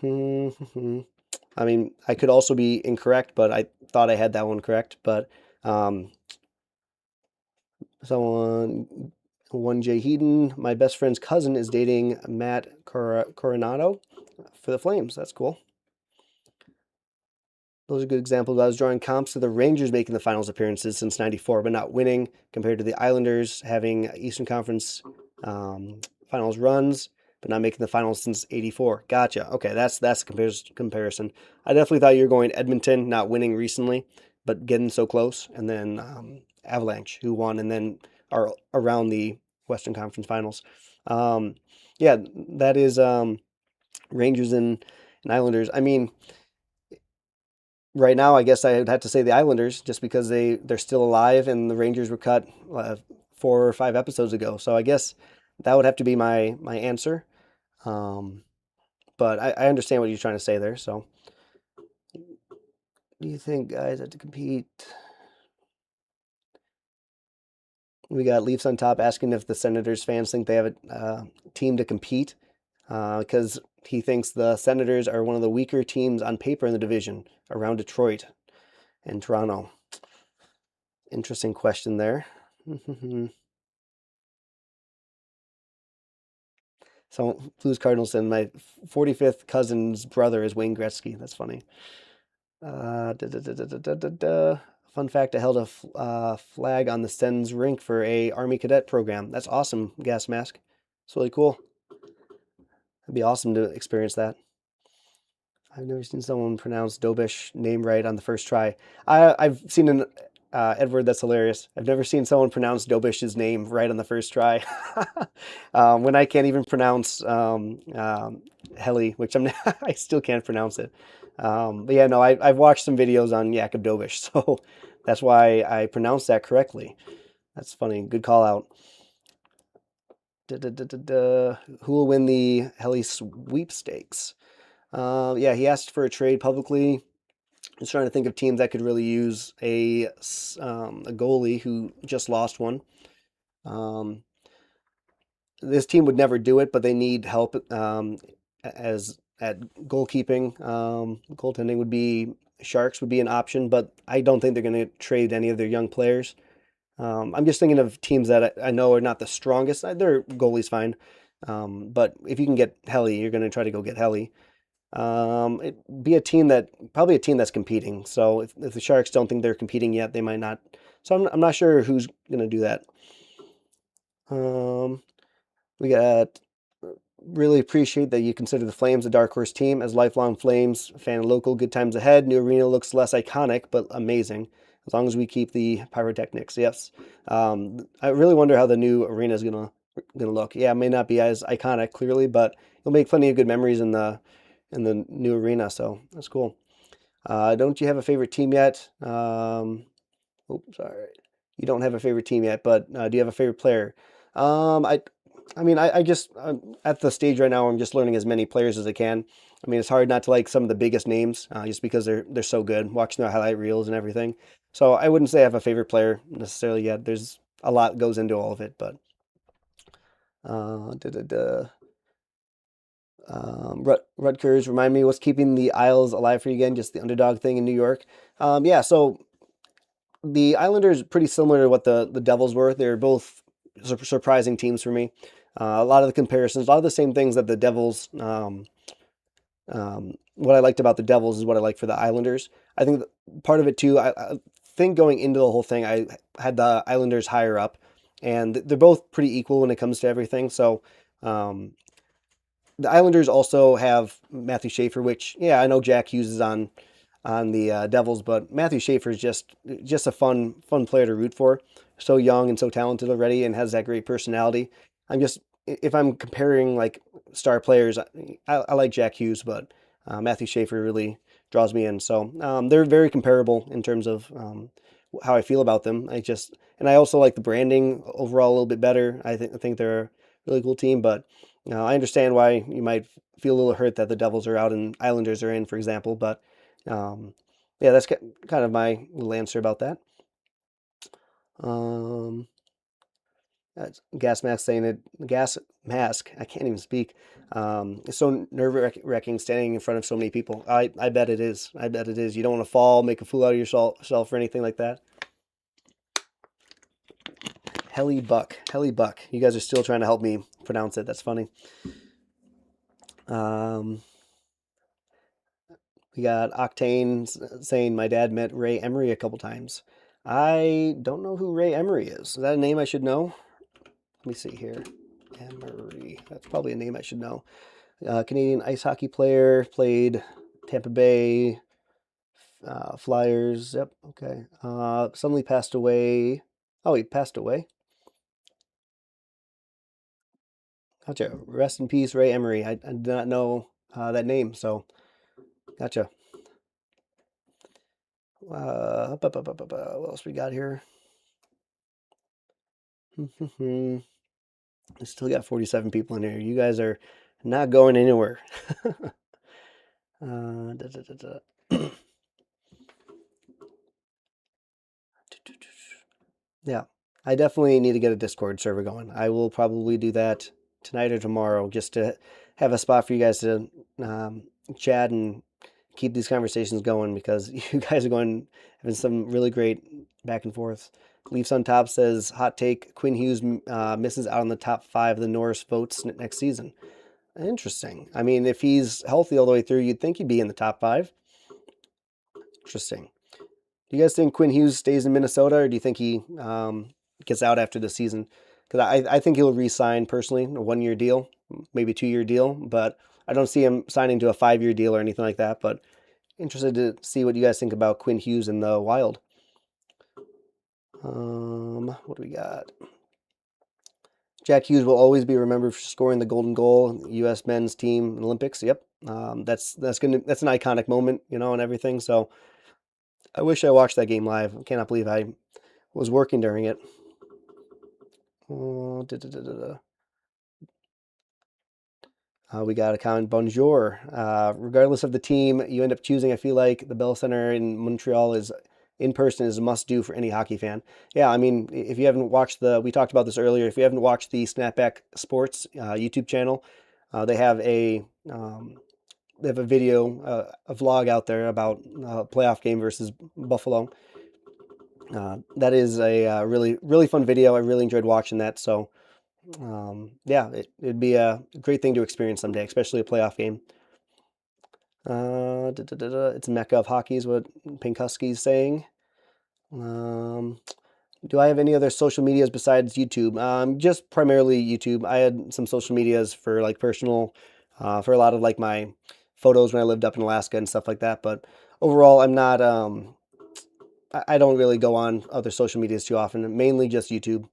I mean, I could also be incorrect, but I thought I had that one correct. But um, someone, one Jay Heaton, my best friend's cousin is dating Matt Coronado for the Flames. That's cool. Those are good examples. I was drawing comps to the Rangers making the finals appearances since '94, but not winning, compared to the Islanders having Eastern Conference finals runs, but not making the finals since '84. Gotcha. Okay, that's the comparison. I definitely thought you were going Edmonton, not winning recently, but getting so close, and then Avalanche, who won and then are around the Western Conference finals. Yeah, that is Rangers and Islanders. I mean, right now, I guess I would have to say the Islanders, just because they're still alive, and the Rangers were cut 4 or 5 episodes ago. So I guess that would have to be my answer. Um, but I understand what you're trying to say there. So, do you think guys have to compete? We got Leafs on top asking if the Senators fans think they have a team to compete, because he thinks the Senators are one of the weaker teams on paper in the division, around Detroit and Toronto. Interesting question there. So Blues Cardinals, and my 45th cousin's brother is Wayne Gretzky. That's funny. Fun fact: I held a flag on the Sens rink for a Army Cadet program. That's awesome, gas mask. It's really cool. It'd be awesome to experience that. I've never seen someone pronounce Dobish name right on the first try. I've seen an Edward, that's hilarious. I've never seen someone pronounce Dobish's name right on the first try. When I can't even pronounce Heli, which I still can't pronounce it. But yeah, no, I've watched some videos on Jakub Dobish, so that's why I pronounced that correctly. That's funny. Good call out. Who will win the Heli sweepstakes? Yeah, he asked for a trade publicly. Just trying to think of teams that could really use a goalie who just lost one. This team would never do it, but they need help as at goalkeeping. Goaltending would be Sharks would be an option, but I don't think they're going to trade any of their young players. I'm just thinking of teams that I know are not the strongest. Their goalie's fine, but if you can get Heli, you're going to try to go get Heli. It'd be probably a team that's competing. So if the Sharks don't think they're competing yet, they might not. So I'm not sure who's going to do that. We got really appreciate that you consider the Flames a dark horse team. As lifelong Flames fan and local, good times ahead. New arena looks less iconic, but amazing. As long as we keep the pyrotechnics, yes. I really wonder how the new arena is gonna look. Yeah, it may not be as iconic, clearly, but you'll make plenty of good memories in the new arena. So that's cool. Don't you have a favorite team yet? Oh, sorry. You don't have a favorite team yet, but do you have a favorite player? I I mean, I just at the stage right now, I'm just learning as many players as I can. I mean, it's hard not to like some of the biggest names just because they're so good. Watching their highlight reels and everything. So I wouldn't say I have a favorite player necessarily yet. There's a lot goes into all of it, but da, da, da. Rutgers, remind me what's keeping the Isles alive for you again? Just the underdog thing in New York. Yeah, so the Islanders pretty similar to what the Devils were. They're both surprising teams for me. A lot of the comparisons, a lot of the same things that the Devils. What I liked about the Devils is what I like for the Islanders. I think part of it too. I think going into the whole thing, I had the Islanders higher up, and they're both pretty equal when it comes to everything. So. The Islanders also have Matthew Schaefer, which yeah, I know Jack Hughes is on the Devils, but Matthew Schaefer is just a fun player to root for. So young and so talented already, and has that great personality. I'm just if I'm comparing like star players, I like Jack Hughes, but Matthew Schaefer really draws me in. So they're very comparable in terms of how I feel about them. And I also like the branding overall a little bit better. I think they're a really cool team, but I understand why you might feel a little hurt that the Devils are out and Islanders are in, for example. But um, yeah, that's kind of my little answer about that. Um, Gas mask saying it. Gas mask. I can't even speak. It's so nerve-wracking standing in front of so many people. I bet it is. I bet it is. You don't want to fall, make a fool out of yourself, or anything like that. Helly Buck. You guys are still trying to help me pronounce it. That's funny. Um, we got Octane saying my dad met Ray Emery a couple times. I don't know who Ray Emery is. Is that a name I should know? Let me see here. Emery. That's probably a name I should know. Canadian ice hockey player, played Tampa Bay Flyers. Yep. Okay. Suddenly passed away. Oh, he passed away. Gotcha. Rest in peace, Ray Emery. I did not know that name, so gotcha. What else we got here? We still got 47 people in here. You guys are not going anywhere. Da, da, da, da. Yeah, I definitely need to get a Discord server going. I will probably do that tonight or tomorrow just to have a spot for you guys to chat and keep these conversations going because you guys are going having some really great back and forth. Leafs on top says hot take: Quinn Hughes misses out on the top five of the Norris votes next season. Interesting. I mean, if he's healthy all the way through, you'd think he'd be in the top five. Interesting. Do you guys think Quinn Hughes stays in Minnesota, or do you think he gets out after the season? Because I think he'll re-sign personally, a 1 year deal, maybe 2 year deal, but I don't see him signing to a 5 year deal or anything like that. But interested to see what you guys think about Quinn Hughes in the Wild. What do we got? Jack Hughes will always be remembered for scoring the golden goal, U.S. men's team Olympics. Yep, that's an iconic moment, and everything. So I wish I watched that game live. I cannot believe I was working during it. Da, da, da, da. We got a comment, bonjour. Regardless of the team you end up choosing, I feel like the Bell Center in Montreal is in person is a must do for any hockey fan. Yeah, I mean, if you haven't watched we talked about this earlier, if you haven't watched the Snapback Sports YouTube channel, they have a video, a vlog out there about playoff game versus Buffalo. That is a really, really fun video. I really enjoyed watching that. So, yeah, it'd be a great thing to experience someday, especially a playoff game. It's Mecca of hockey is what Pinkuski's saying. Do I have any other social medias besides YouTube? Just primarily YouTube. I had some social medias for like personal, for a lot of like my photos when I lived up in Alaska and stuff like that. But overall, I'm not. I don't really go on other social medias too often. Mainly just YouTube.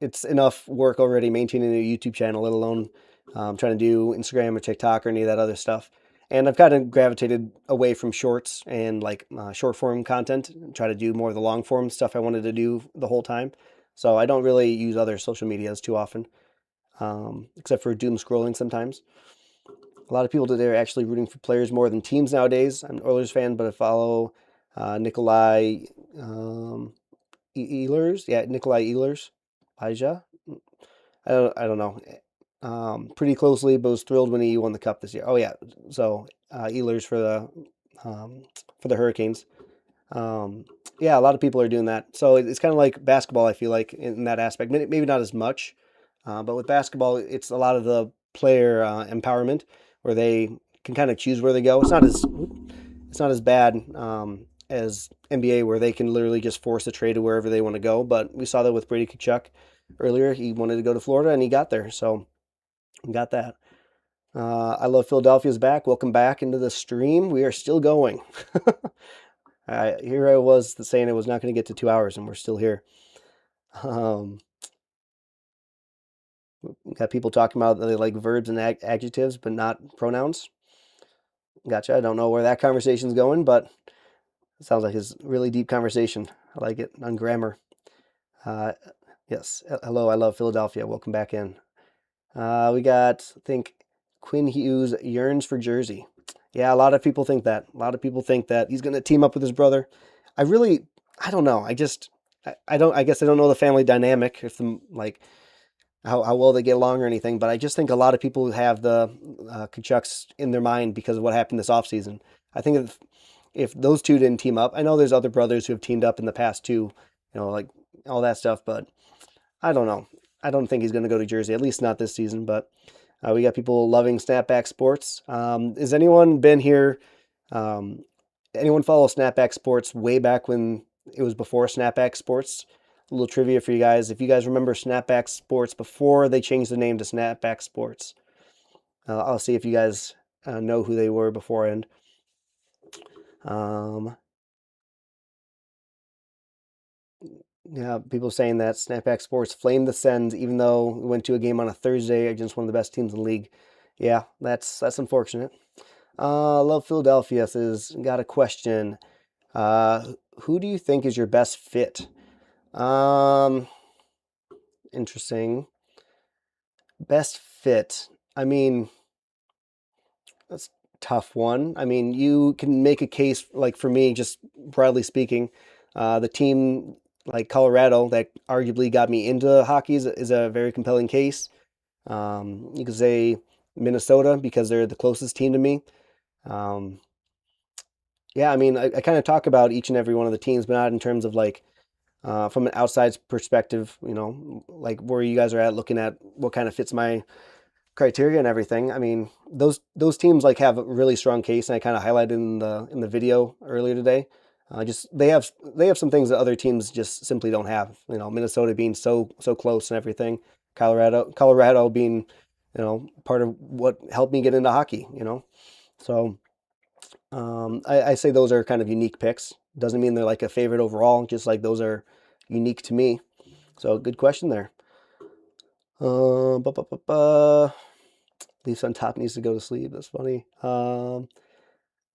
It's enough work already maintaining a YouTube channel, let alone trying to do Instagram or TikTok or any of that other stuff. And I've kind of gravitated away from shorts and like short form content, and try to do more of the long form stuff I wanted to do the whole time. So I don't really use other social medias too often. except for doom scrolling sometimes. A lot of people today are actually rooting for players more than teams nowadays. I'm an Oilers fan, but I follow Nikolai um, Ehlers. Yeah, Nikolai Ehlers. Elijah. I don't know. Pretty closely, but was thrilled when he won the cup this year. Oh yeah, so Ehlers um, for the Hurricanes. Um, yeah, a lot of people are doing that. So it's kind of like basketball. I feel like in that aspect, maybe not as much, but with basketball, it's a lot of the player empowerment where they can kind of choose where they go. It's not as bad as NBA where they can literally just force a trade to wherever they want to go. But we saw that with Brady Tkachuk earlier. He wanted to go to Florida and he got there. So we got that. I love Philadelphia's back. Welcome back into the stream. We are still going. Here I was saying it was not going to get to 2 hours, and we're still here. Um, got people talking about they like verbs and adjectives, but not pronouns. Gotcha. I don't know where that conversation's going, but it sounds like it's a really deep conversation. I like it on grammar. Uh, yes. Hello. I love Philadelphia. Welcome back in. We got, I think, Quinn Hughes yearns for Jersey. Yeah, a lot of people think that. A lot of people think that he's going to team up with his brother. I don't know. I don't. I guess I don't know the family dynamic, if the like how well they get along or anything. But I just think a lot of people have the Kachucks in their mind because of what happened this offseason. I think if those two didn't team up, I know there's other brothers who have teamed up in the past too, like all that stuff. But I don't know. I don't think he's going to go to Jersey, at least not this season. But we got people loving Snapback Sports. Has anyone been here? Um, Anyone follow Snapback Sports way back when it was before Snapback Sports? A little trivia for you guys. If you guys remember Snapback Sports before they changed the name to Snapback Sports, I'll see if you guys know who they were beforehand. Um, yeah, people saying that Snapback Sports flamed the Sens even though we went to a game on a Thursday against one of the best teams in the league. Yeah, that's unfortunate. Love Philadelphia says, got a question. Uh, who do you think is your best fit? Um, Interesting. Best fit. I mean, that's a tough one. I mean, you can make a case, like for me, just broadly speaking, the team like Colorado that arguably got me into hockey is a very compelling case. You could say Minnesota because they're the closest team to me. Um, yeah, I mean, I kind of talk about each and every one of the teams, but not in terms of like from an outside perspective, like where you guys are at looking at what kind of fits my criteria and everything. I mean, those teams like have a really strong case, and I kind of highlighted in the video earlier today. Just they have some things that other teams just simply don't have. Minnesota being so close and everything. Colorado being part of what helped me get into hockey. So I say those are kind of unique picks. Doesn't mean they're like a favorite overall. Just like those are unique to me. So good question there. Uh, ba, ba, ba, ba. Leafs on top needs to go to sleep. That's funny.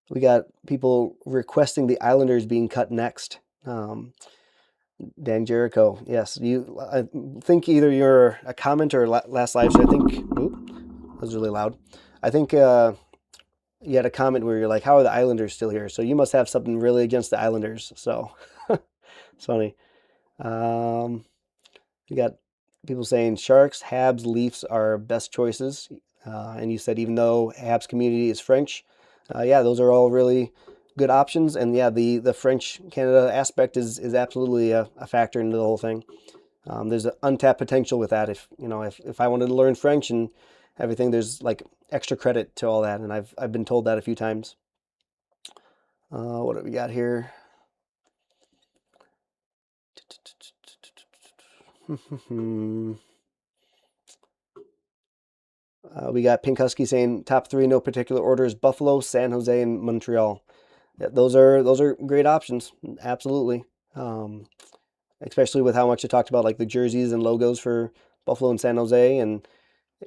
We got people requesting the Islanders being cut next. Dan Jericho, yes. I think either you're a comment or last live stream. I think. Oop, that was really loud. I think you had a comment where you're like, "How are the Islanders still here?" So you must have something really against the Islanders. So it's funny. Um, we got people saying Sharks, Habs, Leafs are best choices. And you said even though Habs community is French, yeah, those are all really good options. And yeah, the French Canada aspect is absolutely a factor into the whole thing. There's an untapped potential with that. If I wanted to learn French and everything, there's like extra credit to all that, and I've been told that a few times. What do we got here? We got Pink Husky saying top three, no particular order, is Buffalo, San Jose, and Montreal. Yeah, those are great options. Absolutely. Um, Especially with how much you talked about like the jerseys and logos for Buffalo and San Jose. And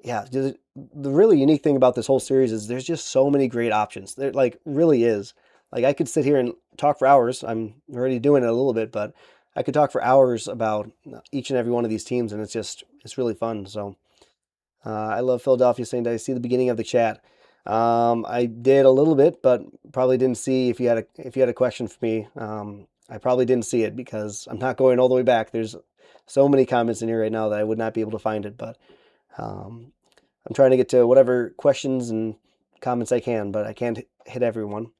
yeah, the really unique thing about this whole series is there's just so many great options. There like really is. Like I could sit here and talk for hours. I'm already doing it a little bit, but I could talk for hours about each and every one of these teams, and it's really fun. So I love Philadelphia saying, did I see the beginning of the chat? I did a little bit, but probably didn't see if you had a question for me. I probably didn't see it because I'm not going all the way back. There's so many comments in here right now that I would not be able to find it, but um, I'm trying to get to whatever questions and comments I can, but I can't hit everyone.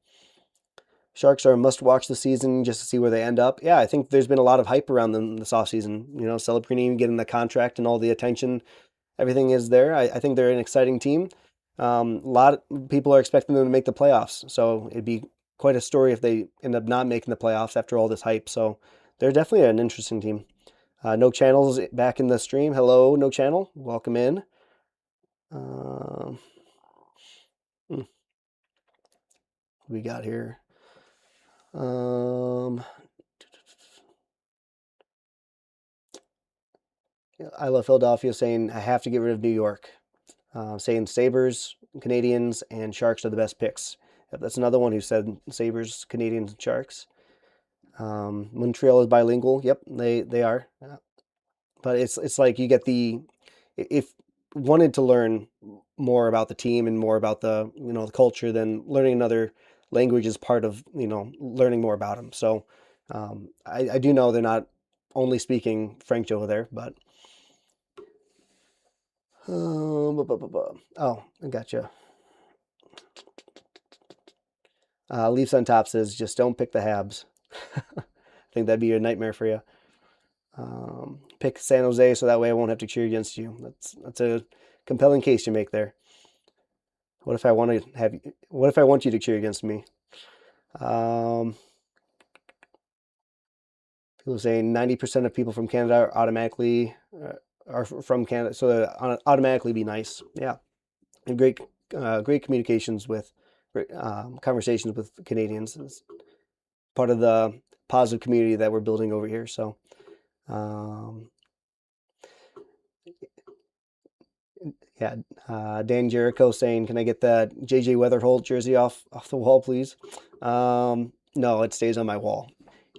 Sharks are a must watch this season just to see where they end up. Yeah, I think there's been a lot of hype around them this offseason. You know, Celebrini getting the contract and all the attention, everything is there. I think they're an exciting team. A lot of people are expecting them to make the playoffs, so it'd be quite a story if they end up not making the playoffs after all this hype. So they're definitely an interesting team. No Channels back in the stream. Hello, No Channel. Welcome in. Um, we got here. Um, I love Philadelphia saying I have to get rid of New York. Saying Sabres, Canadians, and Sharks are the best picks. Yep, that's another one who said Sabres, Canadians, and Sharks. Montreal is bilingual. Yep, they are. But it's like you get the if wanted to learn more about the team and more about the the culture, then learning another language is part of learning more about them. So I do know they're not only speaking French over there, but oh, I gotcha. Leafs on top says just don't pick the Habs. I think that'd be a nightmare for you. Pick San Jose so that way I won't have to cheer against you. That's a compelling case you make there. What if I want to have? What if I want you to cheer against me? Um, People saying 90% of people from Canada are automatically are from Canada, so they automatically be nice. Yeah, and great communications with conversations with Canadians. It's part of the positive community that we're building over here. So. Um, Yeah, Dan Jericho saying, "Can I get that JJ Weatherholt jersey off the wall, please?" No, it stays on my wall.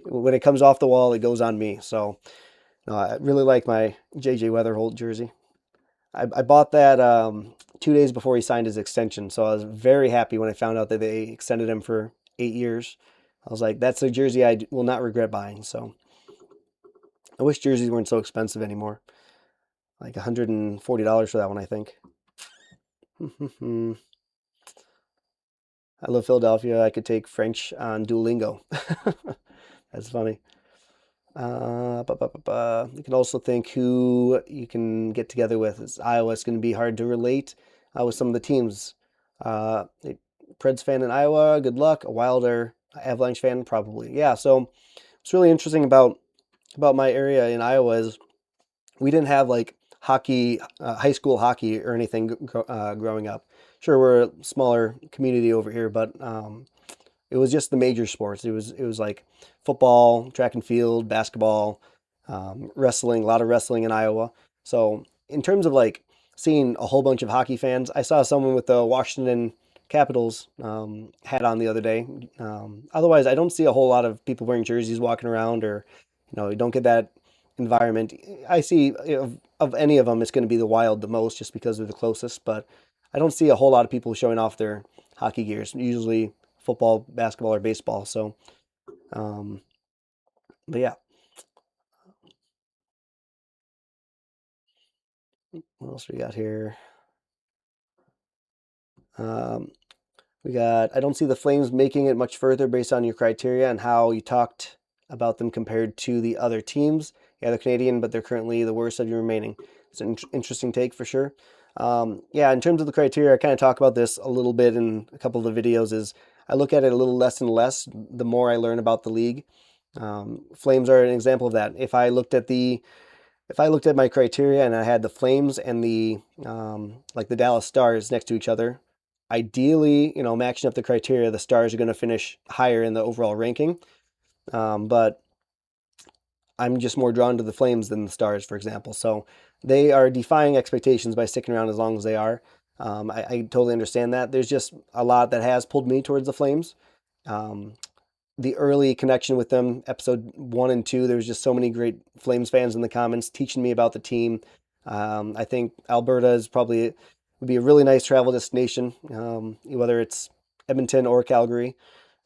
When it comes off the wall, it goes on me. So no, I really like my JJ Weatherholt jersey. I bought that 2 days before he signed his extension, so I was very happy when I found out that they extended him for 8 years. I was like, that's a jersey I will not regret buying. So I wish jerseys weren't so expensive anymore. Like $140 for that one, I think. I love Philadelphia. I could take French on Duolingo. That's funny. You can also think who you can get together with. Is Iowa. It's going to be hard to relate with some of the teams. A Preds fan in Iowa, good luck. A Wilder Avalanche fan, probably. Yeah, so it's really interesting about my area in Iowa is we didn't have like hockey, high school hockey or anything growing up. Sure, we're a smaller community over here, but it was just the major sports. It was like football, track and field, basketball, wrestling. A lot of wrestling in Iowa. So in terms of like seeing a whole bunch of hockey fans, I saw someone with the Washington Capitals hat on the other day. Otherwise, I don't see a whole lot of people wearing jerseys walking around, or you don't get that environment. I see of any of them, it's going to be the Wild the most, just because they're the closest. But I don't see a whole lot of people showing off their hockey gears. Usually football, basketball, or baseball. So, um, but yeah, what else we got here? Um, we got, I don't see the Flames making it much further based on your criteria and how you talked about them compared to the other teams. Yeah, they're Canadian, but they're currently the worst of your remaining. It's an interesting take for sure. Yeah, in terms of the criteria, I kind of talk about this a little bit in a couple of the videos. Is I look at it a little less and less the more I learn about the league. Flames are an example of that. If I looked at my criteria and I had the Flames and the like the Dallas Stars next to each other, ideally, matching up the criteria, the Stars are going to finish higher in the overall ranking. But I'm just more drawn to the Flames than the Stars, for example. So they are defying expectations by sticking around as long as they are. I totally understand that. There's just a lot that has pulled me towards the Flames. Um, the early connection with them, episode 1 and 2, there was just so many great Flames fans in the comments teaching me about the team, I think Alberta is probably would be a really nice travel destination, whether it's Edmonton or Calgary.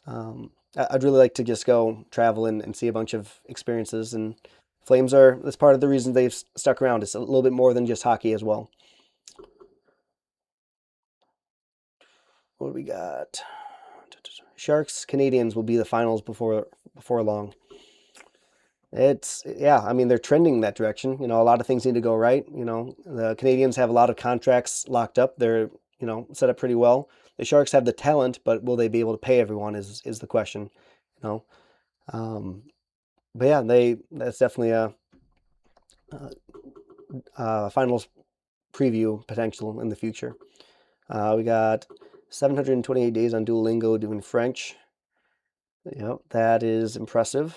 I'd really like to just go travel and see a bunch of experiences. And Flames are that's part of the reason they've stuck around. It's a little bit more than just hockey as well. What do we got? Sharks Canadians will be the finals before long. It's yeah, I mean they're trending in that direction. A lot of things need to go right. The Canadians have a lot of contracts locked up. They're set up pretty well. The Sharks have the talent, but will they be able to pay everyone is the question. You know, um, but yeah, they that's definitely a finals preview potential in the future. We got 728 days on Duolingo doing French. Yep, that is impressive.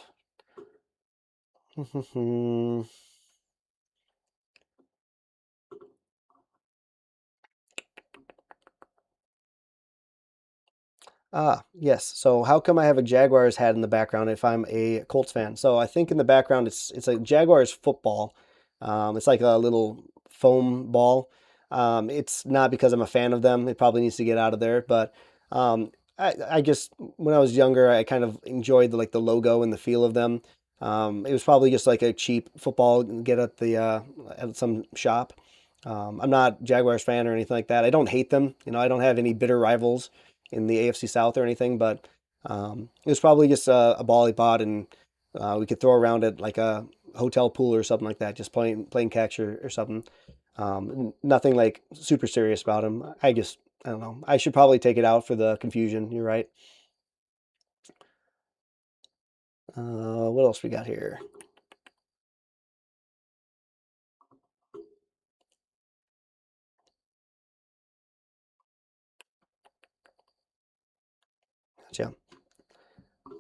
Yes. So how come I have a Jaguars hat in the background if I'm a Colts fan? So I think in the background it's a Jaguars football. It's like a little foam ball. It's not because I'm a fan of them. It probably needs to get out of there. But I just when I was younger, I kind of enjoyed the logo and the feel of them. It was probably just like a cheap football get at the at some shop. I'm not Jaguars fan or anything like that. I don't hate them. I don't have any bitter rivals in the AFC South or anything, but it was probably just a ball he bought and we could throw around at like a hotel pool or something like that, just playing catch or something. Nothing like super serious about him. I don't know. I should probably take it out for the confusion. You're right. What else we got here? Gotcha.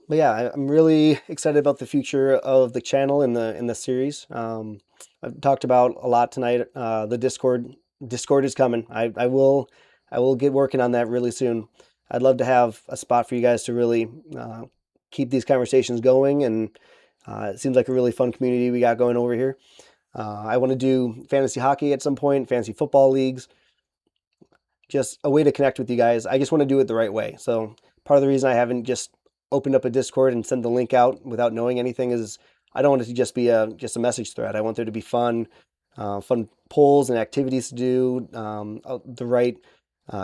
But yeah, I'm really excited about the future of the channel in the series. I've talked about a lot tonight. The Discord is coming. I will get working on that really soon. I'd love to have a spot for you guys to really keep these conversations going, and it seems like a really fun community we got going over here. I want to do fantasy hockey at some point, fantasy football leagues, just a way to connect with you guys. I just want to do it the right way. So part of the reason I haven't just opened up a Discord and sent the link out without knowing anything is I don't want it to just be a message thread. I want there to be fun polls and activities to do, the right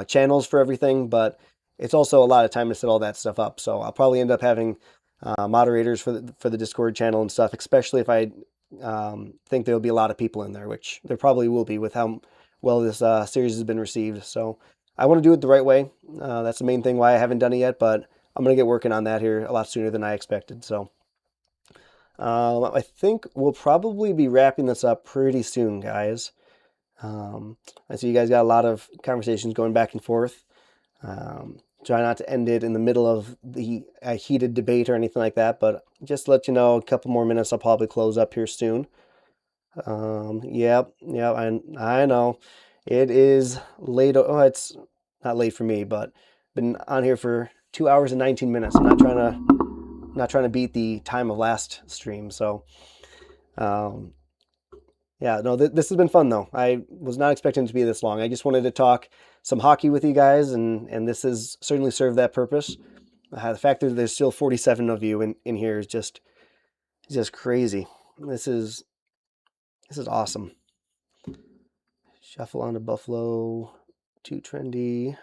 channels for everything. But it's also a lot of time to set all that stuff up. So I'll probably end up having moderators for the Discord channel and stuff, especially if I think there'll be a lot of people in there, which there probably will be with how well this series has been received. So I want to do it the right way. That's the main thing why I haven't done it yet, but I'm going to get working on that here a lot sooner than I expected. So I think we'll probably be wrapping this up pretty soon, guys. I see you guys got a lot of conversations going back and forth. Try not to end it in the middle of the heated debate or anything like that, but just to let you know, a couple more minutes, I'll probably close up here soon. Yep, I know. It is late. Oh, it's not late for me, but been on here for 2 hours and 19 minutes. I'm not trying to beat the time of last stream. So, um, yeah, no, this has been fun though. I was not expecting it to be this long. I just wanted to talk some hockey with you guys, and this has certainly served that purpose. The fact that there's still 47 of you in here is just crazy. This is this is awesome. Shuffle on to Buffalo. Too trendy.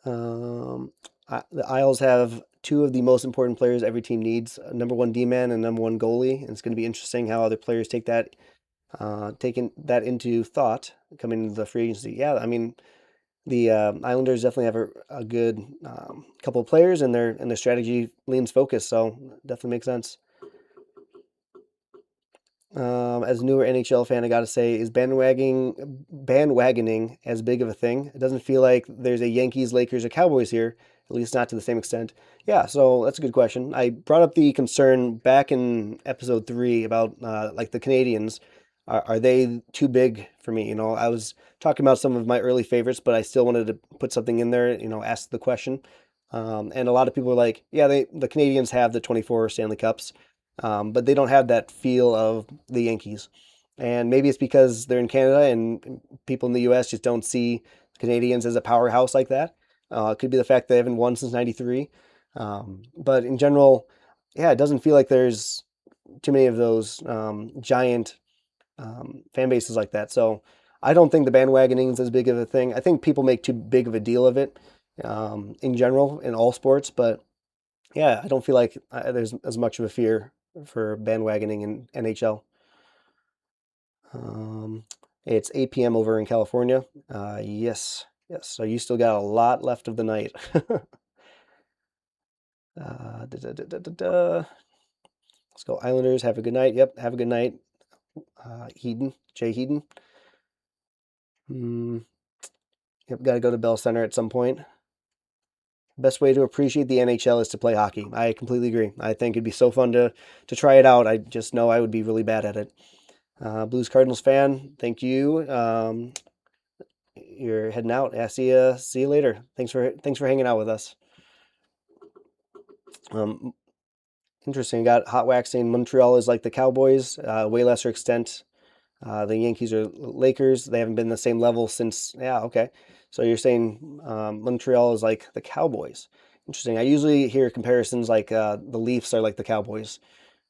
Um, the Isles have two of the most important players every team needs: a number one D-man and number one goalie. And it's going to be interesting how other players taking that into thought coming into the free agency. Yeah, I mean the Islanders definitely have a good couple of players, and their strategy leans focus. So definitely makes sense. As a newer NHL fan, I gotta say, is bandwagoning as big of a thing? It doesn't feel like there's a Yankees, Lakers, or Cowboys here, at least not to the same extent. Yeah, so that's a good question. I brought up the concern back in episode 3 about like the Canadians. Are they too big for me? I was talking about some of my early favorites, but I still wanted to put something in there. Ask the question. And a lot of people are like, yeah, the Canadians have the 24 Stanley Cups. but they don't have that feel of the Yankees. And maybe it's because they're in Canada and people in the U.S. just don't see Canadians as a powerhouse like that. It could be the fact they haven't won since '93. But in general, yeah, it doesn't feel like there's too many of those giant fan bases like that. So I don't think the bandwagoning is as big of a thing. I think people make too big of a deal of it in general in all sports. But yeah, I don't feel like there's as much of a fear for bandwagoning in NHL. Um, it's 8 p.m. over in California. Yes, yes. So you still got a lot left of the night. Da, da, da, da, da, da. Let's go Islanders. Have a good night. Yep, have a good night. Jay Heaton. Mm, yep, got to go to Bell Center at some point. Best way to appreciate the NHL is to play hockey. I completely agree. I think it'd be so fun to try it out. I just know I would be really bad at it. Blues Cardinals fan, thank you. You're heading out. Yeah, see you later. Thanks for hanging out with us. Um, Interesting. Got hot waxing. Montreal is like the Cowboys, way lesser extent. The Yankees are Lakers. They haven't been the same level since. Yeah, okay. So you're saying Montreal is like the Cowboys. Interesting. I usually hear comparisons like the Leafs are like the Cowboys.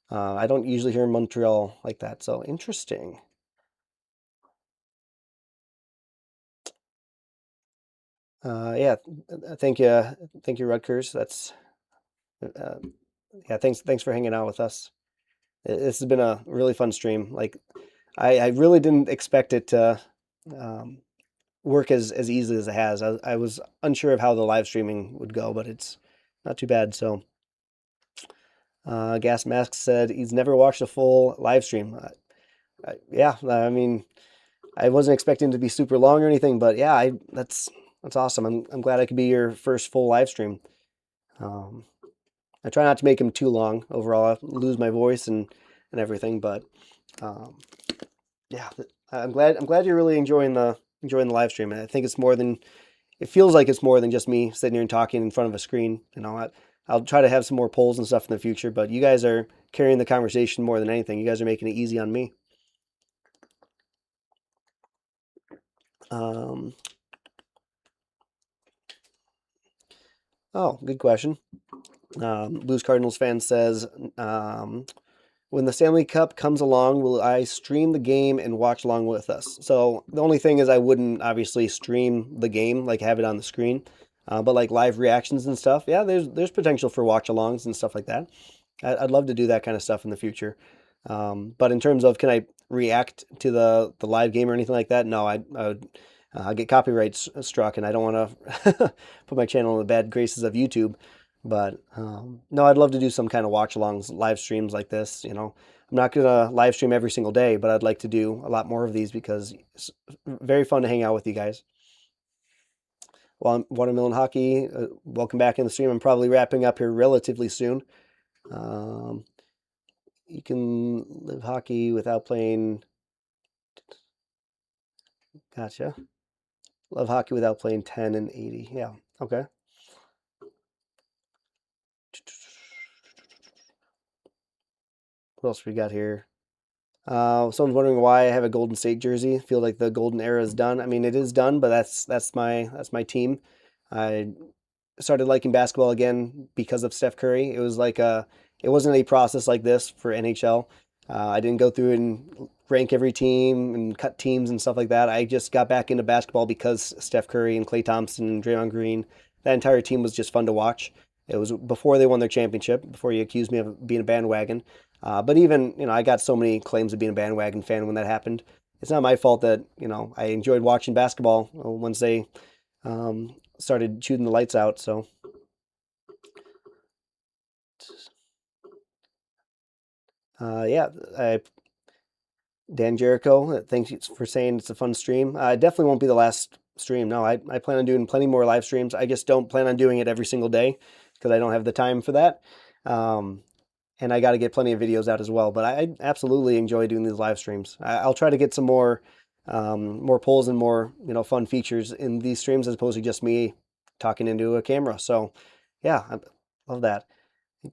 I don't usually hear Montreal like that. So interesting. Yeah, thank you, Rutgers. That's yeah. Thanks for hanging out with us. This has been a really fun stream. Like I really didn't expect it to um, work as easily as it has. I was unsure of how the live streaming would go, but it's not too bad. So, Gas Mask said he's never watched a full live stream. Yeah, I mean, I wasn't expecting it to be super long or anything, but yeah, that's awesome. I'm glad I could be your first full live stream. Um, I try not to make them too long. Overall, I lose my voice and everything, but um, yeah, I'm glad you're really enjoying the live stream. And I think it's more than it feels like it's more than just me sitting here and talking in front of a screen. I'll try to have some more polls and stuff in the future, but you guys are carrying the conversation more than anything. You guys are making it easy on me. Um, oh, good question. Blues Cardinals fan says, um, when the Stanley Cup comes along, will I stream the game and watch along with us? So the only thing is I wouldn't obviously stream the game, like have it on the screen, but like live reactions and stuff. Yeah, there's potential for watch alongs and stuff like that. I'd love to do that kind of stuff in the future. But in terms of can I react to the live game or anything like that? No, I would get copyright struck, and I don't want to put my channel in the bad graces of YouTube. But no, I'd love to do some kind of watch alongs, live streams like this. I'm not gonna live stream every single day, but I'd like to do a lot more of these because it's very fun to hang out with you guys. Well, Watermelon Hockey, welcome back in the stream. I'm probably wrapping up here relatively soon. Um, you can live hockey without playing. Gotcha. Love hockey without playing 10 and 80. Yeah. Okay. What else we got here? Someone's wondering why I have a Golden State jersey. Feel like the golden era is done. I mean, it is done, but that's my team. I started liking basketball again because of Steph Curry. It wasn't a process like this for NHL. I didn't go through and rank every team and cut teams and stuff like that. I just got back into basketball because Steph Curry and Klay Thompson and Draymond Green. That entire team was just fun to watch. It was before they won their championship, before you accused me of being a bandwagon. But even, I got so many claims of being a bandwagon fan when that happened. It's not my fault that, I enjoyed watching basketball once they started shooting the lights out. So, yeah, Dan Jericho, thanks for saying it's a fun stream. It definitely won't be the last stream. No, I plan on doing plenty more live streams. I just don't plan on doing it every single day because I don't have the time for that. Um, and I got to get plenty of videos out as well. But I absolutely enjoy doing these live streams. I'll try to get some more polls and more fun features in these streams as opposed to just me talking into a camera. So yeah, I love that.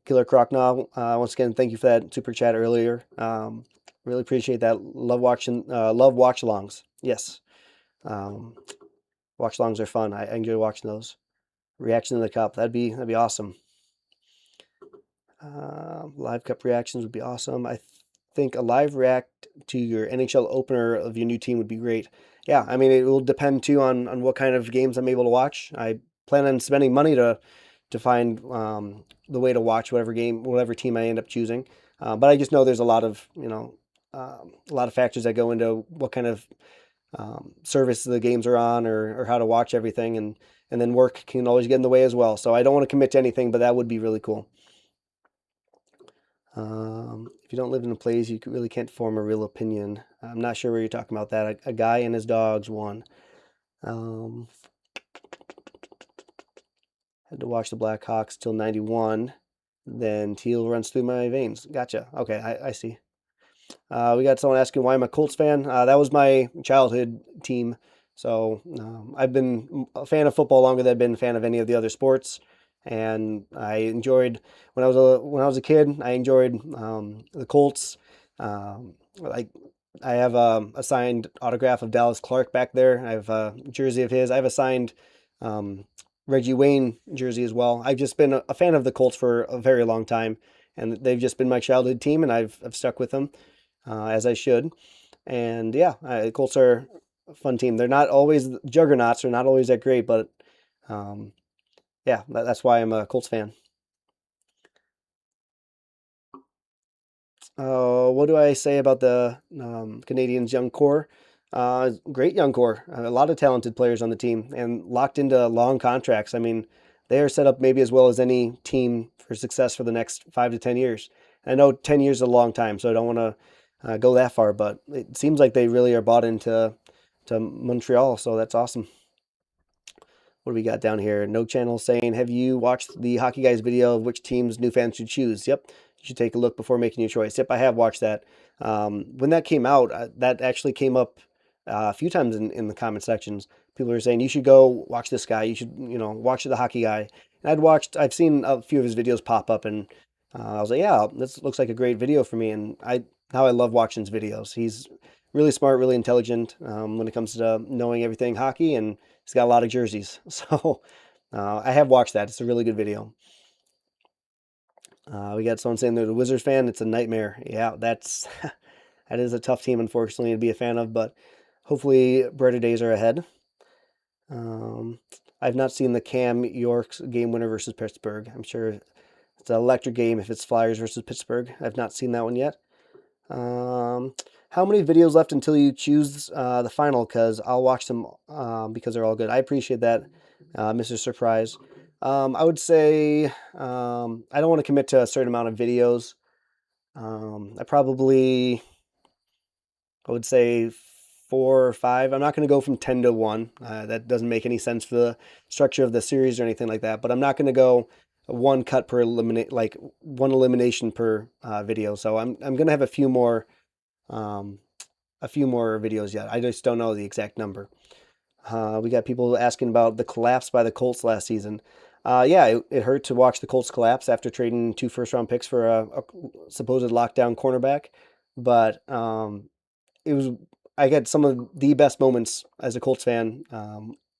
Killer Croc now. Once again, thank you for that super chat earlier. Really appreciate that. Love watching. Love watch alongs. Yes, um, watch alongs are fun. I enjoy watching those. Reaction to the cup. That'd be awesome. Live cup reactions would be awesome. I think a live react to your NHL opener of your new team would be great. Yeah, I mean it will depend too on what kind of games I'm able to watch. I plan on spending money to find the way to watch whatever game, whatever team I end up choosing. But I just know there's a lot of a lot of factors that go into what kind of service the games are on or how to watch everything, and then work can always get in the way as well. So I don't want to commit to anything, but that would be really cool. If you don't live in a place, you really can't form a real opinion. I'm not sure where you're talking about that. A guy and his dogs won. Um, had to watch the Blackhawks till 91. Then teal runs through my veins. Gotcha. Okay, I see. We got someone asking why I'm a Colts fan. That was my childhood team. So I've been a fan of football longer than I've been a fan of any of the other sports. And I enjoyed when I was a kid. I enjoyed the Colts. Like I have a signed autograph of Dallas Clark back there. I have a jersey of his. I have a signed um, Reggie Wayne jersey as well. I've just been a fan of the Colts for a very long time, and they've just been my childhood team, and I've stuck with them as I should. And yeah, Colts are a fun team. They're not always juggernauts. They're not always that great, but um, yeah, that's why I'm a Colts fan. What do I say about the Canadians' young core? Great young core. A lot of talented players on the team and locked into long contracts. I mean, they are set up maybe as well as any team for success for the next 5 to 10 years. I know 10 years is a long time, so I don't want to go that far, but it seems like they really are bought into to Montreal, so that's awesome. What do we got down here? No Channel saying, have you watched the Hockey Guys video of which teams new fans should choose? Yep. You should take a look before making your choice. Yep, I have watched that. When that came out, that actually came up a few times in the comment sections. People were saying, you should go watch this guy. You should, watch the Hockey Guy. And I've seen a few of his videos pop up, and I was like, yeah, this looks like a great video for me. And now I love watching his videos. He's really smart, really intelligent when it comes to knowing everything hockey, and he's got a lot of jerseys. So I have watched that. It's a really good video. We got someone saying they're a Wizards fan. It's a nightmare. Yeah, that is a tough team, unfortunately, to be a fan of, but hopefully brighter days are ahead. Um, I've not seen the Cam York's game winner versus Pittsburgh. I'm sure it's an electric game if it's Flyers versus Pittsburgh. I've not seen that one yet. How many videos left until you choose the final? Because I'll watch them because they're all good. I appreciate that, Mr. Surprise. I would say I don't want to commit to a certain amount of videos. I would say 4 or 5. I'm not going to go from 10 to 1. That doesn't make any sense for the structure of the series or anything like that. But I'm not going to go one cut per eliminate, like one elimination per video. So I'm going to have um, a few more videos yet. I just don't know the exact number. We got people asking about the collapse by the Colts last season. Yeah, it hurt to watch the Colts collapse after trading 2 first-round picks for a supposed lockdown cornerback. But it was I got some of the best moments as a Colts fan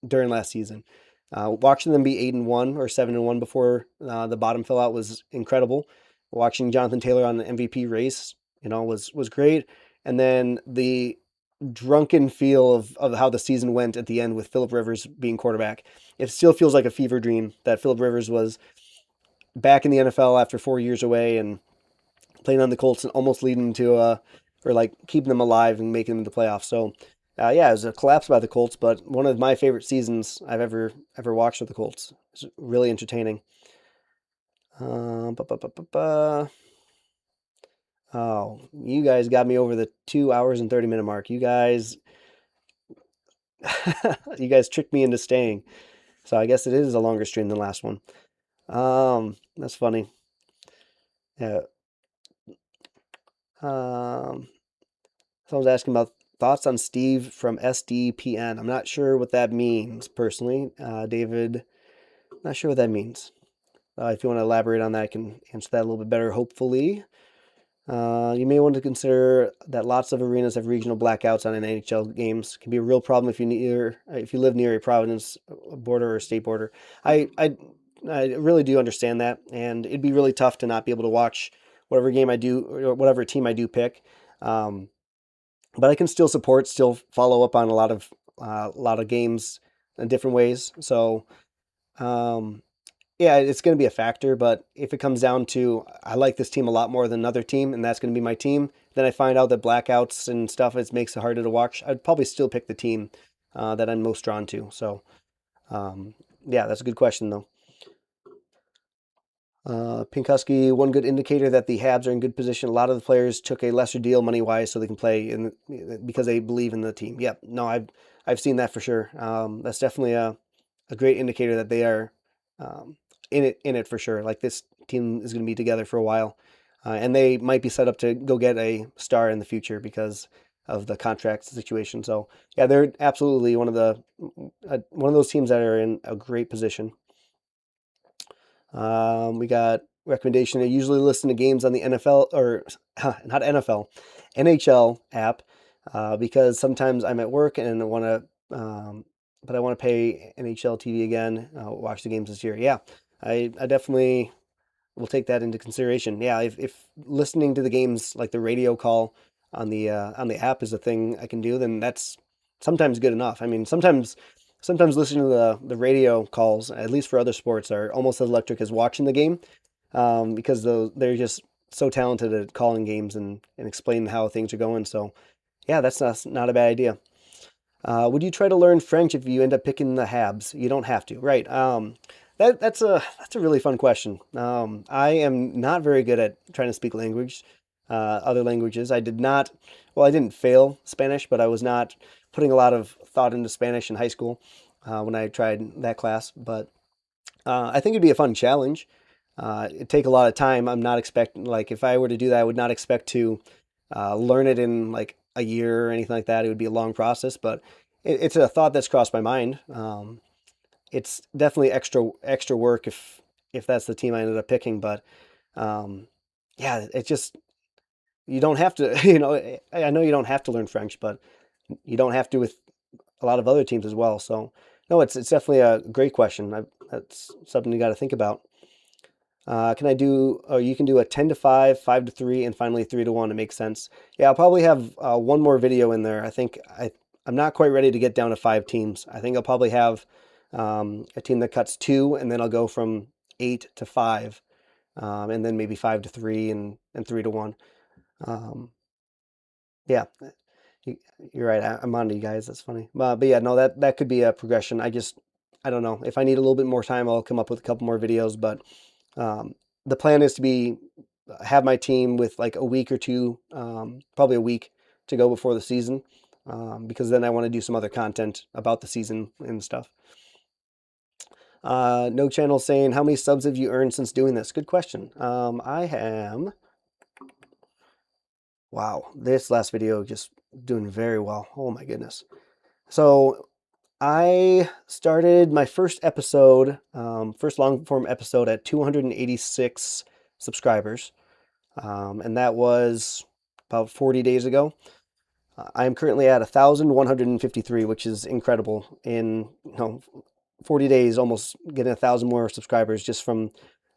during last season. Watching them be 8-1 or 7-1 before the bottom fell out was incredible. Watching Jonathan Taylor on the MVP race, was great. And then the drunken feel of how the season went at the end with Philip Rivers being quarterback. It still feels like a fever dream that Philip Rivers was back in the NFL after 4 years away and playing on the Colts and almost leading them to or like keeping them alive and making them the playoffs. So yeah, it was a collapse by the Colts, but one of my favorite seasons I've ever watched with the Colts. It's really entertaining. Uh, ba, ba, ba, ba, ba. Oh, you guys got me over the 2 hours and 30-minute mark. You guys, you guys tricked me into staying. So I guess it is a longer stream than last one. That's funny. Yeah. Um, Someone's asking about thoughts on Steve from SDPN. I'm not sure what that means personally. David, not sure what that means. if you want to elaborate on that, I can answer that a little bit better, hopefully. You may want to consider that lots of arenas have regional blackouts on NHL games. It can be a real problem if you live near a province border or state border. I, I I really do understand that, and it'd be really tough to not be able to watch whatever game I do or whatever team I do pick. Um, but I can still follow up on a lot of games in different ways. So um, yeah, it's going to be a factor, but if it comes down to I like this team a lot more than another team, and that's going to be my team, then I find out that blackouts and stuff makes it harder to watch. I'd probably still pick the team that I'm most drawn to. So, um, yeah, that's a good question though. Pinkuski, one good indicator that the Habs are in good position. A lot of the players took a lesser deal money wise so they can play because they believe in the team. Yep, no, I've seen that for sure. That's definitely a great indicator that they are um, in it for sure. Like this team is going to be together for a while, and they might be set up to go get a star in the future because of the contract situation. So yeah, they're absolutely one of those teams that are in a great position. We got recommendation to usually listen to games on the NFL or not NFL, NHL app because sometimes I'm at work and I want to, but I want to pay NHL TV again, watch the games this year. Yeah, I definitely will take that into consideration. Yeah, if listening to the games like the radio call on the app is a thing I can do, then that's sometimes good enough. I mean, sometimes listening to the radio calls, at least for other sports, are almost as electric as watching the game because they're just so talented at calling games and explaining how things are going. So yeah, that's not a bad idea. Would you try to learn French if you end up picking the Habs? You don't have to, right? That's a really fun question. I am not very good at trying to speak other languages. I did not. Well, I didn't fail Spanish, but I was not putting a lot of thought into Spanish in high school when I tried that class. But I think it'd be a fun challenge. It'd take a lot of time. I'm not expecting like if I were to do that, I would not expect to learn it in like a year or anything like that. It would be a long process, but it's a thought that's crossed my mind. It's definitely extra work if that's the team I ended up picking, but um, yeah, it's just you don't have to. I know you don't have to learn French, but you don't have to with a lot of other teams as well. So no, it's definitely a great question. That's something you got to think about. Can I do, or you can do a 10 to 5, 5 to 3, and finally 3 to 1 to make sense. Yeah, I'll probably have one more video in there. I'm not quite ready to get down to 5 teams. I think I'll probably have a team that cuts 2, and then I'll go from 8 to 5, and then maybe 5 to 3 and 3 to 1. Um, yeah, you, you're right. I'm on to you guys. That's funny. But yeah, no, that could be a progression. I don't know. If I need a little bit more time, I'll come up with a couple more videos. But um, the plan is to have my team with like a week or two, probably a week to go before the season, because then I want to do some other content about the season and stuff. No channel saying how many subs have you earned since doing this? Good question. I am. Wow, this last video just doing very well. Oh my goodness. So I started my first episode, first long form episode at 286 subscribers, and that was about 40 days ago. I am currently at 1,153, which is incredible. In 40 days, almost getting 1,000 more subscribers just from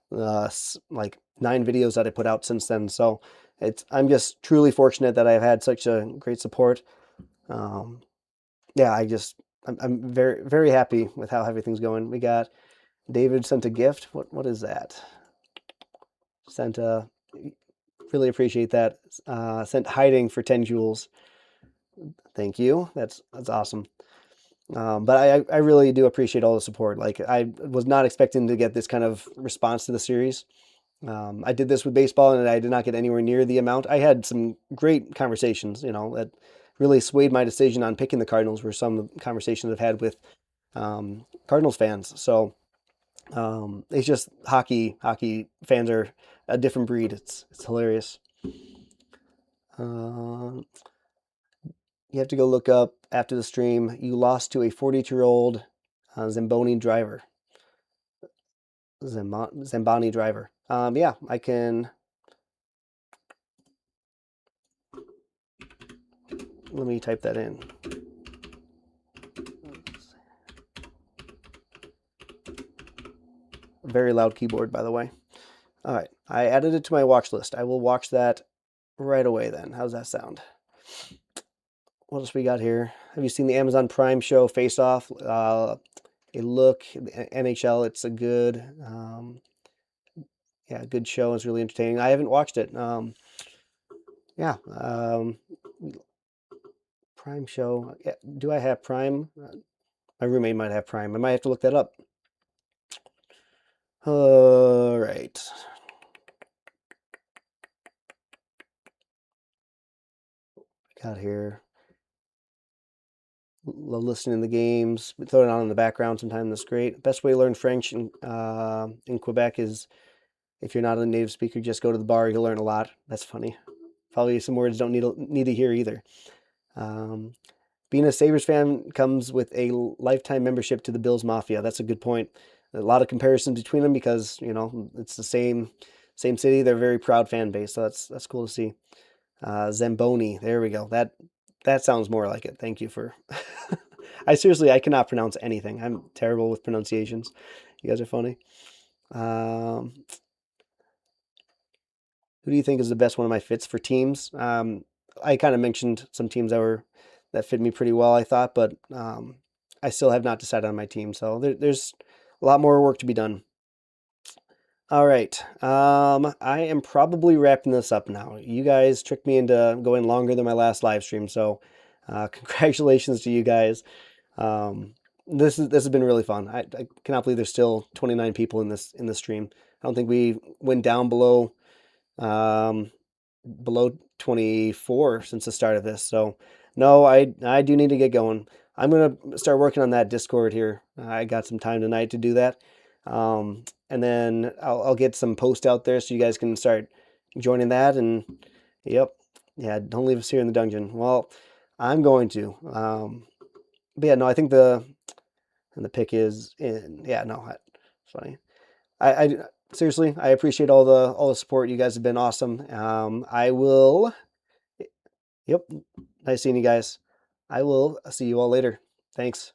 like 9 videos that I put out since then. So I'm just truly fortunate that I've had such a great support. Um, yeah, I'm very very happy with how everything's going. We got David sent a gift. What is that? Sent a Really appreciate that. Sent hiding for 10 jewels. Thank you. That's awesome. But I really do appreciate all the support. Like I was not expecting to get this kind of response to the series. I did this with baseball and I did not get anywhere near the amount. I had some great conversations, that really swayed my decision on picking the Cardinals were some conversations I've had with Cardinals fans. So it's just hockey. Hockey fans are a different breed. It's hilarious. Uh, you have to go look up after the stream. You lost to a 42-year-old Zamboni driver. Zamboni driver. Yeah, I can. Let me type that in. Very loud keyboard, by the way. All right, I added it to my watch list. I will watch that right away then. How's that sound? What else we got here? Have you seen the Amazon Prime show Face Off? A look, NHL. It's a good, yeah, good show. It's really entertaining. I haven't watched it. Yeah, Prime show. Yeah, do I have Prime? My roommate might have Prime. I might have to look that up. All right. Got here. Love listening to the games. Throw it on in the background sometimes. That's great. Best way to learn French in Quebec is if you're not a native speaker, just go to the bar. You'll learn a lot. That's funny. Probably some words don't need to hear either. Um, Being a Sabres fan comes with a lifetime membership to the Bills Mafia. That's a good point. A lot of comparisons between them because it's the same city. They're a very proud fan base, so that's cool to see. Zamboni, there we go. That sounds more like it. Thank you for. I cannot pronounce anything. I'm terrible with pronunciations. You guys are funny. Um, who do you think is the best one of my fits for teams? I kind of mentioned some teams that fit me pretty well, I thought, but I still have not decided on my team. So there's a lot more work to be done. All right. I am probably wrapping this up now. You guys tricked me into going longer than my last live stream, so congratulations to you guys. This has been really fun. I cannot believe there's still 29 people in this stream. I don't think we went down um, below 24 since the start of this. So no, I do need to get going. I'm gonna start working on that Discord here. I got some time tonight to do that, and then I'll get some posts out there so you guys can start joining that. And yep, yeah, don't leave us here in the dungeon. Well, I'm going to. But yeah, no, I think the pick is in. Yeah, no, it's funny. I seriously, I appreciate all the support. You guys have been awesome. I will. Yep, nice seeing you guys. I will see you all later. Thanks.